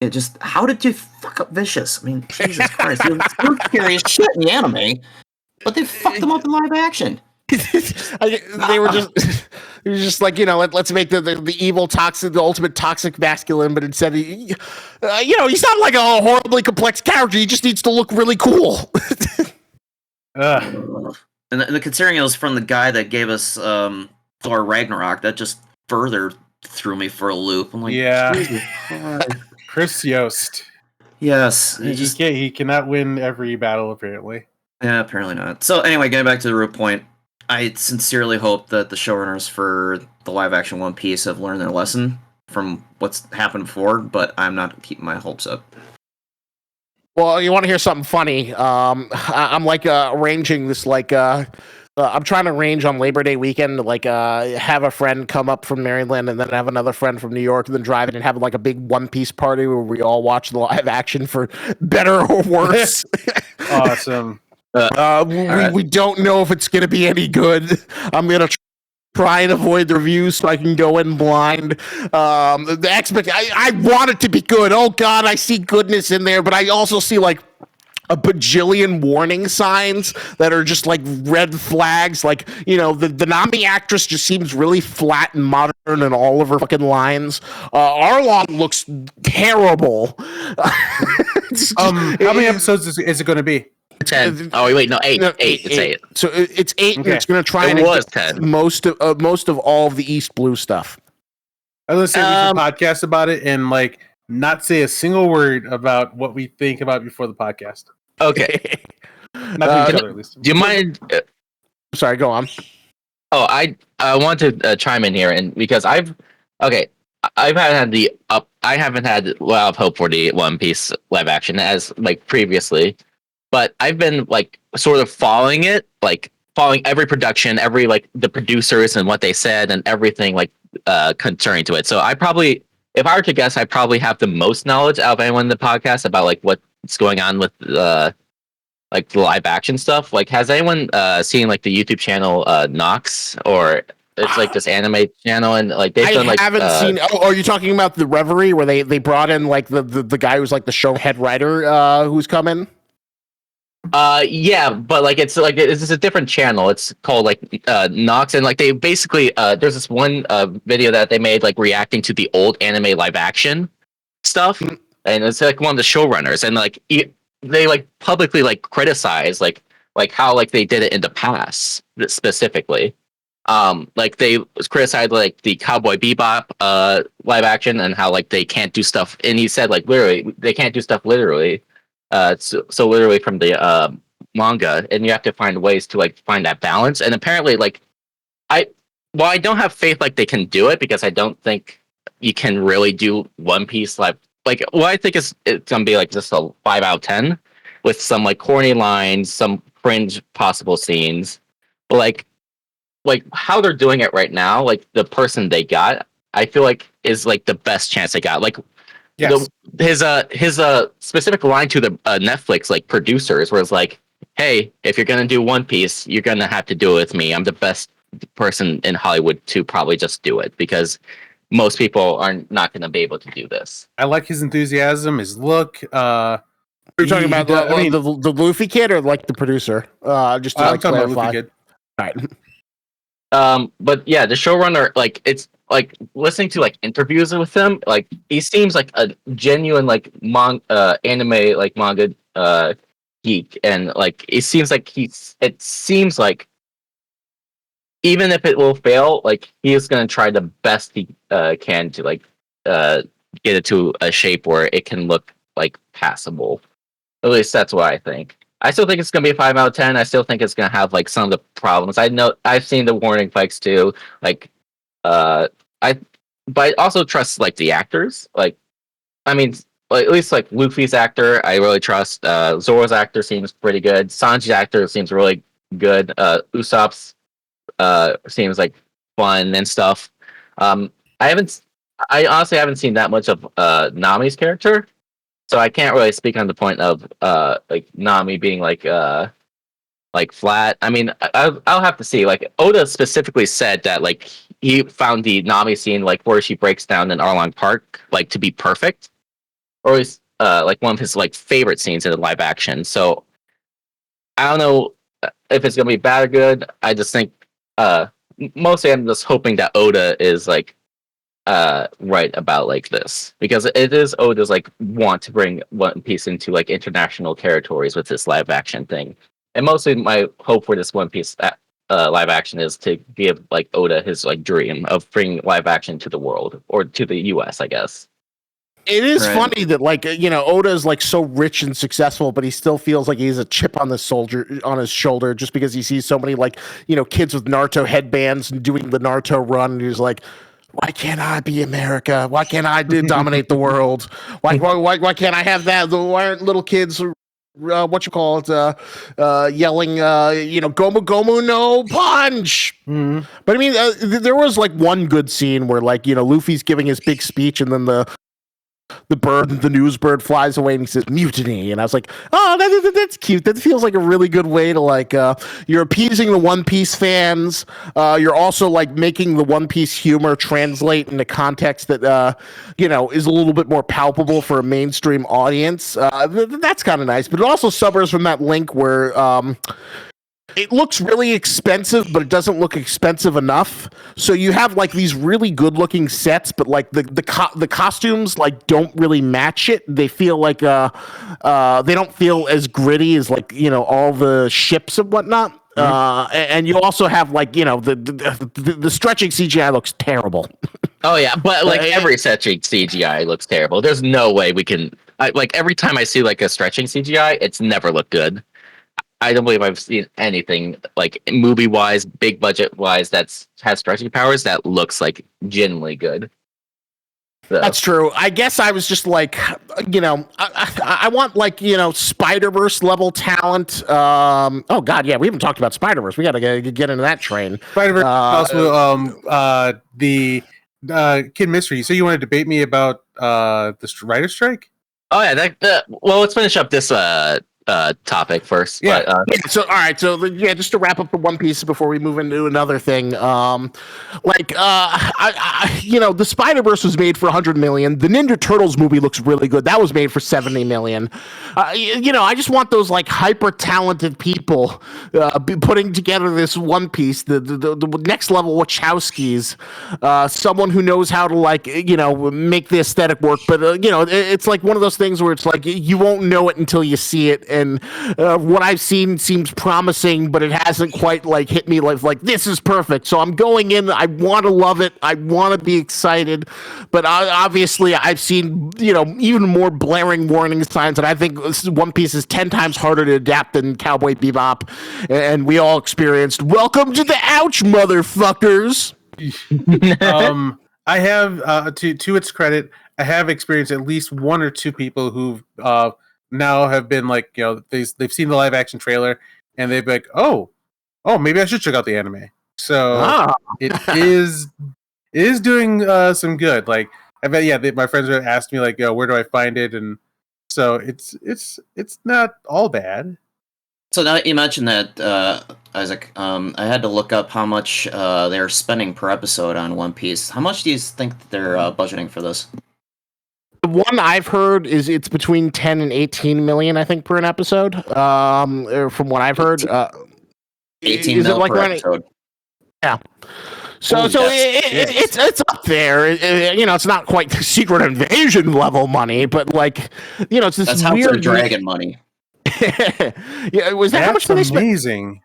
it just how did you fuck up Vicious? I mean, Jesus Christ, he was scary as shit in the anime, but they fucked him up in live action. They were just like, let's make the evil toxic, the ultimate toxic masculine, but instead, he's not like a horribly complex character. He just needs to look really cool. And considering it was from the guy that gave us Thor Ragnarok, that just further threw me for a loop. I'm like, yeah, Chris Yost. Yes, he cannot win every battle apparently. Yeah, apparently not. So anyway, getting back to the root point, I sincerely hope that the showrunners for the live-action One Piece have learned their lesson from what's happened before, but I'm not keeping my hopes up. Well, you want to hear something funny? I'm like arranging this, like I'm trying to arrange on Labor Day weekend to like have a friend come up from Maryland and then have another friend from New York and then drive in and have like a big One Piece party where we all watch the live action for better or worse. Awesome. We don't know if it's going to be any good. I'm going to try and avoid the reviews so I can go in blind. I want it to be good. Oh God, I see goodness in there, but I also see like a bajillion warning signs that are just like red flags. Like, the Nami actress just seems really flat and modern in all of her fucking lines. Arlong looks terrible. How many episodes is it going to be? 10. Oh wait, no, 8. No, 8. It's 8. So it's 8, okay. And it's going to try. It was 10. Most of all of the East Blue stuff. I was going to say we should podcast about it and like not say a single word about what we think about before the podcast. Okay. Not to each other, at least. Do you mind? Sorry, go on. Oh, I want to chime in here, and because I haven't had a lot of hope for the One Piece live action as like previously. But I've been like sort of following every production, every like the producers and what they said and everything like concerning to it. So I probably, if I were to guess, I probably have the most knowledge out of anyone in the podcast about like what's going on with like the live action stuff. Like, has anyone seen like the YouTube channel Nox, or it's like this anime channel and like they've done like I haven't seen. Oh, are you talking about the Reverie where they brought in like the guy who's like the show head writer who's coming? Yeah, but like it's a different channel. It's called like Nox, and like they basically there's this one video that they made like reacting to the old anime live action stuff, and it's like one of the showrunners, and like they like publicly like criticize like how like they did it in the past specifically. Like they criticized like the Cowboy Bebop live action and how like they can't do stuff, and he said like literally they can't do stuff literally. So literally from the manga, and you have to find ways to like find that balance. And apparently, like I don't have faith like they can do it, because I don't think you can really do One Piece like what I think it's gonna be like just a 5 out of 10 with some like corny lines, some cringe possible scenes, but like how they're doing it right now, like the person they got, I feel like is like the best chance they got. Like yes. His specific line to the Netflix like producers was like, "Hey, if you're gonna do One Piece, you're gonna have to do it with me. I'm the best person in Hollywood to probably just do it, because most people are not gonna be able to do this." I like his enthusiasm, his look. You're talking about the Luffy kid or like the producer? Just to like clarify. Luffy kid. All right. But yeah, the showrunner, like it's like listening to like interviews with him, like he seems like a genuine like anime like manga geek, and like it seems like even if it will fail, like he is gonna try the best he can to like get it to a shape where it can look like passable. At least that's what I think. I still think it's gonna be a 5 out of 10. I still think it's gonna have like some of the problems. I know I've seen the warning spikes too. Like, but I also trust like the actors. Like, I mean, like, at least like Luffy's actor, I really trust. Zoro's actor seems pretty good. Sanji's actor seems really good. Usopp's seems like fun and stuff. I honestly haven't seen that much of Nami's character. So I can't really speak on the point of like Nami being like flat. I mean, I'll have to see. Like Oda specifically said that like he found the Nami scene like where she breaks down in Arlong Park like to be perfect. or is like one of his like favorite scenes in the live action. So I don't know if it's gonna be bad or good. I just think mostly I'm just hoping that Oda is like right about like this, because it is Oda's like want to bring One Piece into like international territories with this live action thing. And mostly my hope for this One Piece live action is to give like Oda his like dream of bringing live action to the world, or to the US, I guess. It is Right. funny that like Oda is like so rich and successful, but he still feels like he has a chip on his shoulder just because he sees so many like kids with Naruto headbands and doing the Naruto run. And he's like, why can't I be America? Why can't I dominate the world? Why can't I have that? Why aren't little kids what you call it yelling gomu gomu no punch? Mhm. But I mean there was like one good scene where like Luffy's giving his big speech, and then the news bird flies away and he says mutiny, and I was like, oh, that's cute. That feels like a really good way to like you're appeasing the One Piece fans, you're also like making the One Piece humor translate into context that is a little bit more palpable for a mainstream audience. That's kind of nice, but it also suffers from that link where it looks really expensive, but it doesn't look expensive enough. So you have like these really good looking sets, but like the costumes like don't really match it. They feel like they don't feel as gritty as like all the ships and whatnot. And you also have like the stretching CGI looks terrible. Oh yeah, but like every stretching CGI looks terrible. There's no way we can like every time I see like a stretching CGI, it's never looked good. I don't believe I've seen anything like movie wise, big budget wise has stretching powers that looks like genuinely good. So. That's true. I guess I was just like, I want like Spyderverse level talent. Oh God, yeah, we haven't talked about Spyderverse. We got to get into that train. Spyderverse also the Kid Mystery. So you want to debate me about the writer strike? Oh yeah, well, let's finish up this topic first. Yeah. But, so all right. So just to wrap up the One Piece before we move into another thing. The Spyderverse was made for 100 million. The Ninja Turtles movie looks really good. That was made for 70 million. I just want those like hyper talented people putting together this One Piece. The next level Wachowskis. Someone who knows how to like make the aesthetic work. But it's like one of those things where it's like you won't know it until you see it. And what I've seen seems promising, but it hasn't quite like hit me like this is perfect. So I'm going in. I want to love it. I want to be excited, but obviously I've seen even more blaring warning signs, and I think One Piece is 10 times harder to adapt than Cowboy Bebop, and we all experienced. Welcome to the ouch, motherfuckers. I have to its credit, I have experienced at least one or two people who've now have been like, they've seen the live action trailer and they've been like, oh, maybe I should check out the anime. So it is doing some good. Like I bet, my friends have asked me like, where do I find it? And so it's not all bad. So now you mentioned that, Isaac, I had to look up how much they're spending per episode on One Piece. How much do you think that they're budgeting for this? The one I've heard is it's between 10 and 18 million, I think, per an episode. From what I've heard, 18 is it mil like per episode? Yeah. So it's up there. It's not quite Secret Invasion level money, but like it's this That's House weird of Dragon money. Yeah, was that how much did they spend? Amazing.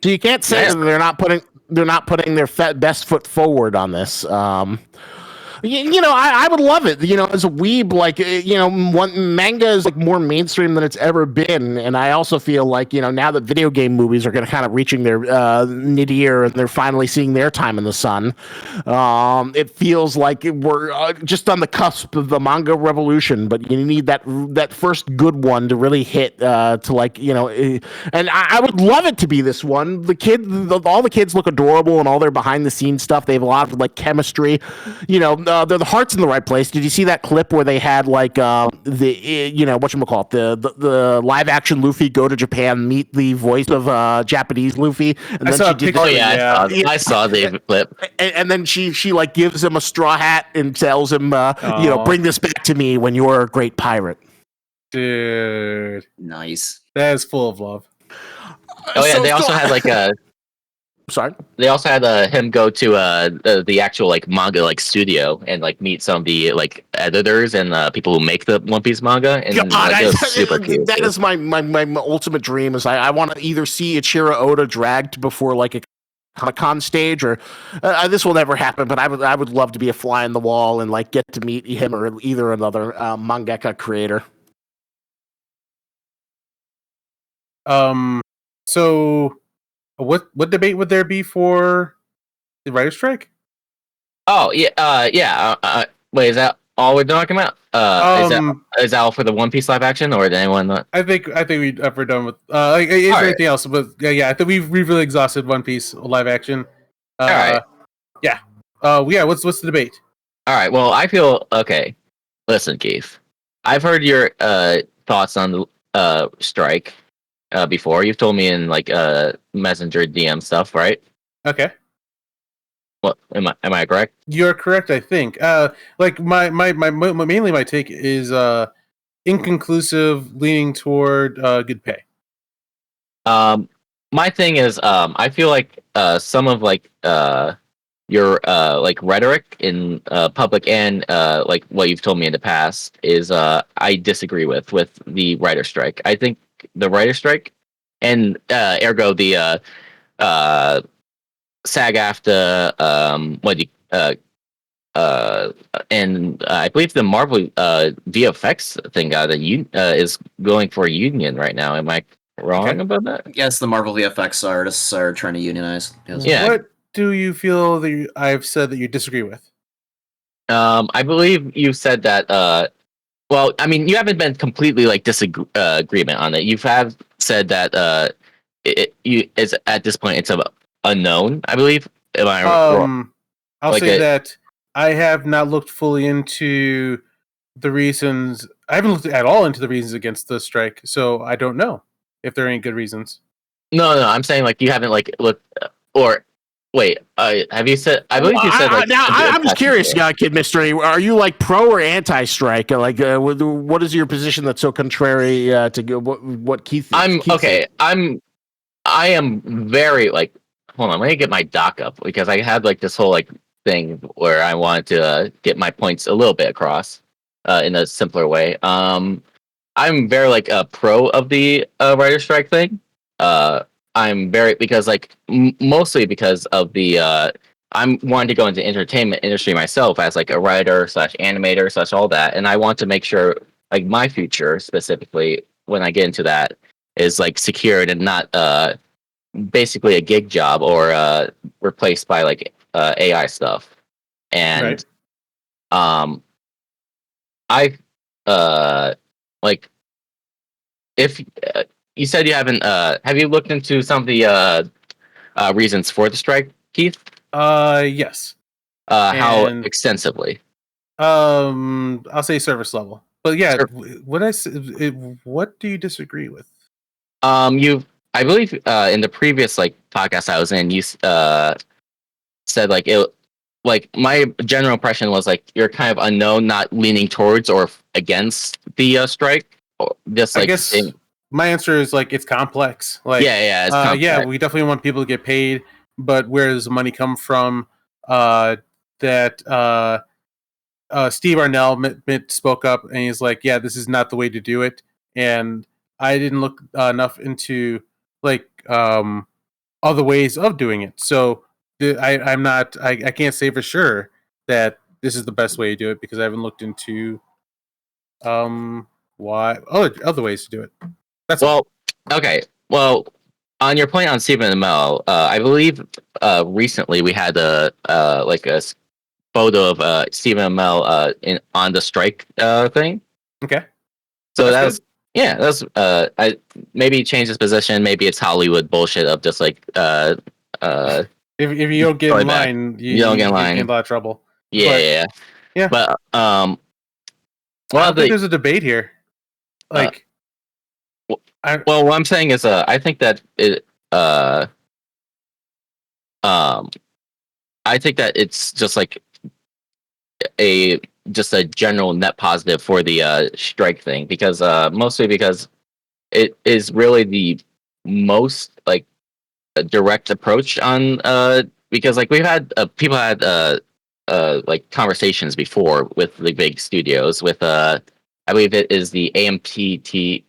So you can't say that they're not putting their best foot forward on this. I would love it. As a weeb, like, manga is like more mainstream than it's ever been. And I also feel like, now that video game movies are going to kind of reaching their nadir and they're finally seeing their time in the sun, it feels like we're just on the cusp of the manga revolution. But you need that first good one to really hit to like, and I would love it to be this one. All the kids look adorable and all their behind the scenes stuff. They have a lot of like chemistry, they're the hearts in the right place. Did you see that clip where they had like whatchamacallit, the live action Luffy go to Japan, meet the voice of Japanese Luffy, and I then saw she a did. picture. Oh yeah, Yeah. I saw the clip. And then she like gives him a straw hat and tells him, Aw. bring this back to me when you're a great pirate. Dude, Nice. that is full of love. Oh yeah, they also had like a. Sorry. They also had him go to the actual like manga like studio and like meet some of the like editors and people who make the One Piece manga, and God, it was super cute. that is my ultimate dream. Is I want to either see Ichiro Oda dragged before like a Comic-Con stage, or this will never happen. But I would love to be a fly in the wall and like get to meet him or either another mangaka creator. So what debate would there be for the writer's strike? Oh yeah. Wait, is that all we're talking about? Is that all for the One Piece live action, or did anyone? I think we're done with is there right. anything else? But yeah, I think we've really exhausted One Piece live action. All right. Yeah. What's the debate? All right. Well, I feel okay. Listen, Keith. I've heard your thoughts on the strike before. You've told me in like Messenger DM stuff, right? Okay. What am I correct? You're correct, I think. Like my mainly my take is inconclusive, leaning toward good pay. My thing is, I feel like some of like your like rhetoric in public and like what you've told me in the past is I disagree with the writer strike. I think the writer strike and ergo the SAG-AFTRA and I believe the Marvel VFX thing is going for a union right now. Am I wrong about that? Yes, the Marvel VFX artists are trying to unionize. Yes. Yeah. What do you feel that I've said that you disagree with? I believe you said that. Well, I mean, you haven't been completely like disagreement on it. You have said that it's at this point it's unknown. I believe. Am I wrong? I'll say that I have not looked fully into the reasons. I haven't looked at all into the reasons against the strike, so I don't know if there are any good reasons. No. I'm saying like you haven't like looked or. Wait, have you said? I believe you said. Like, I'm just curious, Kid Mystery. Are you like pro or anti-strike? Like, what is your position that's so contrary to what Keith? Keith okay. Said? I am very like. Hold on, let me get my doc up because I had like this whole like thing where I wanted to get my points a little bit across in a simpler way. I'm very like pro of the writer strike thing. I'm very because like mostly because of the I'm wanting to go into entertainment industry myself as like a writer / animator / all that, and I want to make sure like my future specifically when I get into that is like secured and not basically a gig job or replaced by like AI stuff. And I like if you said you haven't have you looked into some of the reasons for the strike, Keith? Yes. How extensively? I'll say service level. But yeah, what do you disagree with? I believe in the previous like podcast I was in, you said like it like my general impression was like you're kind of unknown, not leaning towards or against the strike. Or just like I guess my answer is like it's complex. Like it's complex. Yeah, we definitely want people to get paid, but where does the money come from? That Steve Arnell spoke up and he's like, yeah, this is not the way to do it. And I didn't look enough into like other ways of doing it. So I can't say for sure that this is the best way to do it because I haven't looked into why other ways to do it. That's okay. Well, on your point on Stephen Amell, I believe recently we had a like a photo of Stephen Amell on the strike thing. Okay. So that's I maybe change his position. Maybe it's Hollywood bullshit of just like if you don't get in line, you don't get in line. You get in a lot of trouble. Yeah. Yeah. But I don't think there's a debate here. Like, well, what I'm saying is, I think that I think that it's just like just a general net positive for the strike thing, because mostly because it is really the most like direct approach on because like we've had people had like conversations before with the big studios with I believe it is the AMPTP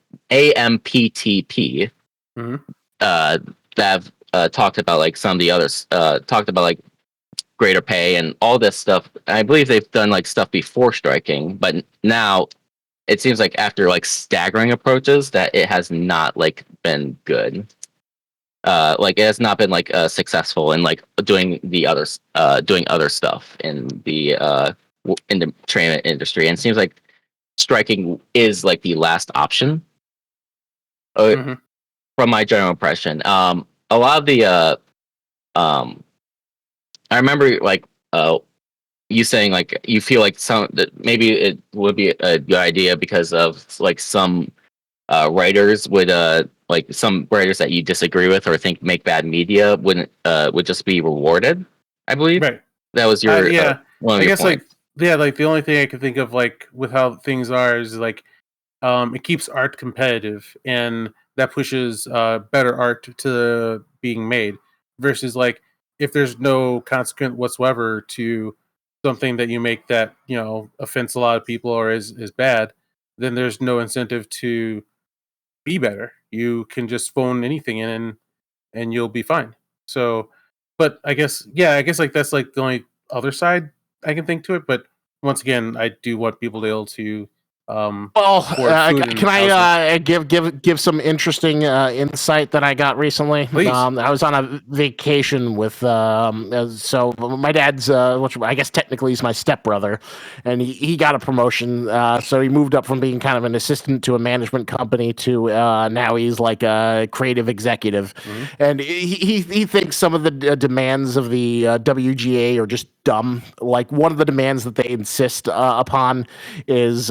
Mhm. That have talked about like some of the others talked about like greater pay and all this stuff. I believe they've done like stuff before striking, but now it seems like after like staggering approaches that it has not like been good. Like it has not been like successful in like doing other stuff in the entertainment industry, and it seems like striking is like the last option. Mhm. From my general impression, a lot of the I remember like you saying like you feel like some that maybe it would be a good idea because of like some writers would some writers that you disagree with or think make bad media wouldn't would just be rewarded. I believe Right. that was your Yeah. one of I your guess points. like the only thing I can think of like with how things are is like it keeps art competitive and that pushes better art to being made versus like if there's no consequence whatsoever to something that you make that offends a lot of people or is bad, then there's no incentive to be better. You can just phone anything in and you'll be fine. So, but I guess like that's like the only other side I can think to it. But once again, I do want people to be able to Well, afford food can and housing. I give some interesting insight that I got recently? Please. I was on a vacation with so my dad's which I guess technically he's my stepbrother, and he got a promotion. So he moved up from being kind of an assistant to a management company to now he's like a creative executive, Mhm. and he thinks some of the demands of the WGA are just dumb. Like one of the demands that they insist upon is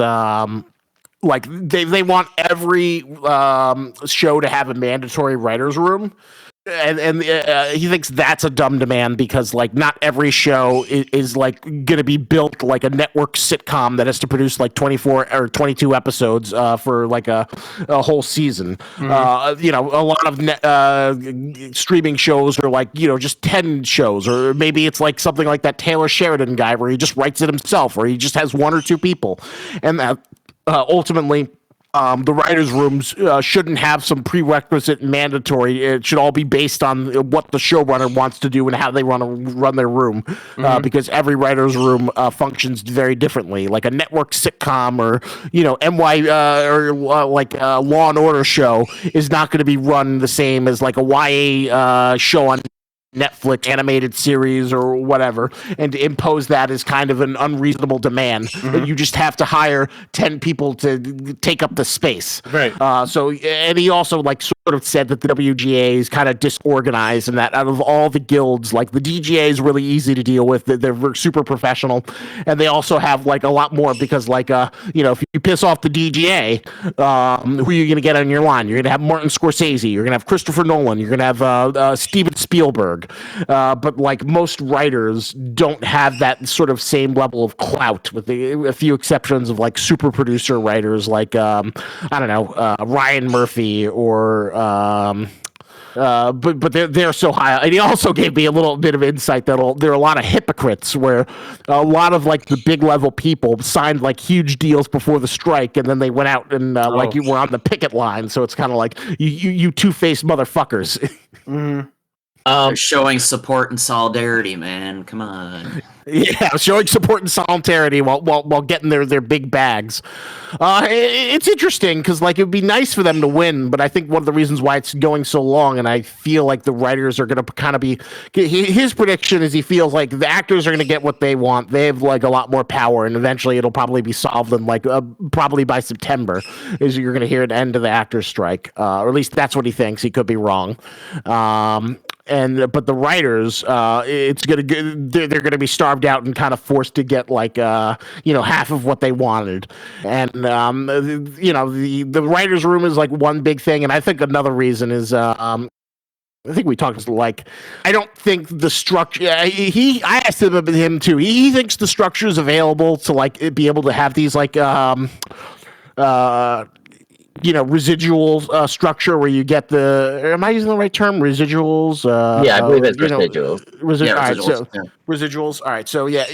like they want every show to have a mandatory writers room, and he thinks that's a dumb demand because like not every show is like gonna be built like a network sitcom that has to produce like 24 or 22 episodes for like a whole season. Mhm. A lot of streaming shows are like just 10 shows, or maybe it's like something like that Taylor Sheridan guy where he just writes it himself, or he just has one or two people, and that ultimately, the writers' rooms shouldn't have some prerequisite mandatory. It should all be based on what the showrunner wants to do and how they run their room, Mhm. because every writers' room functions very differently. Like a network sitcom or NY or like a Law and Order show is not going to be run the same as like a YA show on Netflix animated series or whatever, and to impose that is kind of an unreasonable demand. Mhm. You just have to hire 10 people to take up the space. Right. And he also like sort of said that the WGA is kind of disorganized, and that out of all the guilds, like the DGA is really easy to deal with. They're super professional, and they also have like a lot more because like if you piss off the DGA, who are you going to get on your line? You're going to have Martin Scorsese. You're going to have Christopher Nolan. You're going to have Steven Spielberg. But like most writers don't have that sort of same level of clout, with a few exceptions of like super producer writers like I don't know, Ryan Murphy or but they're so high. And he also gave me a little bit of insight that there are a lot of hypocrites, where a lot of like the big level people signed like huge deals before the strike, and then they went out and like you were on the picket line. So it's kind of like you two-faced motherfuckers. Mhm. They're showing support and solidarity, man. Come on. Yeah, showing support and solidarity while getting their big bags. It's interesting because like it would be nice for them to win, but I think one of the reasons why it's going so long, and I feel like the writers are going to kind of be. His prediction is he feels like the actors are going to get what they want. They have like a lot more power, and eventually it'll probably be solved in like probably by September. Is you're going to hear an end to the actors strike, or at least that's what he thinks. He could be wrong. but the writers, it's gonna they're gonna be starved out and kind of forced to get like half of what they wanted, and the writers' room is like one big thing, and I think another reason is I think we talked like I don't think the structure. I asked him too. He thinks the structure is available to like be able to have these like residual structure where you get the. Am I using the right term? Residuals. Yeah, I believe it's residuals. Yeah, All right, residuals. so Yeah. residuals. All right, so yeah.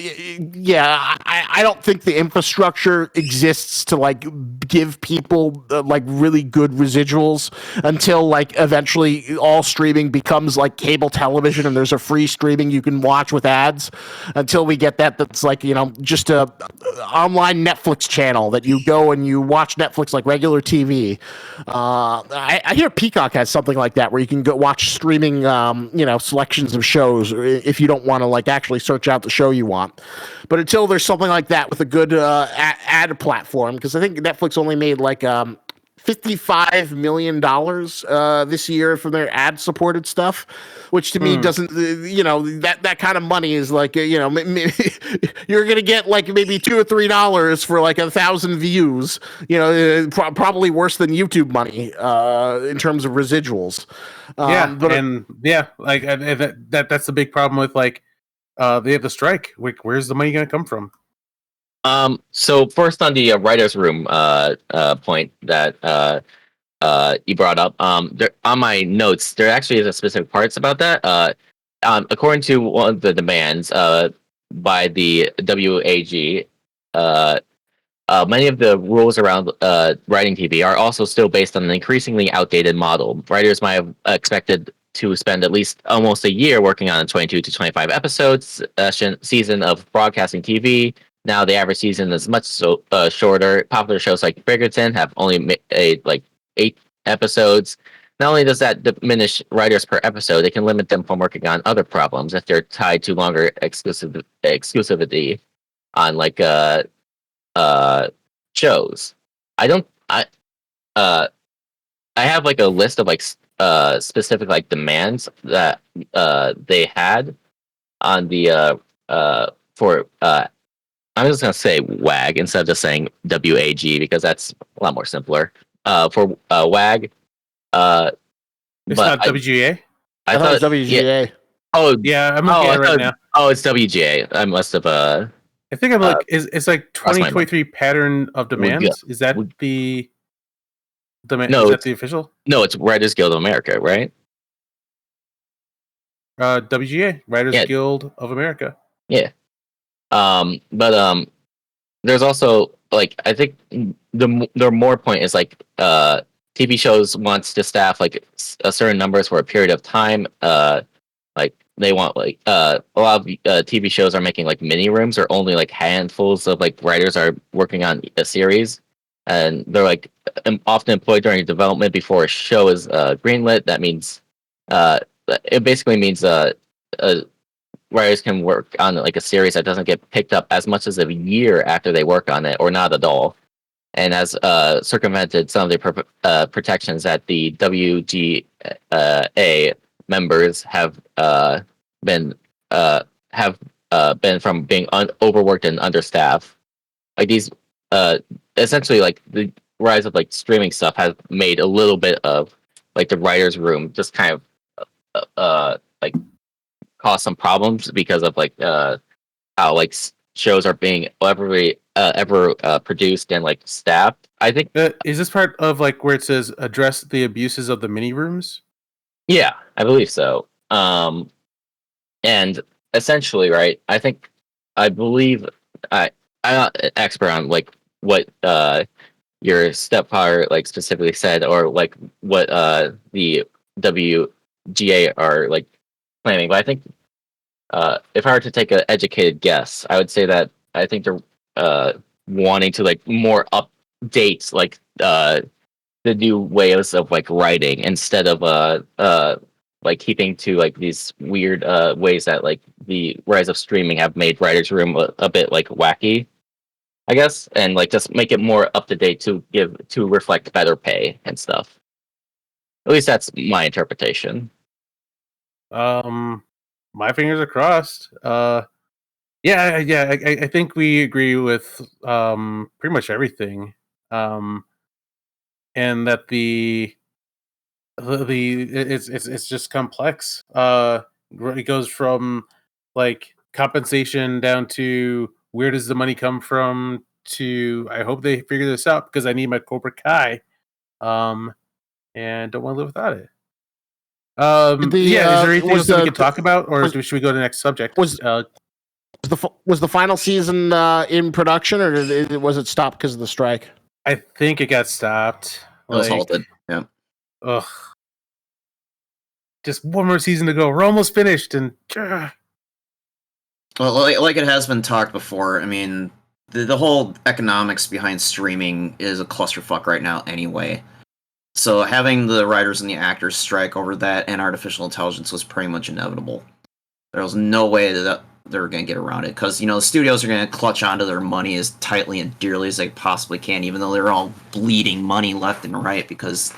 I don't think the infrastructure exists to like give people like really good residuals until like eventually all streaming becomes like cable television and there's a free streaming you can watch with ads. Until we get that's like just a online Netflix channel that you go and you watch Netflix like regular TV. I hear Peacock has something like that where you can go watch streaming selections of shows if you don't want to like actually search out the show you want. But until there's something like that with a good ad platform, because I think Netflix only made like $55 million this year from their ad supported stuff, which to me doesn't, that kind of money is like, you're going to get like maybe $2 or $3 for like 1,000 views, probably worse than YouTube money in terms of residuals. That's the big problem with like they have the strike. Like, where's the money going to come from? So first on the writers' room point that you brought up, there, on my notes, there actually is a specific parts about that. According to one of the demands by the WAG, many of the rules around writing TV are also still based on an increasingly outdated model. Writers might have expected to spend at least almost a year working on a 22 to 25 episodes season of broadcasting TV. Now the average season is much shorter. Popular shows like Bridgerton have only made like 8 episodes. Not only does that diminish writers per episode, it can limit them from working on other problems if they're tied to longer exclusivity on like shows. I have like a list of like specific like demands that they had on the for I'm just gonna say WAG instead of just saying WAG because that's a lot more simpler. For WAG, It's but not WGA. I thought it was WGA. Yeah. Oh yeah, I'm looking at it right now. Oh, it's WGA. I must have. I think I'm like it's like 2023 pattern of demands. Is that the demand? No, is that the official? No, it's Writers Guild of America, right? WGA, Writers Guild of America. Yeah. But there's also like I think the more point is like TV shows wants to staff like a certain numbers for a period of time. Like they want like a lot of TV shows are making like mini rooms or only like handfuls of like writers are working on a series, and they're like often employed during development before a show is greenlit. That means it basically means writers can work on like a series that doesn't get picked up as much as a year after they work on it, or not at all, and has circumvented some of the protections that the WGA members have been from being overworked and understaffed. Like these, essentially, like the rise of like streaming stuff has made a little bit of like the writers' room just kind of like cause some problems because of like how like shows are being ever produced and like staffed. I think is this part of like where it says address the abuses of the mini rooms? Yeah, I believe so. And essentially, right? I believe I'm not an expert on like what your stepfather like specifically said, or like what the WGA are like claiming. But I think if I were to take an educated guess, I would say that I think they're wanting to like more update like the new ways of like writing instead of like keeping to like these weird ways that like the rise of streaming have made writers room a bit like wacky, I guess, and like just make it more up to date to reflect better pay and stuff. At least that's my interpretation. My fingers are crossed. I think we agree with pretty much everything. And that it's just complex. It goes from like compensation down to where does the money come from to I hope they figure this out because I need my Cobra Kai. And don't want to live without it. Is there anything else that we can talk about, or should we go to the next subject? Was the final season in production, or was it stopped because of the strike? I think it got stopped. It was halted. Yeah. Ugh. Just one more season to go. We're almost finished, and well, like it has been talked before. I mean, the whole economics behind streaming is a clusterfuck right now, anyway. So having the writers and the actors strike over that and artificial intelligence was pretty much inevitable. There was no way that they were going to get around it because, the studios are going to clutch onto their money as tightly and dearly as they possibly can, even though they're all bleeding money left and right because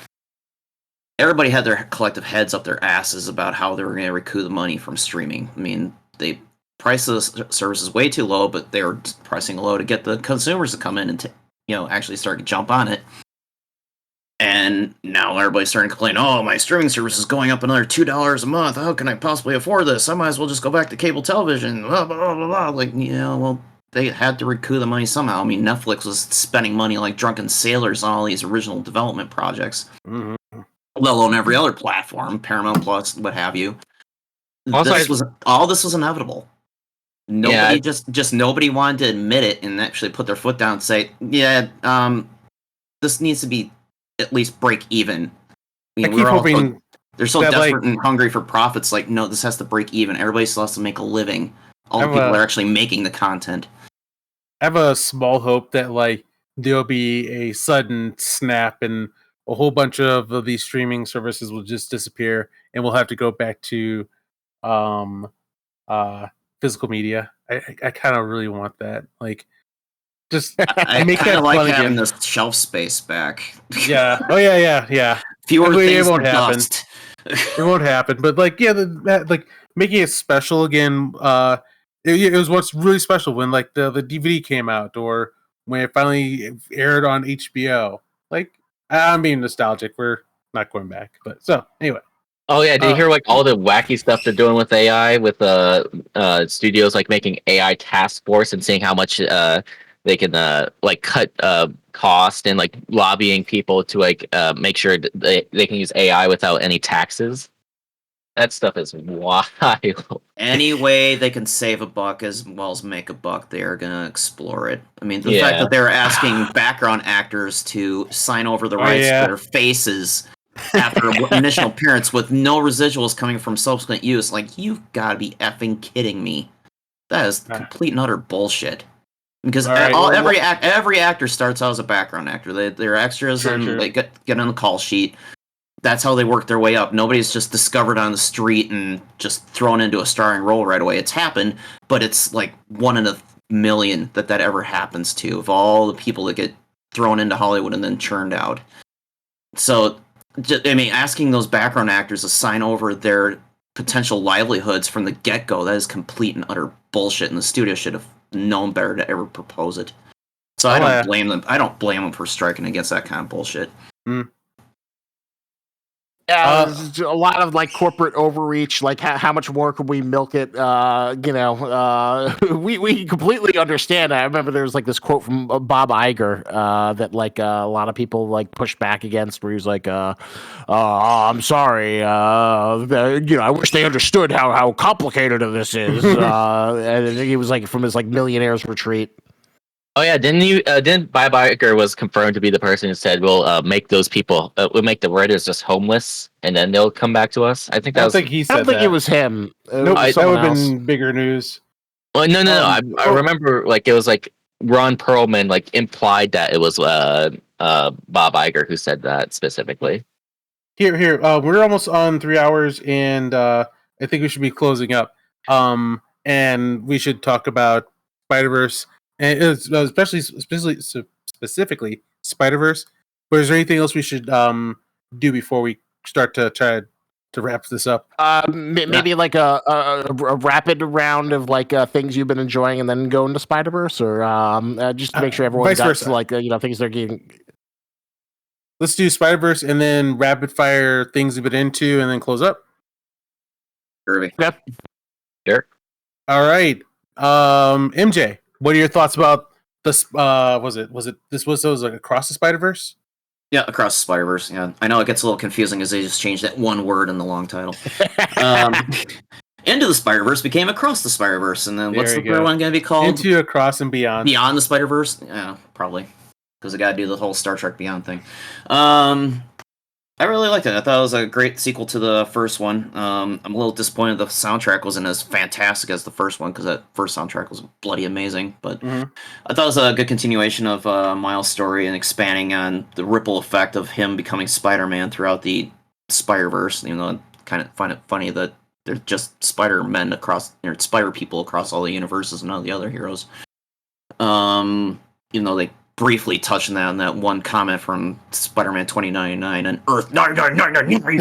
everybody had their collective heads up their asses about how they were going to recoup the money from streaming. I mean, they priced the services way too low, but they were pricing low to get the consumers to come in and actually start to jump on it. And now everybody's starting to complain, oh, my streaming service is going up another $2 a month. How can I possibly afford this? I might as well just go back to cable television. Blah, blah, blah, blah. Like, well, they had to recoup the money somehow. I mean, Netflix was spending money like drunken sailors on all these original development projects. Mm-hmm. Let alone every other platform, Paramount Plus, what have you. Also, all this was inevitable. Nobody just nobody wanted to admit it and actually put their foot down and say, this needs to be at least break even. I keep hoping they're so desperate and hungry for profits. Like, no, this has to break even. Everybody still has to make a living. All the people are actually making the content. I have a small hope that there'll be a sudden snap and a whole bunch of these streaming services will just disappear and we'll have to go back to physical media. I kind of really want that. I make kind that of like fun having again. the shelf space back. Yeah. Oh yeah. Fewer things it won't to happen. dust. It won't happen. But making it special again. It was what's really special when the DVD came out or when it finally aired on HBO. I'm being nostalgic. We're not going back. But so anyway. Oh yeah, did you hear all the wacky stuff they're doing with AI with studios making AI task force and seeing how much they can cut cost and lobbying people to make sure they can use AI without any taxes. That stuff is wild. Any way they can save a buck as well as make a buck, they are gonna explore it. I mean, the fact that they're asking background actors to sign over the rights to their faces after initial appearance with no residuals coming from subsequent use, you've got to be effing kidding me. That is complete and utter bullshit. Because every actor starts out as a background actor. They're extras and they get on the call sheet. That's how they work their way up. Nobody's just discovered on the street and just thrown into a starring role right away. It's happened, but it's one in a million that ever happens to, of all the people that get thrown into Hollywood and then churned out. So, asking those background actors to sign over their potential livelihoods from the get-go, that is complete and utter bullshit, and the studio should have known better to ever propose it. So I don't blame them. I don't blame them for striking against that kind of bullshit. Yeah, a lot of corporate overreach. How much more could we milk it? We completely understand. I remember there was this quote from Bob Iger that a lot of people pushed back against, where he was "I'm sorry, I wish they understood how complicated this is." And I think he was from his millionaire's retreat. Oh yeah, didn't Bob Iger was confirmed to be the person who said we'll make those people, we'll make the writers just homeless, and then they'll come back to us. I don't think it was him. Nope, that would have been bigger news. Well, no. I remember it was Ron Perlman implied that it was Bob Iger who said that specifically. Here. We're almost on 3 hours, and I think we should be closing up. And we should talk about Spyderverse. And specifically Spyderverse. But is there anything else we should do before we start to try to to wrap this up? Maybe like a rapid round of like things you've been enjoying, and then go into Spider-Verse, or just to make sure everyone vice got versa. to, like things they're getting. Let's do Spider-Verse and then rapid fire things we've been into, and then close up. Kirby. Yep. Sure. All right, MJ, what are your thoughts about this? Was it like Across the Spider-Verse? Yeah, Across the Spider-Verse. Yeah, I know it gets a little confusing as they just changed that one word in the long title. Into the Spider-Verse became Across the Spider-Verse, and then what's the third one going to be called? Into, Across, and Beyond. Beyond the Spider-Verse? Yeah, probably. Because I got to do the whole Star Trek Beyond thing. I really liked it. I thought it was a great sequel to the first one. I'm a little disappointed the soundtrack wasn't as fantastic as the first one, because that first soundtrack was bloody amazing. But I thought it was a good continuation of Miles' story and expanding on the ripple effect of him becoming Spider-Man throughout the Spider-Verse. Even though I kind of find it funny that they're just Spider-Men across, Spider people across all the universes and none of the other heroes. Even though they briefly touched on that one comment from Spider-Man 2099 and Earth 9999.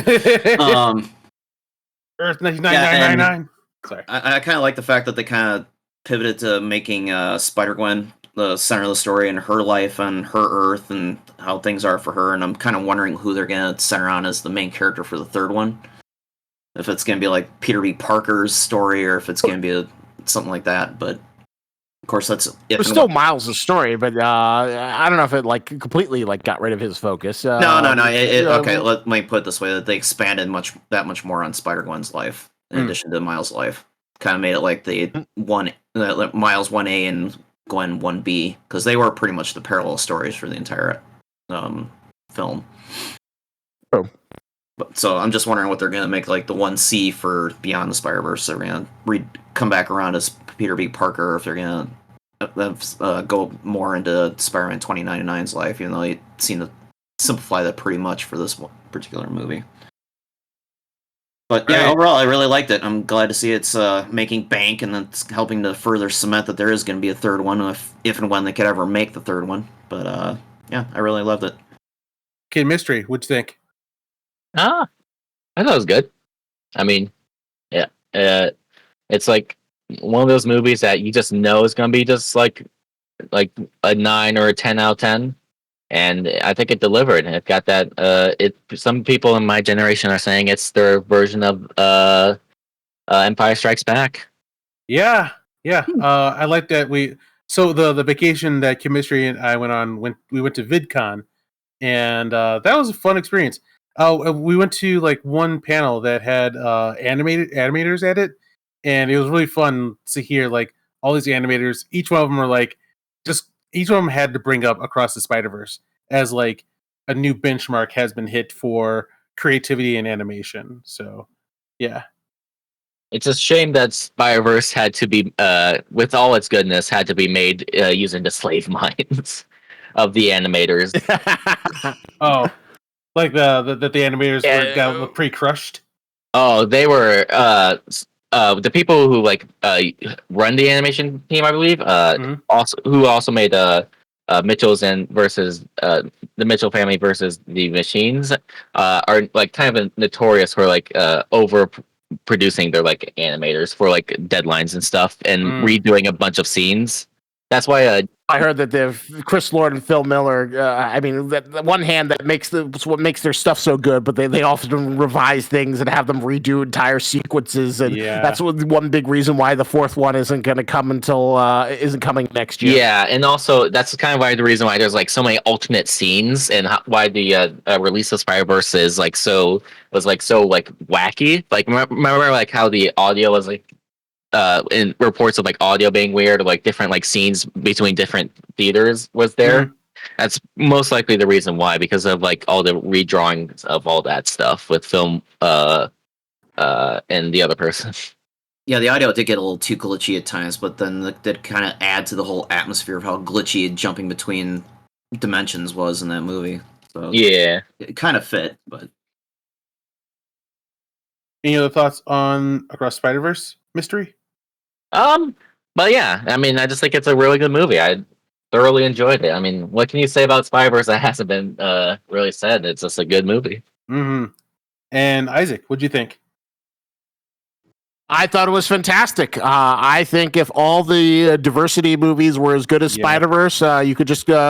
Earth 9999. Sorry. I kind of like the fact that they kind of pivoted to making Spider-Gwen the center of the story, and her life and her Earth and how things are for her. And I'm kind of wondering who they're going to center on as the main character for the third one. If it's going to be like Peter B. Parker's story, or if it's going to be something like that. But of course, that's it's still Miles' story, but I don't know if it like completely like got rid of his focus. No. Okay, let me put it this way: that they expanded that much more on Spider-Gwen's life in addition to Miles' life. Kind of made it like the Miles 1A and Gwen 1B, because they were pretty much the parallel stories for the entire film. Oh. So I'm just wondering what they're going to make like the 1C for Beyond the Spider-Verse. They're going to come back around as Peter B. Parker, or if they're going to go more into Spider-Man 2099's life, even though they seem to simplify that pretty much for this particular movie. But yeah, overall, I really liked it. I'm glad to see it's making bank, and it's helping to further cement that there is going to be a third one, if and when they could ever make the third one. But yeah, I really loved it. Kid Mystery, what'd you think? I thought it was good. I mean, yeah, it's like one of those movies that you just know is going to be just like a 9 or a 10 out of 10. And I think it delivered. It got that. Some people in my generation are saying it's their version of Empire Strikes Back. Yeah. I like that. So the vacation that Kid Mystery and I went on, we went to VidCon, and that was a fun experience. We went to like one panel that had animators at it, and it was really fun to hear like all these animators. Each one of them were like, each one of them had to bring up Across the Spider-Verse as like a new benchmark has been hit for creativity and animation. So, yeah. It's a shame that Spyderverse had to be, with all its goodness, had to be made using the slave minds of the animators. Oh, like the animators got pre-crushed. Oh, they were the people who like run the animation team, I believe. Also made Mitchell's and versus the Mitchell family versus the Machines are like kind of notorious for like over producing their like animators for like deadlines and stuff, and redoing a bunch of scenes. That's why I heard that Chris Lord and Phil Miller. I mean, that one hand that makes what makes their stuff so good, but they often revise things and have them redo entire sequences, and that's one big reason why the fourth one isn't going to come until isn't coming next year. Yeah, and also that's kind of why the reason why there's like so many alternate scenes, and why the release of Spyderverse is like so wacky. Like remember like how the audio was like. In reports of like audio being weird, or like different like scenes between different theaters was there. That's most likely the reason why, because of like all the redrawings of all that stuff with film and the other person. Yeah, the audio did get a little too glitchy at times, but then that kind of add to the whole atmosphere of how glitchy jumping between dimensions was in that movie. So yeah, it kind of fit. But any other thoughts on Across Spider-Verse Mystery? But yeah, I mean, I just think it's a really good movie. I thoroughly enjoyed it. I mean, what can you say about Spyderverse that hasn't been really said? It's just a good movie. And Isaac, what'd you think? I thought it was fantastic. I think if all the diversity movies were as good as Spider-Verse, you could just, point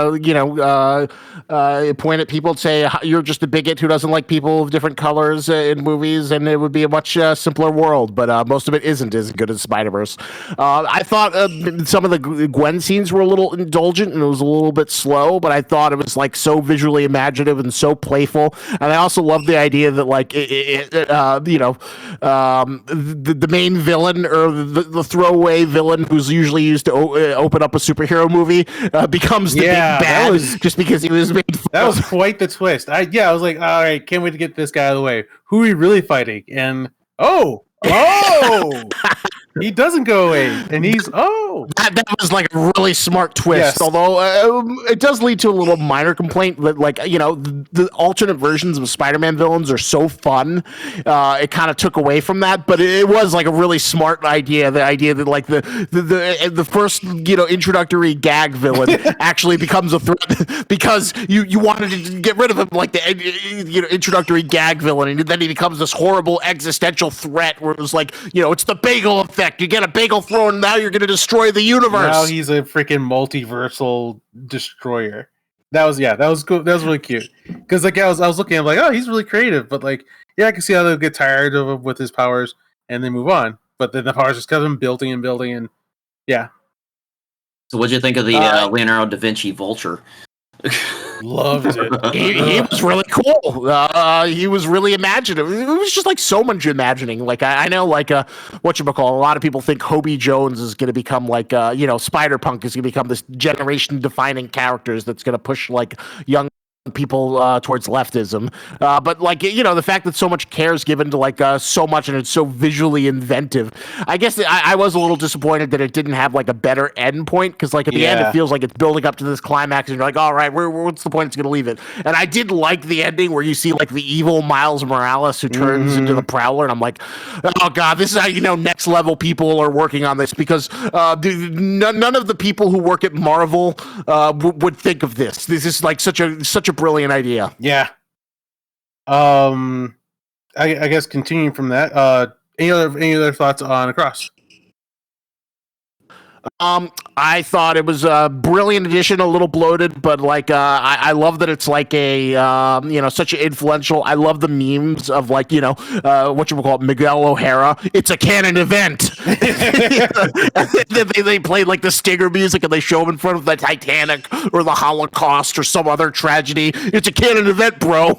at people and say, you're just a bigot who doesn't like people of different colors in movies, and it would be a much simpler world. But most of it isn't as good as Spider-Verse. I thought some of the Gwen scenes were a little indulgent, and it was a little bit slow, but I thought it was like so visually imaginative and so playful. And I also love the idea that like, the main villain or the throwaway villain who's usually used to open up a superhero movie becomes the big bad just because he was made fun That was of. quite the twist. I was like, all right, can't wait to get this guy out of the way. Who are we really fighting? And he doesn't go away, and he's that was like a really smart twist. Yes. Although it does lead to a little minor complaint that, like, the alternate versions of Spider-Man villains are so fun. It kind of took away from that, but it was like a really smart idea. The idea that like the first introductory gag villain actually becomes a threat because you wanted to get rid of him, like the introductory gag villain, and then he becomes this horrible existential threat where it was like it's the bagel effect. You get a bagel thrown, now you're going to destroy the universe. Now he's a freaking multiversal destroyer. That was cool. That was really cute. Because like I was looking, I'm like, oh, he's really creative. But like, I can see how they'll get tired of him with his powers and then move on. But then the powers just kept him building and building, and yeah. So what'd you think of the Leonardo da Vinci vulture? Loved it. He was really cool. He was really imaginative. It was just like so much imagining. Like I know, like whatchamacall, a lot of people think Hobie Jones is going to become like Spider-Punk is going to become this generation-defining characters that's going to push like young people towards leftism, but like the fact that so much care is given to like so much, and it's so visually inventive. I guess I was a little disappointed that it didn't have like a better end point, because like at the end it feels like it's building up to this climax, and you're like, all right, what's the point? It's gonna leave it. And I did like the ending where you see like the evil Miles Morales who turns into the Prowler, and I'm like, oh god, this is how next level people are working on this, because none of the people who work at Marvel would think of this. This is like such a brilliant idea. Yeah. I guess continuing from that, any other thoughts on Across? I thought it was a brilliant addition, a little bloated, but like I love that it's like a such an influential. I love the memes of like Miguel O'Hara. It's a canon event. they played like the Stinger music, and they show him in front of the Titanic or the Holocaust or some other tragedy. It's a canon event, bro.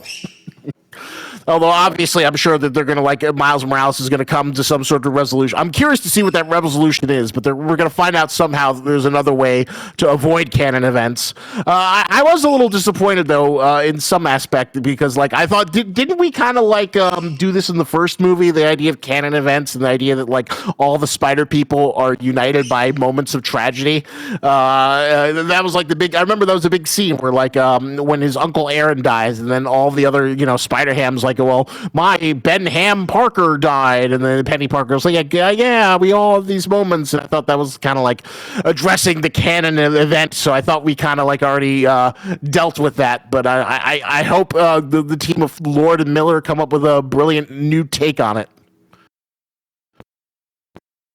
Although obviously, I'm sure that they're going to like Miles Morales is going to come to some sort of resolution. I'm curious to see what that resolution is, but we're going to find out somehow that there's another way to avoid canon events. I was a little disappointed though in some aspect, because like I thought, didn't we kind of like do this in the first movie? The idea of canon events and the idea that like all the Spider people are united by moments of tragedy. That was like the big. I remember that was a big scene where like when his uncle Aaron dies, and then all the other Spider Hams like, well, my Ben Ham Parker died, and then Penny Parker was like, yeah, we all have these moments. And I thought that was kind of like addressing the canon event, so I thought we kind of like already dealt with that. But I hope the team of Lord and Miller come up with a brilliant new take on it.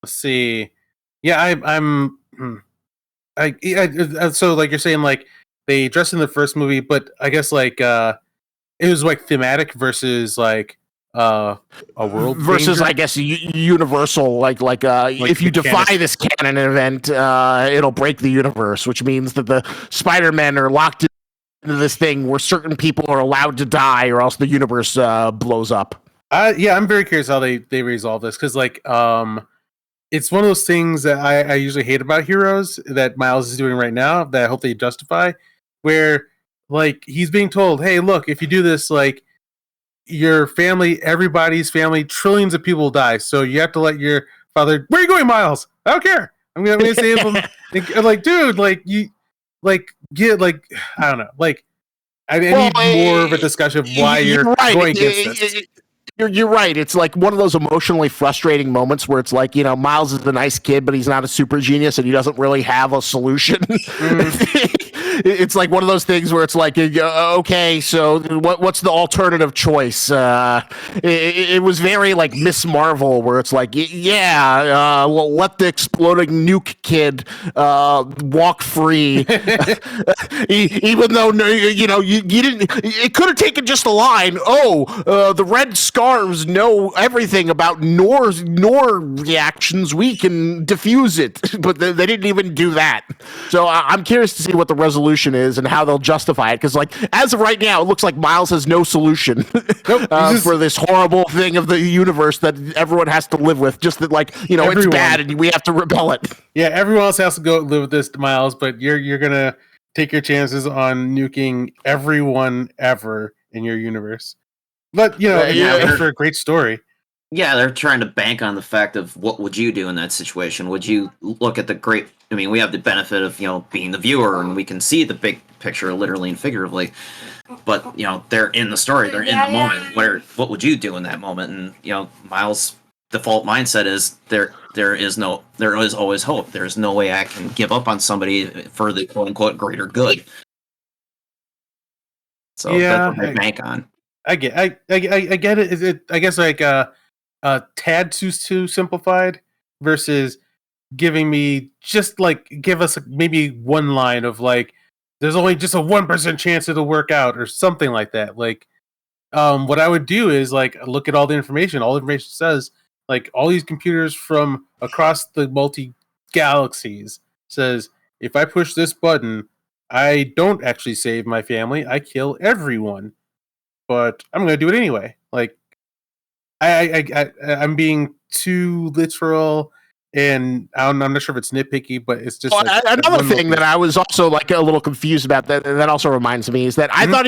Let's see. Yeah, so like you're saying, like they addressed in the first movie, but I guess like it was like thematic versus like a world versus danger? I guess universal, like if you defy this canon event, it'll break the universe, which means that the Spider-Men are locked into this thing where certain people are allowed to die, or else the universe blows up. I'm very curious how they resolve this, because like it's one of those things that I usually hate about heroes that Miles is doing right now, that I hope they justify, where like he's being told, hey, look, if you do this, like your family, everybody's family, trillions of people die, so you have to let your father. Where are you going, Miles? I don't care. I'm gonna save him. Like, dude, like you, like get, like I don't know, like I need more of a discussion of why you're right. going against this. You're right. It's like one of those emotionally frustrating moments where it's like, Miles is the nice kid, but he's not a super genius, and he doesn't really have a solution. it's like one of those things where it's like, okay, so what's the alternative choice? It was very like Miss Marvel, where it's like, well, let the exploding nuke kid walk free, even though you didn't. It could have taken just a line. Oh, the red scarves know everything about Nor reactions. We can diffuse it, but they didn't even do that. So I'm curious to see what the resolution is and how they'll justify it. Because like as of right now, it looks like Miles has no solution for this horrible thing of the universe that everyone has to live with. Just that it's bad and we have to repel it. Yeah, everyone else has to go live with this, Miles. But you're gonna take your chances on nuking everyone ever in your universe. But it's for a great story. Yeah, they're trying to bank on the fact of what would you do in that situation? Would you look at the great... I mean, we have the benefit of, being the viewer, and we can see the big picture literally and figuratively. But, they're in the story. They're in the moment. What would you do in that moment? And, Miles' default mindset is there is always hope. There's no way I can give up on somebody for the quote-unquote greater good. So that's what they bank on. I get it. Is it, I guess, like tad too simplified versus giving me just give us maybe one line of there's only just a 1% chance it'll work out or something like that. What I would do is look at all the information. All the information says all these computers from across the multi galaxies says if I push this button, I don't actually save my family. I kill everyone, but I'm going to do it anyway. I'm being too literal, and I'm not sure if it's nitpicky, but it's just another thing that I was also a little confused about. That also reminds me is that I thought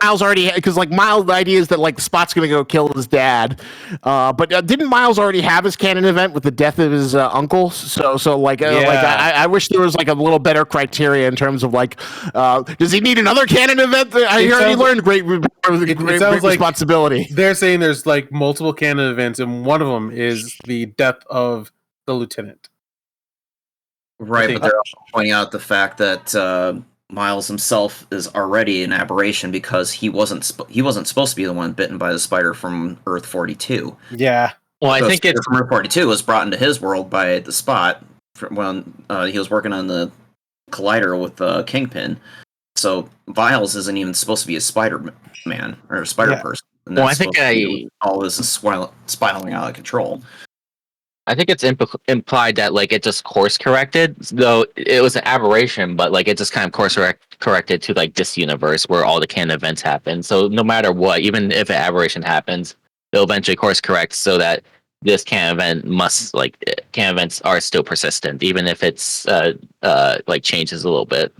Miles already, because Miles' the idea is that Spot's gonna go kill his dad, but didn't Miles already have his canon event with the death of his uncle? I wish there was a little better criteria in terms of does he need another canon event? He already learned great responsibility. They're saying there's multiple canon events, and one of them is the death of the lieutenant. Right, but they're also pointing out the fact that Miles himself is already an aberration because he wasn't supposed to be the one bitten by the spider from Earth 42. Yeah. Well, I think it's from Earth 42 was brought into his world by the Spot when he was working on the collider with Kingpin. So Miles isn't even supposed to be a Spider-Man or a Spyderverse. Yeah. Well, I think all this is spiraling out of control. I think it's implied that it just course corrected, though it was an aberration, but it just kind of course corrected to this universe where all the canon events happen. So no matter what, even if an aberration happens, they'll eventually course correct so that this canon event must canon events are still persistent, even if it's changes a little bit.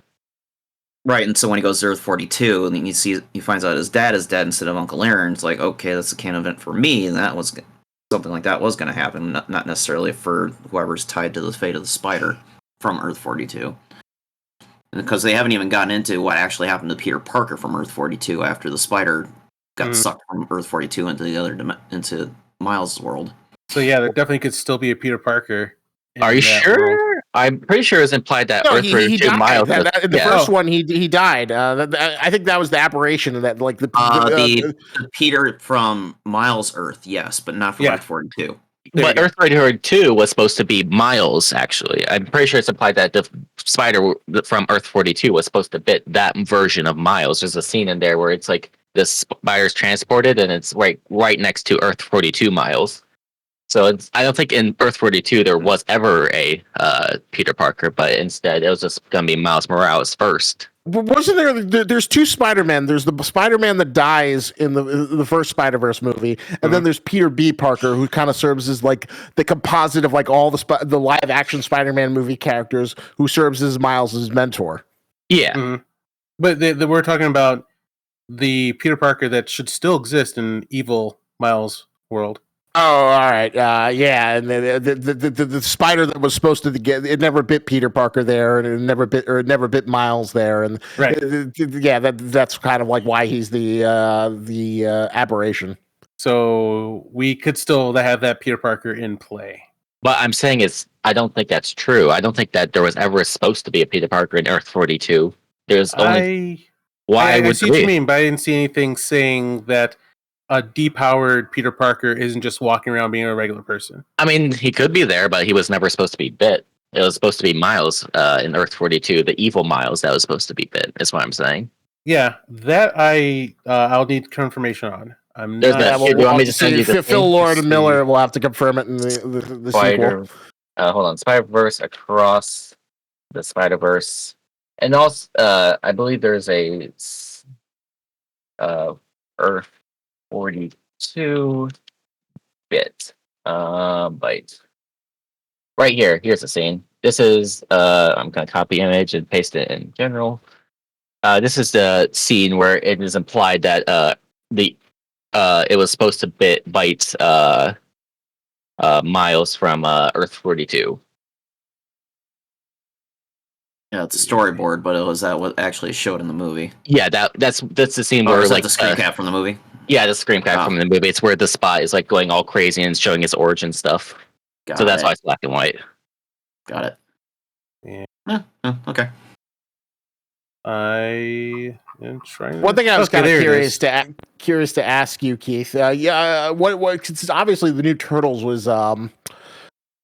Right, and so when he goes to Earth 42, and he finds out his dad is dead instead of Uncle Aaron, it's okay, that's a canon event for me, and that was something like that was going to happen, not necessarily for whoever's tied to the fate of the spider from Earth 42. Because they haven't even gotten into what actually happened to Peter Parker from Earth 42 after the spider got sucked from Earth 42 into Miles' world. So yeah, there definitely could still be a Peter Parker. Are you sure? World. I'm pretty sure it's implied that Earth 42 Miles. In the first one, he died. I think that was the aberration that the Peter from Miles' Earth, yes, but not from Earth 42. But Earth 42 was supposed to be Miles. Actually, I'm pretty sure it's implied that the spider from Earth 42 was supposed to bit that version of Miles. There's a scene in there where it's the spider's transported, and it's right next to Earth 42 Miles. So I don't think in Earth 42 there was ever a Peter Parker, but instead it was just going to be Miles Morales first. Wasn't there? There's two Spider-Man. There's the Spider-Man that dies in the first Spyderverse movie, and then there's Peter B. Parker, who kind of serves as the composite of all the live action Spider-Man movie characters, who serves as Miles' mentor. Yeah, but we're talking about the Peter Parker that should still exist in evil Miles' world. Oh, all right. Yeah, and the spider that was supposed to get it never bit Peter Parker there, and it never bit Miles there, and that's kind of why he's the aberration. So we could still have that Peter Parker in play. But I'm saying I don't think that's true. I don't think that there was ever supposed to be a Peter Parker in Earth 42. There's only why I would see there what you be? mean, but I didn't see anything saying that a depowered Peter Parker isn't just walking around being a regular person. I mean, he could be there, but he was never supposed to be bit. It was supposed to be Miles in Earth 42, the evil Miles that was supposed to be bit. Is what I'm saying. Yeah, that I'll need confirmation on. I'm There's not. that. Yeah, Here, do you we'll want have me to to send see. you the Phil thing? Lord Let's and see. Miller will have to confirm it in the sequel. Spider. Hold on. Spider-Verse across the Spider-Verse, and also I believe there's a Earth 42 bit byte right here. Here's the scene. This is I'm gonna copy image and paste it in general. This is the scene where it is implied that the it was supposed to bite Miles from Earth 42. Yeah, it's a storyboard, but was that what actually showed in the movie? Yeah, that's the scene Or where is that like the screen cap from the movie? yeah, the screen cap from the movie. It's where the spy is like going all crazy and showing his origin stuff. So that's why it's black and white. Got it. Yeah. Okay. I am trying. One thing I was kind of there it curious is. curious to ask you, Keith. What? Cause obviously, the new Turtles was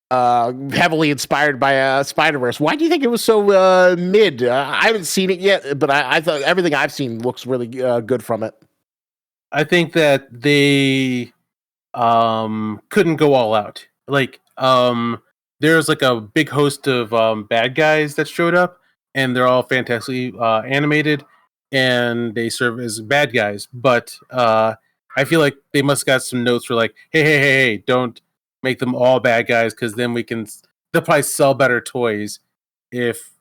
heavily inspired by Spyderverse. Why do you think it was so mid? I haven't seen it yet, but I thought everything I've seen looks really good from it. I think that they couldn't go all out. Like there's like a big host of bad guys that showed up, and they're all fantastically animated, and they serve as bad guys. But I feel like they must have got some notes for like, hey, don't make them all bad guys, because then they'll probably sell better toys if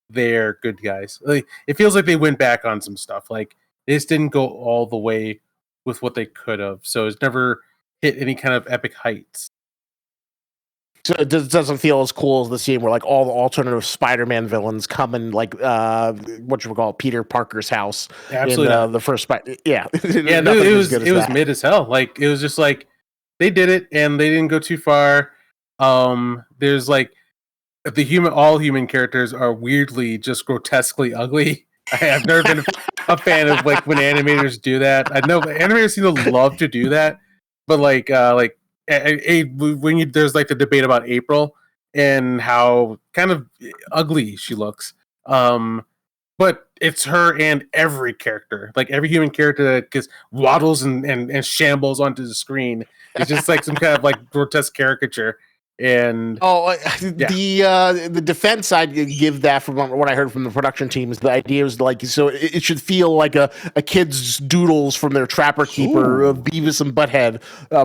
they're good guys. Like, it feels like they went back on some stuff. Like, they just didn't go all the way with what they could have. So it's never hit any kind of epic heights. So it doesn't feel as cool as the scene where like all the alternative Spider-Man villains come in like what you would call Peter Parker's house. Absolutely in the first yeah, it was mid as hell. Like, it was just like they did it and they didn't go too far. There's like all human characters are weirdly just grotesquely ugly. I've never been a fan of like when animators do that. I know animators seem to love to do that, but when there's like the debate about April and how kind of ugly she looks. But it's her and every character, like every human character that just waddles and shambles onto the screen. It's just like some kind of like grotesque caricature. And the defense I'd give that from what I heard from the production team is the idea was like, so it should feel like a kid's doodles from their Trapper Keeper of Beavis and Butthead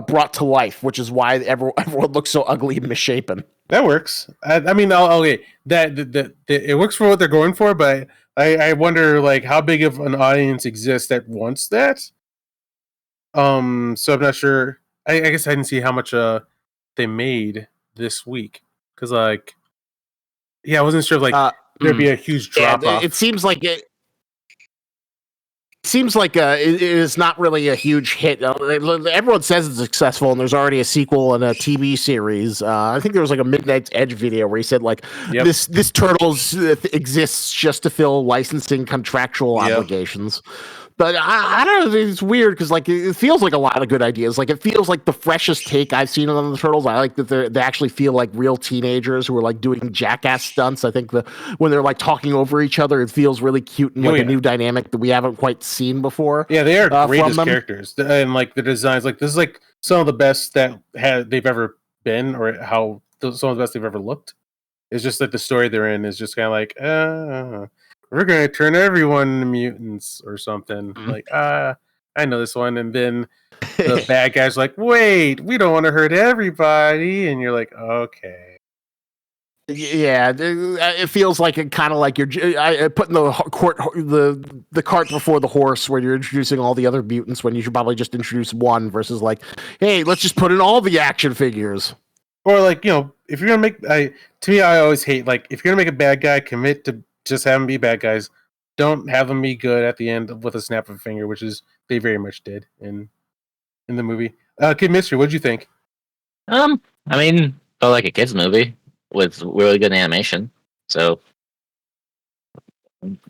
brought to life, which is why everyone looks so ugly and misshapen. That works. I mean, okay, that it works for what they're going for, but I wonder like how big of an audience exists that wants that. So I'm not sure. I guess I didn't see how much they made this week, because like, yeah, I wasn't sure if like there'd be a huge drop off. It seems like it is not really a huge hit. Everyone says it's successful, and there's already a sequel and a TV series. I think there was like a Midnight's Edge video where he said like this Turtles exists just to fill licensing contractual obligations. But I don't know. It's weird because like it feels like a lot of good ideas. Like it feels like the freshest take I've seen on the Turtles. I like that they actually feel like real teenagers who are like doing jackass stunts. I think when they're like talking over each other, it feels really cute and like a new dynamic that we haven't quite seen before. Yeah, they are great as characters, and like the designs. Like this is like some of the best that they've ever been, or some of the best they've ever looked. It's just that the story they're in is just kind of like, we're gonna turn everyone into mutants or something. Mm-hmm. Like, I know this one, and then the bad guys like, wait, we don't want to hurt everybody, and you're like, okay. Yeah, it feels like it kind of like you're putting the cart before the horse, where you're introducing all the other mutants when you should probably just introduce one, versus like, hey, let's just put in all the action figures. Or like, if you're gonna make, to me, I always hate like if you're gonna make a bad guy, commit to just have them be bad guys. Don't have them be good at the end with a snap of a finger, which is they very much did in the movie. Kid Mystery, what'd you think? I mean, felt like a kids movie with really good animation. So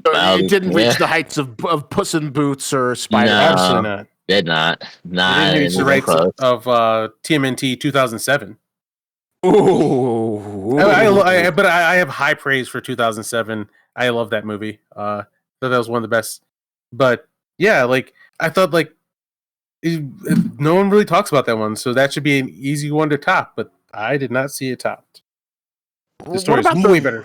It didn't yeah. reach the heights of Puss in Boots or Spider. No. Absolutely not. Did not. It Not didn't reach the even rights close. of TMNT 2007. Ooh. But I have high praise for 2007. I love that movie. Thought that was one of the best. But yeah, like I thought, like no one really talks about that one, so that should be an easy one to top. But I did not see it topped. The story is way better.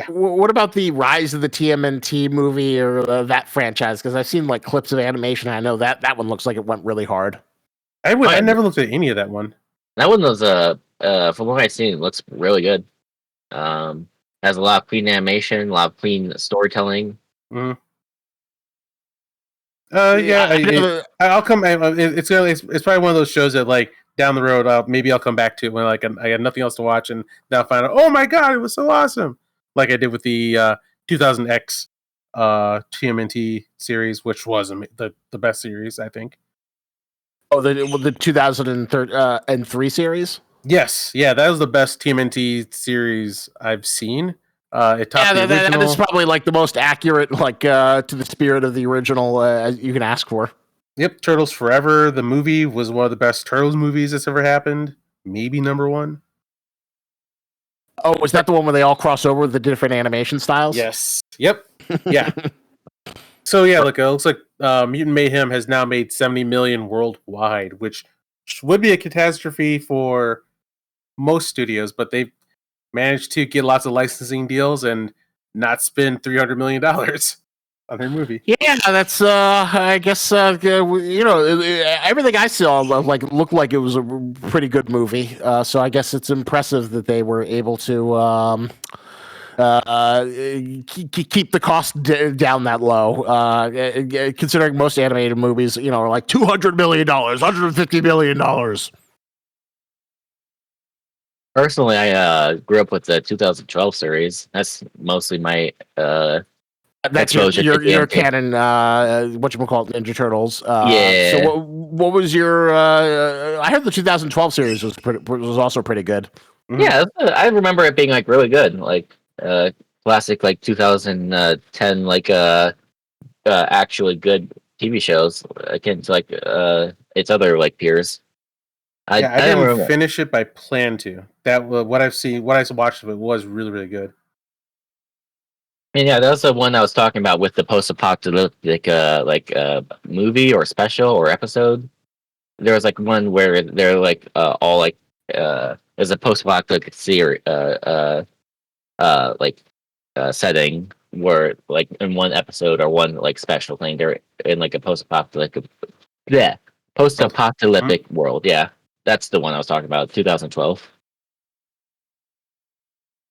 What about the Rise of the TMNT movie or that franchise? Because I've seen like clips of animation. I know that one looks like it went really hard. I never looked at any of that one. That one was from what I've seen, it looks really good. Has a lot of clean animation, a lot of clean storytelling. Mm-hmm. I'll come. It's probably one of those shows that like down the road, maybe I'll come back to it when like I have nothing else to watch, and then I'll find out, oh my god, it was so awesome, like I did with the 2000X TMNT series, which was the best series, I think. Oh, the 2003 series. Yes, yeah, that was the best TMNT series I've seen. It topped the original. That is probably like the most accurate, like to the spirit of the original you can ask for. Yep, Turtles Forever. The movie was one of the best Turtles movies that's ever happened. Maybe number one. Oh, was that the one where they all cross over with the different animation styles? Yes. Yep. Yeah. So yeah, look, it looks like Mutant Mayhem has now made 70 million worldwide, which would be a catastrophe for most studios, but they've managed to get lots of licensing deals and not spend $300 million on their movie. Yeah, that's I guess everything I saw like looked like it was a pretty good movie. So I guess it's impressive that they were able to keep the cost down that low. Considering most animated movies, are like $200 million, $150 million. Personally, I grew up with the 2012 series. That's mostly my that's your canon. Whatchamacallit, Ninja Turtles. Yeah. So what was your? I heard the 2012 series was also pretty good. Mm-hmm. Yeah, I remember it being like really good, like classic like 2010 like actually good TV shows akin to like its other like peers. I didn't finish it, but I plan to. That what I've seen, what I watched of it was really, really good. And yeah, that was the one I was talking about with the post-apocalyptic movie or special or episode. There was like one where they're like all like there's a post-apocalyptic series setting where like in one episode or one like special thing they're in like a post-apocalyptic world. Yeah, that's the one I was talking about. 2012.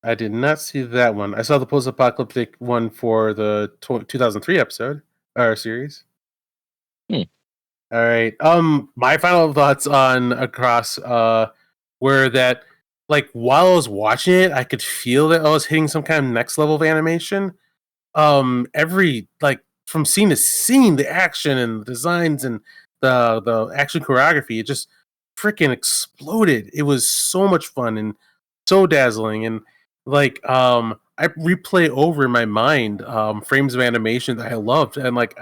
I did not see that one. I saw the post-apocalyptic one for the 2003 episode or series. All right. My final thoughts on Across were that, like, while I was watching it, I could feel that I was hitting some kind of next level of animation. Every like from scene to scene, the action and the designs and the action choreography, it just freaking exploded. It was so much fun and so dazzling, and like I replay over in my mind frames of animation that I loved, and like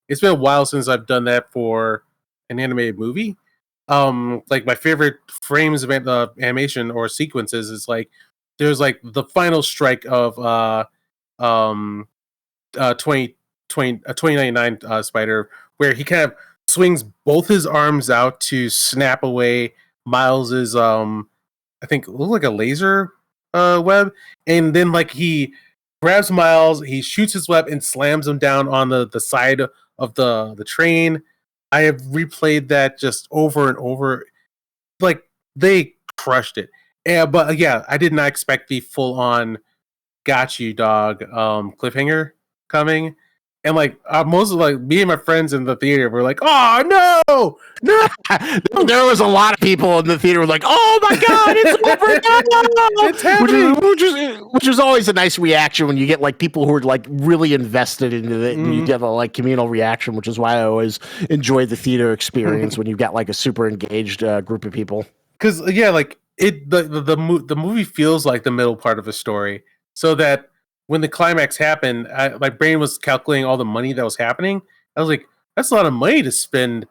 it's been a while since I've done that for an animated movie. Like my favorite frames of animation or sequences is like there's like the final strike of 2099 Spider, where he kind of swings both his arms out to snap away Miles's I think it looked like a laser web, and then like he grabs Miles, he shoots his web and slams him down on the side of the train. I have replayed that just over and over. Like they crushed it. But yeah, I did not expect the full on got you dog cliffhanger coming. And like most of like me and my friends in the theater were like, "Oh no, no!" There was a lot of people in the theater were like, "Oh my god, it's over now!" It's happening. Which is always a nice reaction when you get like people who are like really invested into it, and you get a like communal reaction, which is why I always enjoy the theater experience when you've got like a super engaged group of people. Because yeah, like the movie feels like the middle part of a story, so that when the climax happened, my brain was calculating all the money that was happening. I was like, that's a lot of money to spend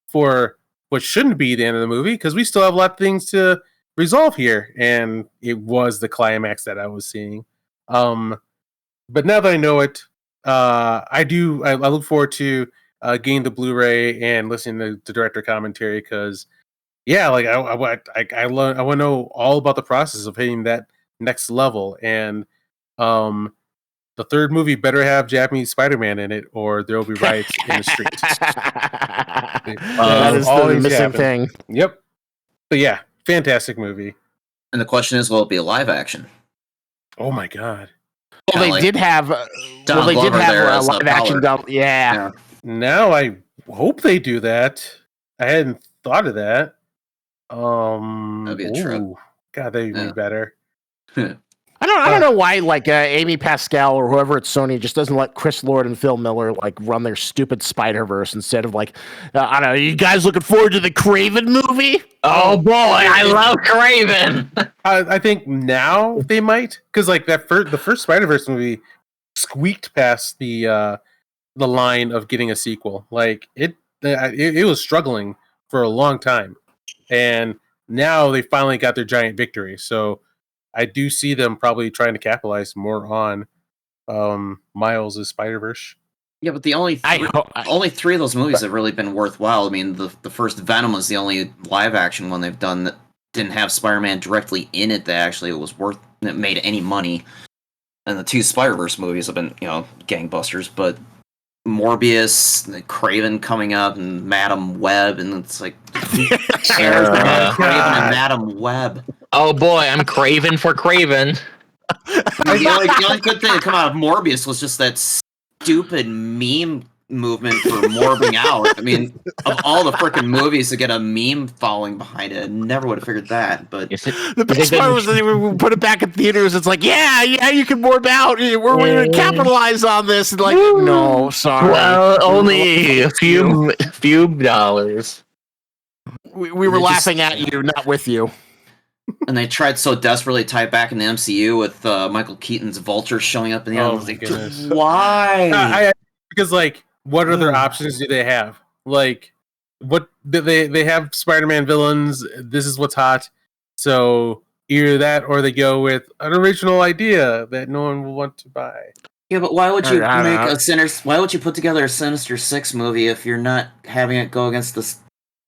for what shouldn't be the end of the movie because we still have a lot of things to resolve here. And it was the climax that I was seeing. But now that I know it, I look forward to getting the Blu-ray and listening to the director commentary because, yeah, like I want to know all about the process of hitting that next level. And the third movie better have Japanese Spider-Man in it, or there will be riots in the streets. That is the missing thing. Yep. But yeah, fantastic movie. And the question is, will it be a live action? Oh my god. Well, they did have. a live action double. Yeah. Now I hope they do that. I hadn't thought of that. That'd be a trip. God, that'd be better. I don't know why Amy Pascal or whoever at Sony just doesn't let Chris Lord and Phil Miller run their stupid Spider-Verse instead of I don't know. You guys looking forward to the Craven movie? Oh boy, I love Craven. I think now they might because the first Spider-Verse movie squeaked past the line of getting a sequel. It was struggling for a long time, and now they finally got their giant victory. So I do see them probably trying to capitalize more on Miles' Spider-Verse. Yeah, but the only three of those movies have really been worthwhile. I mean, the first Venom was the only live action one they've done that didn't have Spider-Man directly in it that actually that made any money. And the two Spider-Verse movies have been, gangbusters, but Morbius, Craven coming up, and Madam Web, and it's like, who cares about Craven and Madam Web? Oh boy, I'm craving for Craven. The only good thing that come out of Morbius was just that stupid meme movement for morbing out. I mean, of all the freaking movies to get a meme following behind it, I never would have figured that. But the best part was that they would put it back in theaters. It's like, yeah, you can morb out. We're going to capitalize on this. And no, sorry. Well, only a few dollars. We were laughing at you, not with you. And they tried so desperately to tie it back in the MCU with Michael Keaton's Vulture showing up in the end. I was like, why? Because what other options do they have? What they have Spider-Man villains. This is what's hot. So either that, or they go with an original idea that no one will want to buy. Yeah, but why would you Why would you put together a Sinister Six movie if you're not having it go against the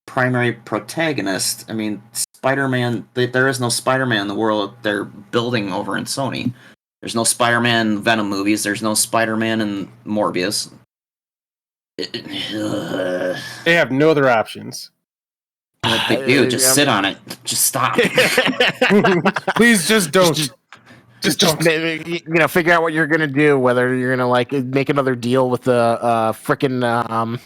primary protagonist? I mean, Spider-Man. There is no Spider-Man in the world they're building over in Sony. There's no Spider-Man Venom movies. There's no Spider-Man in Morbius. They have no other options. What they do, just sit on it. Just stop. Please just don't. Just don't. Figure out what you're gonna do. Whether you're gonna make another deal with the frickin'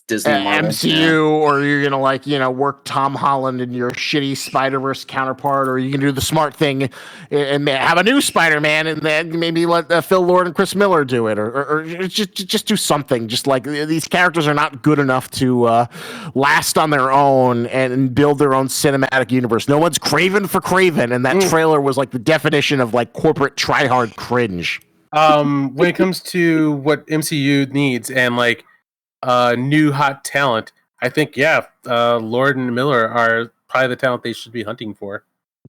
Disney MCU, or you're gonna work Tom Holland and your shitty Spider-Verse counterpart, or you can do the smart thing and have a new Spider-Man, and then maybe let Phil Lord and Chris Miller do it, or just do something. Just these characters are not good enough to last on their own and build their own cinematic universe. No one's craving for Craven, and that trailer was the definition of corporate try-hard cringe. When it comes to what MCU needs and new hot talent, I think Lord and Miller are probably the talent they should be hunting for.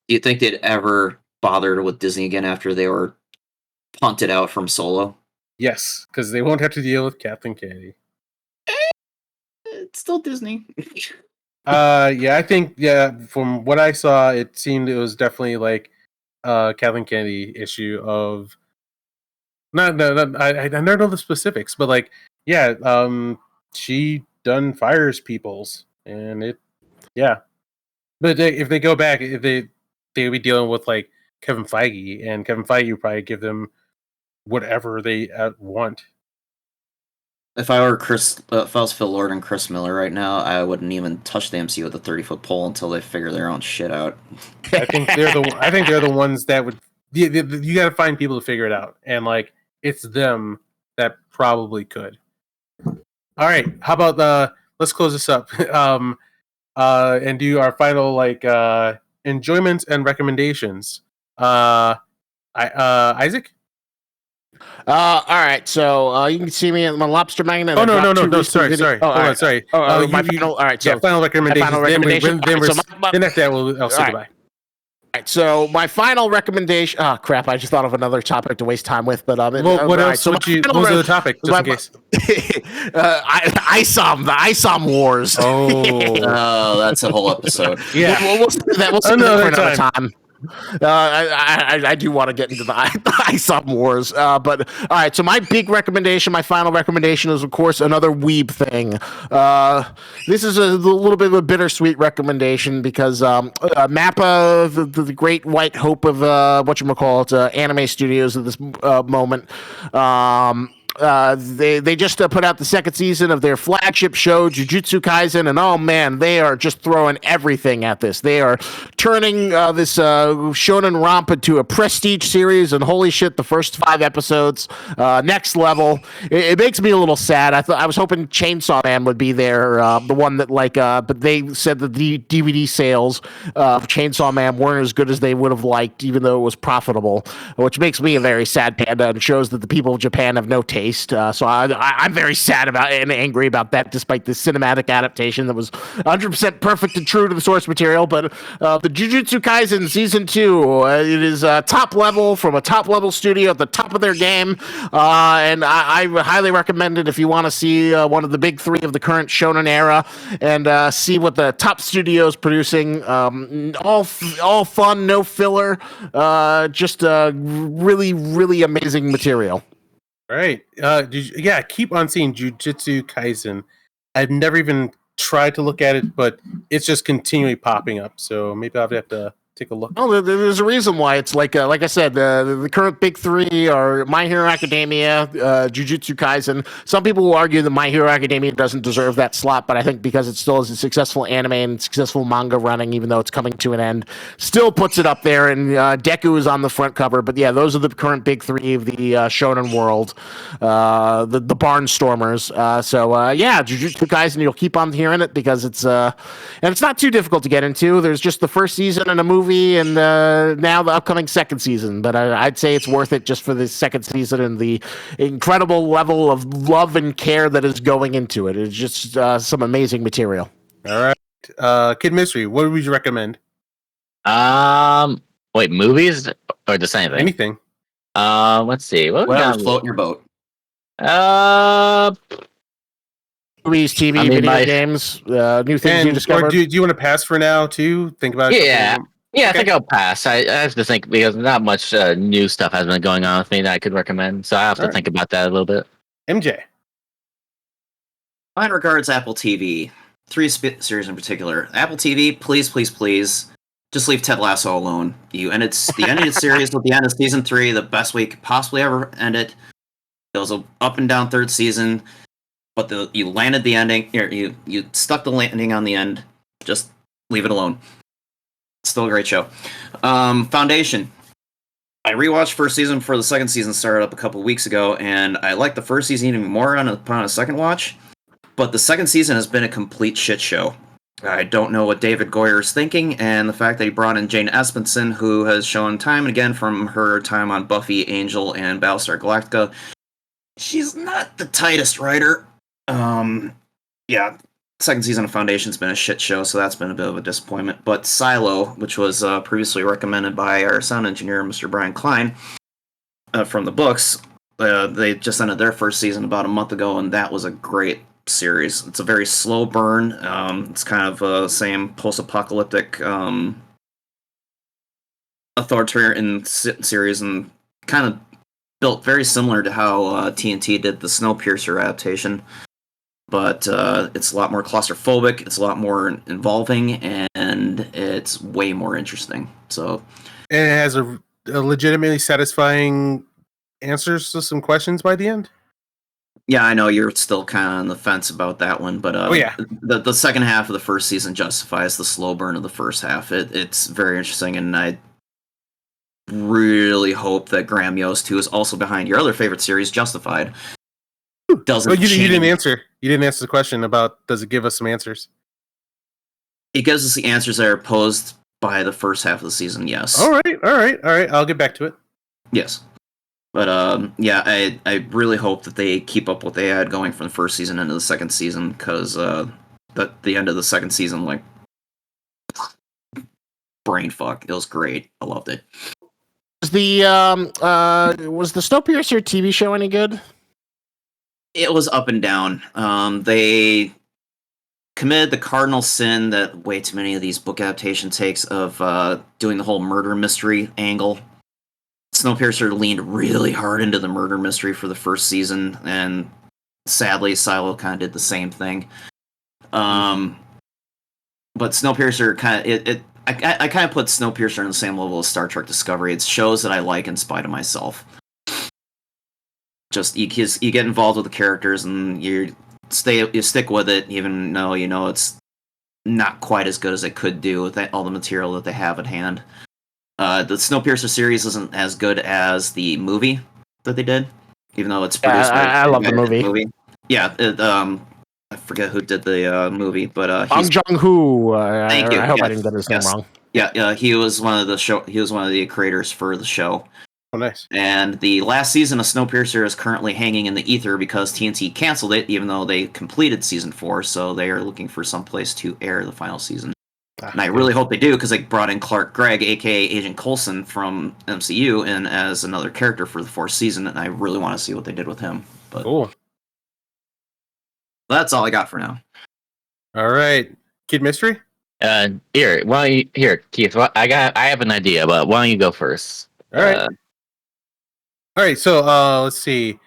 Do you think they'd ever bother with Disney again after they were punted out from Solo? Yes, because they won't have to deal with Kathleen Kennedy. It's still Disney. I think from what I saw, it seemed it was definitely Kathleen Kennedy issue of I don't know the specifics, but she done fires peoples, and But if they go back, if they'd be dealing with Kevin Feige, and Kevin Feige would probably give them whatever they want. If I was Phil Lord and Chris Miller right now, I wouldn't even touch the MCU with a 30-foot pole until they figure their own shit out. I think they're the ones that would. You got to find people to figure it out, and it's them that probably could. All right, how about let's close this up and do our final enjoyments and recommendations. Isaac? All right, so you can see me at my Lobster Magnet. Oh I no, dropped no, no, two no. recent Sorry, videos. sorry. Oh, Hold all on, right. sorry. My final. All right, Yeah, so final recommendations. final recommendation. Then, All right, so then after that, I'll say all right. goodbye. Right, so my final recommendation. Oh crap! I just thought of another topic to waste time with, but Well, what all right, else so would you? What was the other topic, just in case? ISOM, the ISOM Wars. Oh, Oh, that's a whole episode. yeah. We'll save that. We'll save that for Another another time. time. I do want to get into the ISOM Wars, but all right. So my big recommendation, my final recommendation, is of course another weeb thing. This is a little bit of a bittersweet recommendation because Mappa, the great white hope of anime studios at this moment. They just put out the second season of their flagship show, Jujutsu Kaisen, and oh man, they are just throwing everything at this. They are turning this shonen romp into a prestige series, and holy shit, the first 5 episodes, next level. It makes me a little sad. I was hoping Chainsaw Man would be there, the one that but they said that the DVD sales of Chainsaw Man weren't as good as they would have liked, even though it was profitable, which makes me a very sad panda and shows that the people of Japan have no taste. So I'm very sad about and angry about that, despite the cinematic adaptation that was 100% perfect and true to the source material. But the Jujutsu Kaisen Season 2, it is top level from a top level studio at the top of their game. And I highly recommend it if you want to see one of the big 3 of the current shonen era and see what the top studio is producing. All fun, no filler, just really, really amazing material. All right. Yeah, keep on seeing Jujutsu Kaisen. I've never even tried to look at it, but it's just continually popping up. So maybe I'll have to take a look. Oh, there's a reason why it's like I said, the current big 3 are My Hero Academia, Jujutsu Kaisen. Some people will argue that My Hero Academia doesn't deserve that slot, but I think because it still is a successful anime and successful manga running, even though it's coming to an end, still puts it up there. And Deku is on the front cover. But yeah, those are the current big 3 of the shonen world, the Barnstormers. Yeah, Jujutsu Kaisen, you'll keep on hearing it because it's and it's not too difficult to get into. There's just the first season and a movie, and now the upcoming second season. But I'd say it's worth it just for the second season and the incredible level of love and care that is going into it. It's just some amazing material. All right. Kid Mystery, what would you recommend? Wait, movies or just anything? Anything. Let's see. Whatever's floating your boat. Movies, TV, video games, new things you discovered. Do you want to pass for now too? Think about it. Yeah. Yeah, I think I'll pass. I have to think because not much new stuff has been going on with me that I could recommend. So I have to think about that a little bit. MJ. Mine regards Apple TV. 3 series in particular. Apple TV, please, please, please, just leave Ted Lasso alone. You ended the series with the end of season 3, the best way you could possibly ever end it. It was an up and down 3rd season, but you landed the ending. You stuck the landing on the end. Just leave it alone. Still a great show. Foundation. I rewatched first season before the second season started up a couple weeks ago, and I liked the first season even more upon a second watch. But the second season has been a complete shit show. I don't know what David Goyer is thinking, and the fact that he brought in Jane Espenson, who has shown time and again from her time on Buffy, Angel, and Battlestar Galactica, she's not the tightest writer. Yeah. Second season of Foundation's been a shit show, so that's been a bit of a disappointment. But Silo, which was previously recommended by our sound engineer, Mr. Brian Klein, from the books, they just ended their first season about a month ago, and that was a great series. It's a very slow burn. It's kind of the same post-apocalyptic authoritarian series, and kind of built very similar to how TNT did the Snowpiercer adaptation. But it's a lot more claustrophobic, it's a lot more involving, and it's way more interesting. So, and it has a legitimately satisfying answers to some questions by the end. Yeah, I know you're still kind of on the fence about that one, but the second half of the first season justifies the slow burn of the first half. It's very interesting, and I really hope that Graham Yost, who is also behind your other favorite series, Justified, doesn't. You didn't answer. You didn't answer the question about does it give us some answers? It gives us the answers that are posed by the first half of the season. Yes. All right. I'll get back to it. Yes. But yeah, I really hope that they keep up what they had going from the first season into the second season, because the end of the second season, like, brain fuck. It was great. I loved it. Was the Snowpiercer TV show any good? It was up and down. They committed the cardinal sin that way too many of these book adaptation takes of doing the whole murder mystery angle. Snowpiercer leaned really hard into the murder mystery for the first season, and sadly, Silo kind of did the same thing. But Snowpiercer kind of I kind of put Snowpiercer on the same level as Star Trek Discovery. It's shows that I like in spite of myself. Just you get involved with the characters and you stick with it, even though you know it's not quite as good as it could do with all the material that they have at hand. The Snowpiercer series isn't as good as the movie that they did, even though it's produced. I love the movie. Yeah, I forget who did the movie, but Bong Joon-ho. Thank you. I hope I didn't get his name wrong. Yeah, he was one of the creators for the show. Oh, nice. And the last season of Snowpiercer is currently hanging in the ether because TNT canceled it, even though they completed season 4. So they are looking for some place to air the final season. And I really hope they do, because they brought in Clark Gregg, aka Agent Coulson from MCU, in as another character for the 4th season, and I really want to see what they did with him. But cool. That's all I got for now. All right, Kid Mystery. Here, Keith. I have an idea, but why don't you go first? All right. All right. So let's see.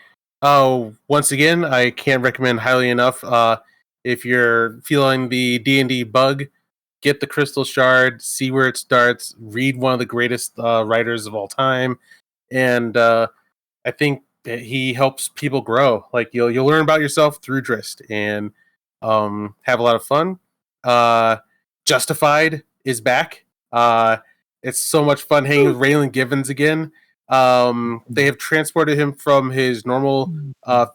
Once again, I can't recommend highly enough. If you're feeling the D&D bug, get the Crystal Shard, see where it starts, read one of the greatest writers of all time, and I think that he helps people grow. Like you'll learn about yourself through Drizzt and have a lot of fun. Justified is back. It's so much fun hanging with Raylan Givens again. They have transported him from his normal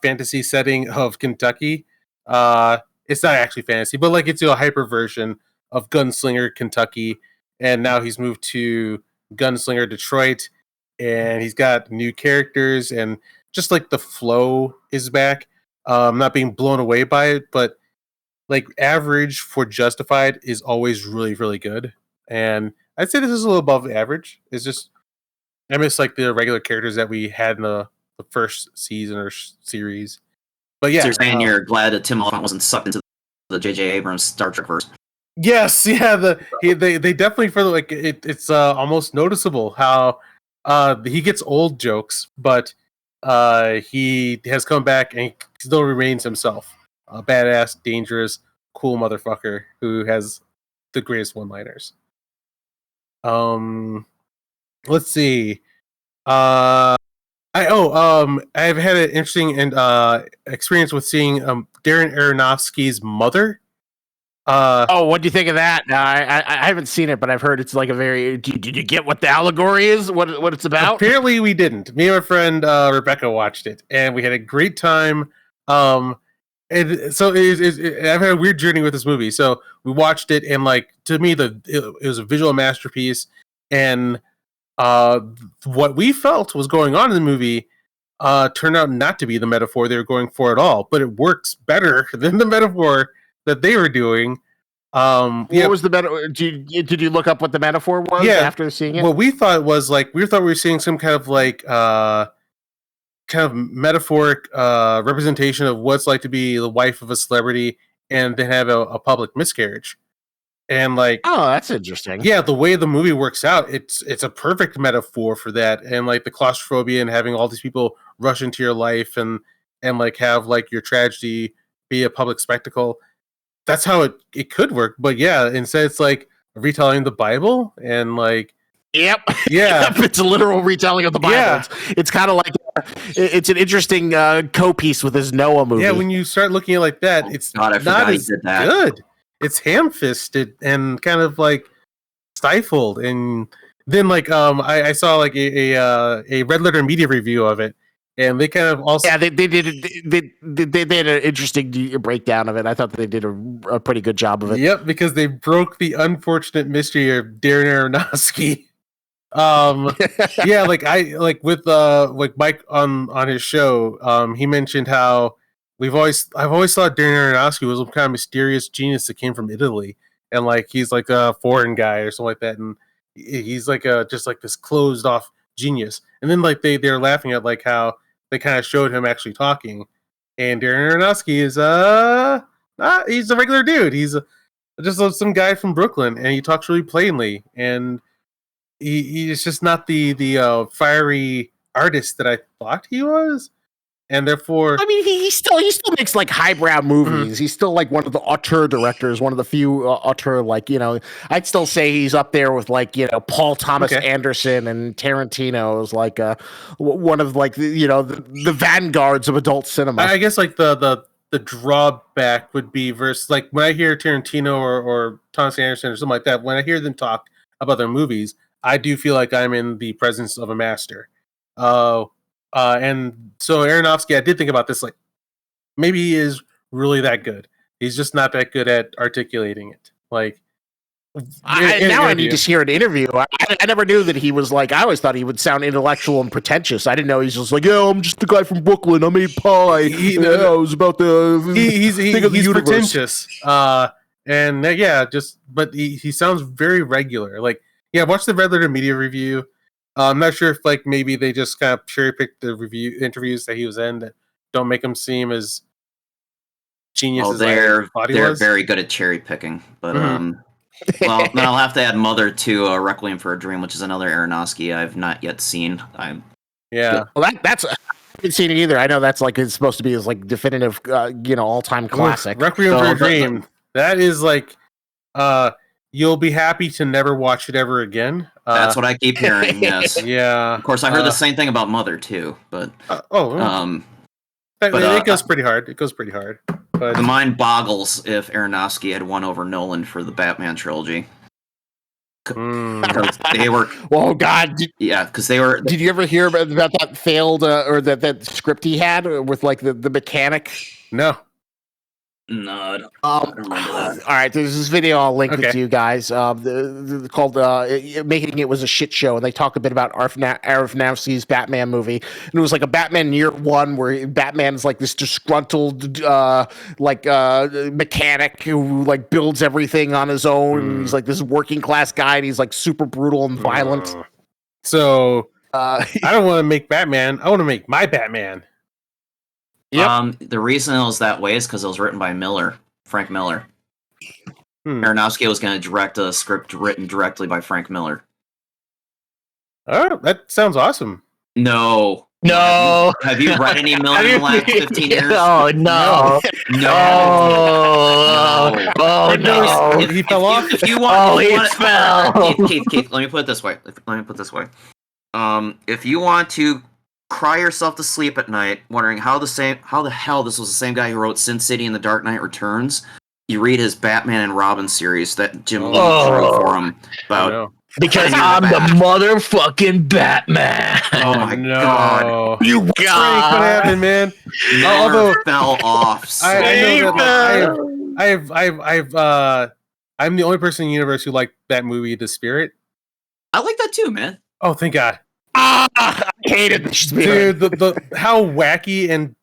fantasy setting of Kentucky. It's not actually fantasy, but like it's a hyper version of Gunslinger Kentucky, and now he's moved to Gunslinger Detroit, and he's got new characters, and just like the flow is back. Not being blown away by it, but like average for Justified is always really, really good. And I'd say this is a little above average. It's just I miss like the regular characters that we had in the first season or series. But yeah, so you're saying you're glad that Tim Oliphant wasn't sucked into the J.J. Abrams Star Trek verse. Yes, yeah, they definitely feel like it's almost noticeable how he gets old jokes, but he has come back and he still remains himself, a badass, dangerous, cool motherfucker who has the greatest one-liners. Let's see. I've had an interesting and experience with seeing Darren Aronofsky's Mother. What do you think of that? I haven't seen it, but I've heard it's like a very. Did you get what the allegory is? What it's about? Apparently, we didn't. Me and my friend Rebecca watched it, and we had a great time. And so I've had a weird journey with this movie. So we watched it, and like to me, it was a visual masterpiece. And what we felt was going on in the movie turned out not to be the metaphor they were going for at all. But it works better than the metaphor that they were doing. What was the metaphor? Did you look up what the metaphor was after seeing it? What we thought was like we were seeing some kind of like kind of metaphoric representation of what it's like to be the wife of a celebrity and then have a public miscarriage. And like, oh, that's interesting. Yeah, the way the movie works out, it's a perfect metaphor for that. And like the claustrophobia and having all these people rush into your life and like have like your tragedy be a public spectacle. That's how it could work. But yeah, instead it's like retelling the Bible and like Yep. Yeah. It's a literal retelling of the Bible. Yeah. It's kind of like it's an interesting co-piece with this Noah movie. Yeah, when you start looking at it like that, it's God, I not forgot he as did that. good. It's ham-fisted and kind of like stifled. And then like I saw like a Red Letter Media review of it, and they kind of also they did they had an interesting breakdown of it. I thought they did a pretty good job of it. Yep, because they broke the unfortunate mystery of Darren Aronofsky Yeah, like I like with like Mike on his show, he mentioned how I've always thought Darren Aronofsky was some kind of mysterious genius that came from Italy, and like he's like a foreign guy or something like that, and he's like a just like this closed off genius. And then like they're laughing at like how they kind of showed him actually talking, and Darren Aronofsky is he's a regular dude. He's just some guy from Brooklyn, and he talks really plainly, and he's just not the fiery artist that I thought he was, and therefore, I mean, he still makes like highbrow movies. He's still like one of the auteur directors, one of the few auteur, like, you know, I'd still say he's up there with like, you know, Paul Thomas Anderson and Tarantino is like one of like the vanguards of adult cinema. I guess like the drawback would be versus like when I hear Tarantino or Thomas Anderson or something like that, when I hear them talk about their movies, I do feel like I'm in the presence of a master. And so Aronofsky, I did think about this, like maybe he is really that good. He's just not that good at articulating it. Like I need to hear an interview. I never knew that he was like. I always thought he would sound intellectual and pretentious. I didn't know he's just like, yeah, I'm just the guy from Brooklyn. I made pie. I was about the he's pretentious. And yeah, but he sounds very regular. Like, yeah, watch the Red Letter Media review. I'm not sure if like maybe they just kind of cherry picked the interviews that he was in that don't make him seem as genius. Oh, they're very good at cherry picking, but well, then I'll have to add Mother to Requiem for a Dream, which is another Aronofsky I've not yet seen. Well, that's I haven't seen it either. I know that's like it's supposed to be his like definitive, all time classic. Requiem for a Dream. That is like, you'll be happy to never watch it ever again. That's what I keep hearing. Yes. Yeah. Of course, I heard the same thing about Mother too, but it goes pretty hard. It goes pretty hard. But the mind boggles if Aronofsky had won over Nolan for the Batman trilogy. Because they were. Oh God! Because they were. Did you ever hear about that failed or that script he had with like the mechanic? No. No, I don't remember that. All right, there's this video I'll link it to you guys. Called "Making It Was a Shit Show," and they talk a bit about Aronofsky's Batman movie. And it was like a Batman Year One, where Batman's like this disgruntled, mechanic who like builds everything on his own. He's like this working class guy, and he's like super brutal and violent. So I don't want to make Batman. I want to make my Batman. Yep. The reason it was that way is because it was written by Frank Miller. Aronofsky was going to direct a script written directly by Frank Miller. Oh, that sounds awesome. No. Have you read any Miller in the last 15 years? Oh, no. Oh, no. He fell off? If you want, he fell. Keith, let me put it this way. If you want to cry yourself to sleep at night wondering how the hell this was the same guy who wrote Sin City and The Dark Knight Returns, you read his Batman and Robin series that Jim Lee drew for him about. Because I'm the motherfucking Batman. Oh my god! You Frank, what happened, man? Although fell off. I know that I'm the only person in the universe who liked that movie, The Spirit. I like that too, man. Oh, thank God. I hated The Spirit. Dude, the how wacky and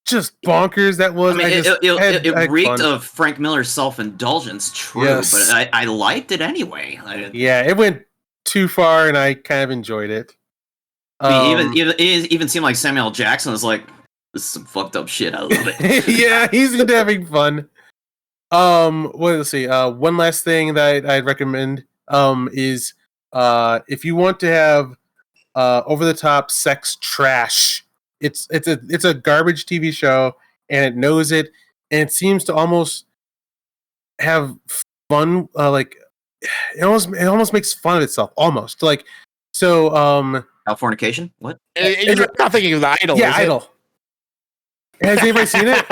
just bonkers that was. I mean, it reeked of Frank Miller's self-indulgence, true, but I liked it anyway. It went too far, and I kind of enjoyed it. It even seemed like Samuel Jackson was like, "This is some fucked up shit. I love it." Yeah, he's into having fun. Let's see. One last thing that I'd recommend is if you want to have over-the-top sex trash. It's a garbage TV show, and it knows it, and it seems to almost have fun. Like it almost makes fun of itself, almost like so. Californication? What? You're not thinking of the Idol? Yeah, Idol. Has anybody seen it?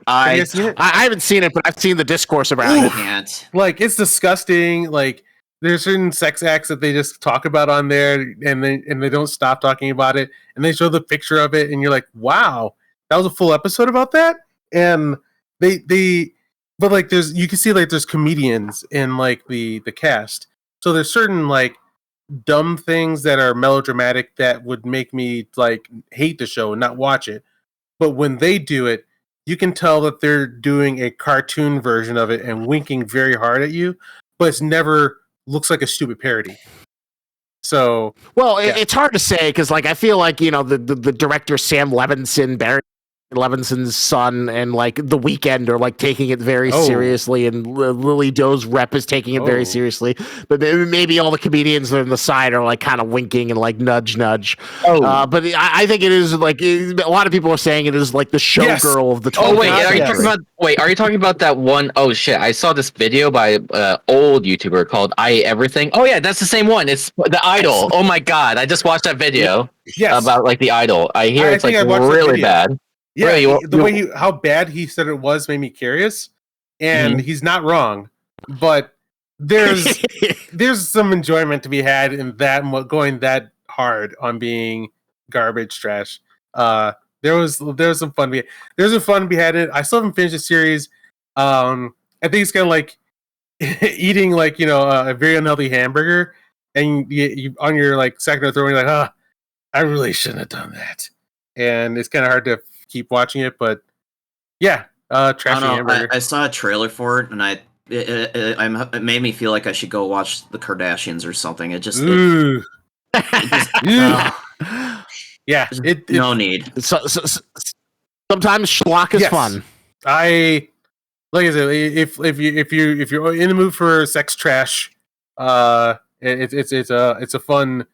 I haven't seen it, but I've seen the discourse about it. Can't. Like it's disgusting. Like there's certain sex acts that they just talk about on there, and they don't stop talking about it, and they show the picture of it, and you're like, wow, that was a full episode about that. And but like you can see like there's comedians in like the cast, so there's certain like dumb things that are melodramatic that would make me like hate the show and not watch it. But when they do it, you can tell that they're doing a cartoon version of it and winking very hard at you, but it's never looks like a stupid parody. So, well, it's hard to say because, like, I feel like the director Sam Levinson, Barry Levinson's son, and like The Weeknd are like taking it very seriously, and Lily Doe's rep is taking it very seriously. But maybe all the comedians on the side are like kind of winking and like nudge. But I think it is like a lot of people are saying it is like the showgirl of the. Are you talking about that one? Oh shit! I saw this video by old YouTuber called I Ate Everything. Oh yeah, that's the same one. It's the Idol. Oh my god! I just watched that video about like the Idol. I hear it's like really bad. Yeah, really, how bad he said it was made me curious, and he's not wrong. But there's some enjoyment to be had in that going that hard on being garbage trash. There was some fun. There's some fun to be had in it. I still haven't finished the series. I think it's kind of like eating like a very unhealthy hamburger, and you on your like second or third, you're like, I really shouldn't have done that, and it's kind of hard to keep watching it, but trashy hamburger. I saw a trailer for it, and it made me feel like I should go watch the Kardashians or something. It just, no need. Sometimes schlock is fun. Like I said, if you're in the mood for sex trash, it's a fun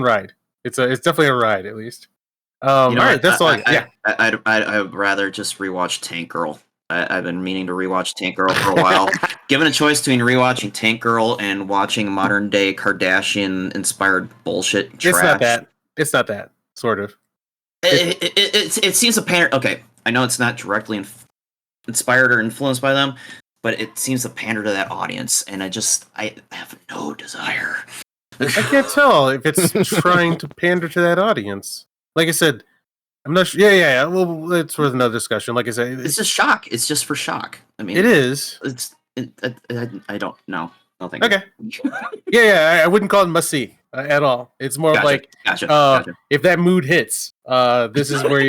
ride. It's definitely a ride at least. All right, that's all. I'd rather just rewatch Tank Girl. I've been meaning to rewatch Tank Girl for a while. Given a choice between rewatching Tank Girl and watching modern day Kardashian inspired bullshit trash, it's not that sort of. It seems to pander. Okay, I know it's not directly inspired or influenced by them, but it seems to pander to that audience, and I have no desire. I can't tell if it's trying to pander to that audience. Like I said, I'm not sure. Yeah. Well, it's worth another discussion. Like I said, it's just shock. It's just for shock. I mean, it is. I don't know. No, thank okay. Yeah. I wouldn't call it must see at all. It's more like, gotcha. If that mood hits, this is what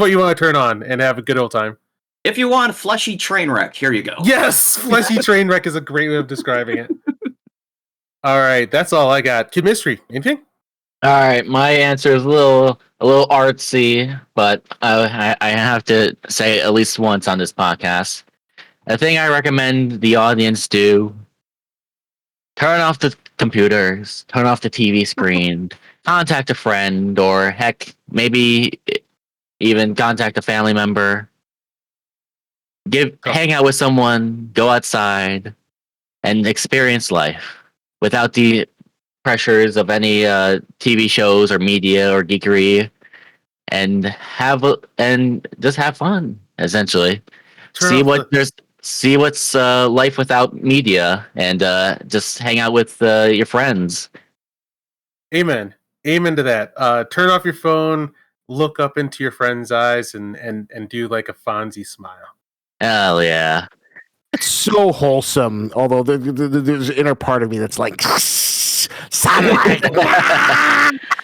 you want to turn on and have a good old time. If you want fleshy train wreck, here you go. Yes, fleshy train wreck is a great way of describing it. All right, that's all I got. Kid Mystery, anything? All right, my answer is a little artsy, but I have to say at least once on this podcast. A thing I recommend the audience do: turn off the computers, turn off the TV screen, contact a friend, or heck, maybe even contact a family member. Hang out with someone, go outside, and experience life without the pressures of any TV shows or media or geekery, and just have fun. Essentially, see what's life without media, and just hang out with your friends. Amen to that. Turn off your phone, look up into your friend's eyes, and do like a Fonzie smile. Hell yeah! It's so wholesome. Although there's an inner part of me that's like, sunlight,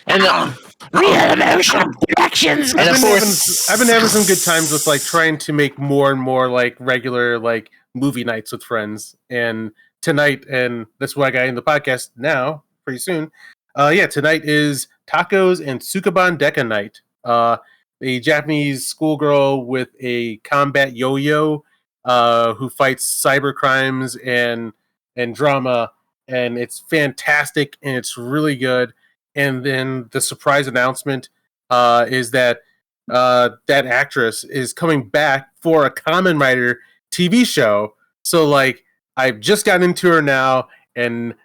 and real emotional connections. And I've been having some good times with like trying to make more and more like regular like movie nights with friends. And tonight, and that's why I got in the podcast now pretty soon. Tonight is tacos and Sukaban Deka night. A Japanese schoolgirl with a combat yo-yo who fights cyber crimes and drama, and it's fantastic and it's really good. And then the surprise announcement is that that actress is coming back for a Kamen Rider TV show. So like I've just gotten into her now, and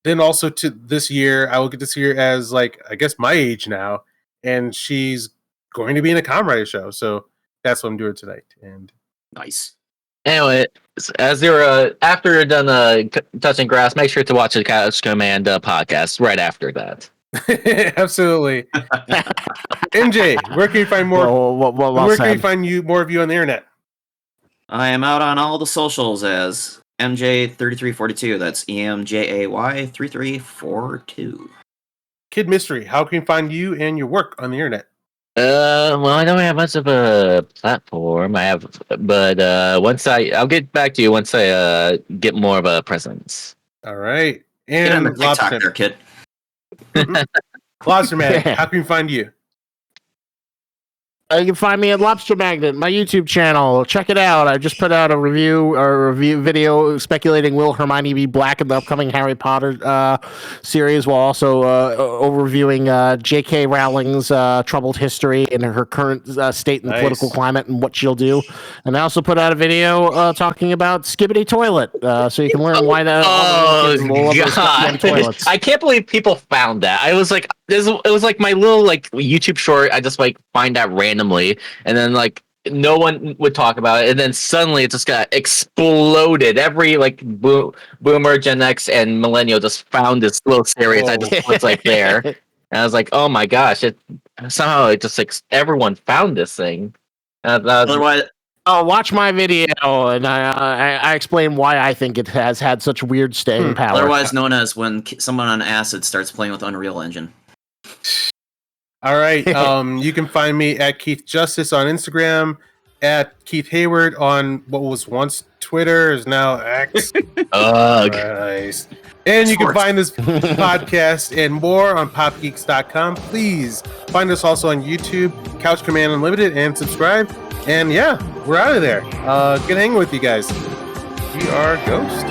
then also to this year I will get to see her as like I guess my age now, and she's going to be in a Kamen Rider show. So that's what I'm doing tonight. And nice. Anyway, as you're after you're done touching grass, make sure to watch the Couch Command podcast right after that. Absolutely. MJ, where can you find more? Where can you find more of you on the internet? I am out on all the socials as MJ3342. That's EMJAY3342. Kid Mystery, how can we find you and your work on the internet? Well, I don't have much of a platform. But I'll get back to you once I get more of a presence. All right. Get on the And TikTok Lobster there, kid. Man, how can we find you? You can find me at Lobster Magnet, my YouTube channel. Check it out. I just put out a review video speculating will Hermione be black in the upcoming Harry Potter series, while also overviewing J.K. Rowling's troubled history and her current state in the political climate and what she'll do. And I also put out a video talking about Skibbity Toilet, so you can learn why that. Oh God! Toilets. I can't believe people found that. I was like, it was like my little like YouTube short. I just like find that randomly, and then like no one would talk about it, and then suddenly it just got exploded. Every like boomer, Gen X, and millennial just found this little series. I just was like there, and I was like, oh my gosh! Somehow it just like everyone found this thing. Otherwise, watch my video, and I explain why I think it has had such weird staying power. Otherwise known as when someone on acid starts playing with Unreal Engine. All right. You can find me at Keith Justice on Instagram, at Keith Hayward on what was once Twitter is now X. Nice. And you can find this podcast and more on popgeeks.com. Please find us also on YouTube, Couch Command Unlimited, and subscribe. And yeah, we're out of there. Good hanging with you guys. We are Ghost.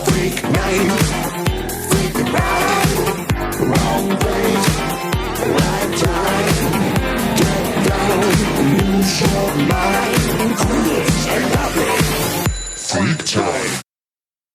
Freak night, freak ride, wrong place, right time, get down, lose your mind, cool and lovely, freak time.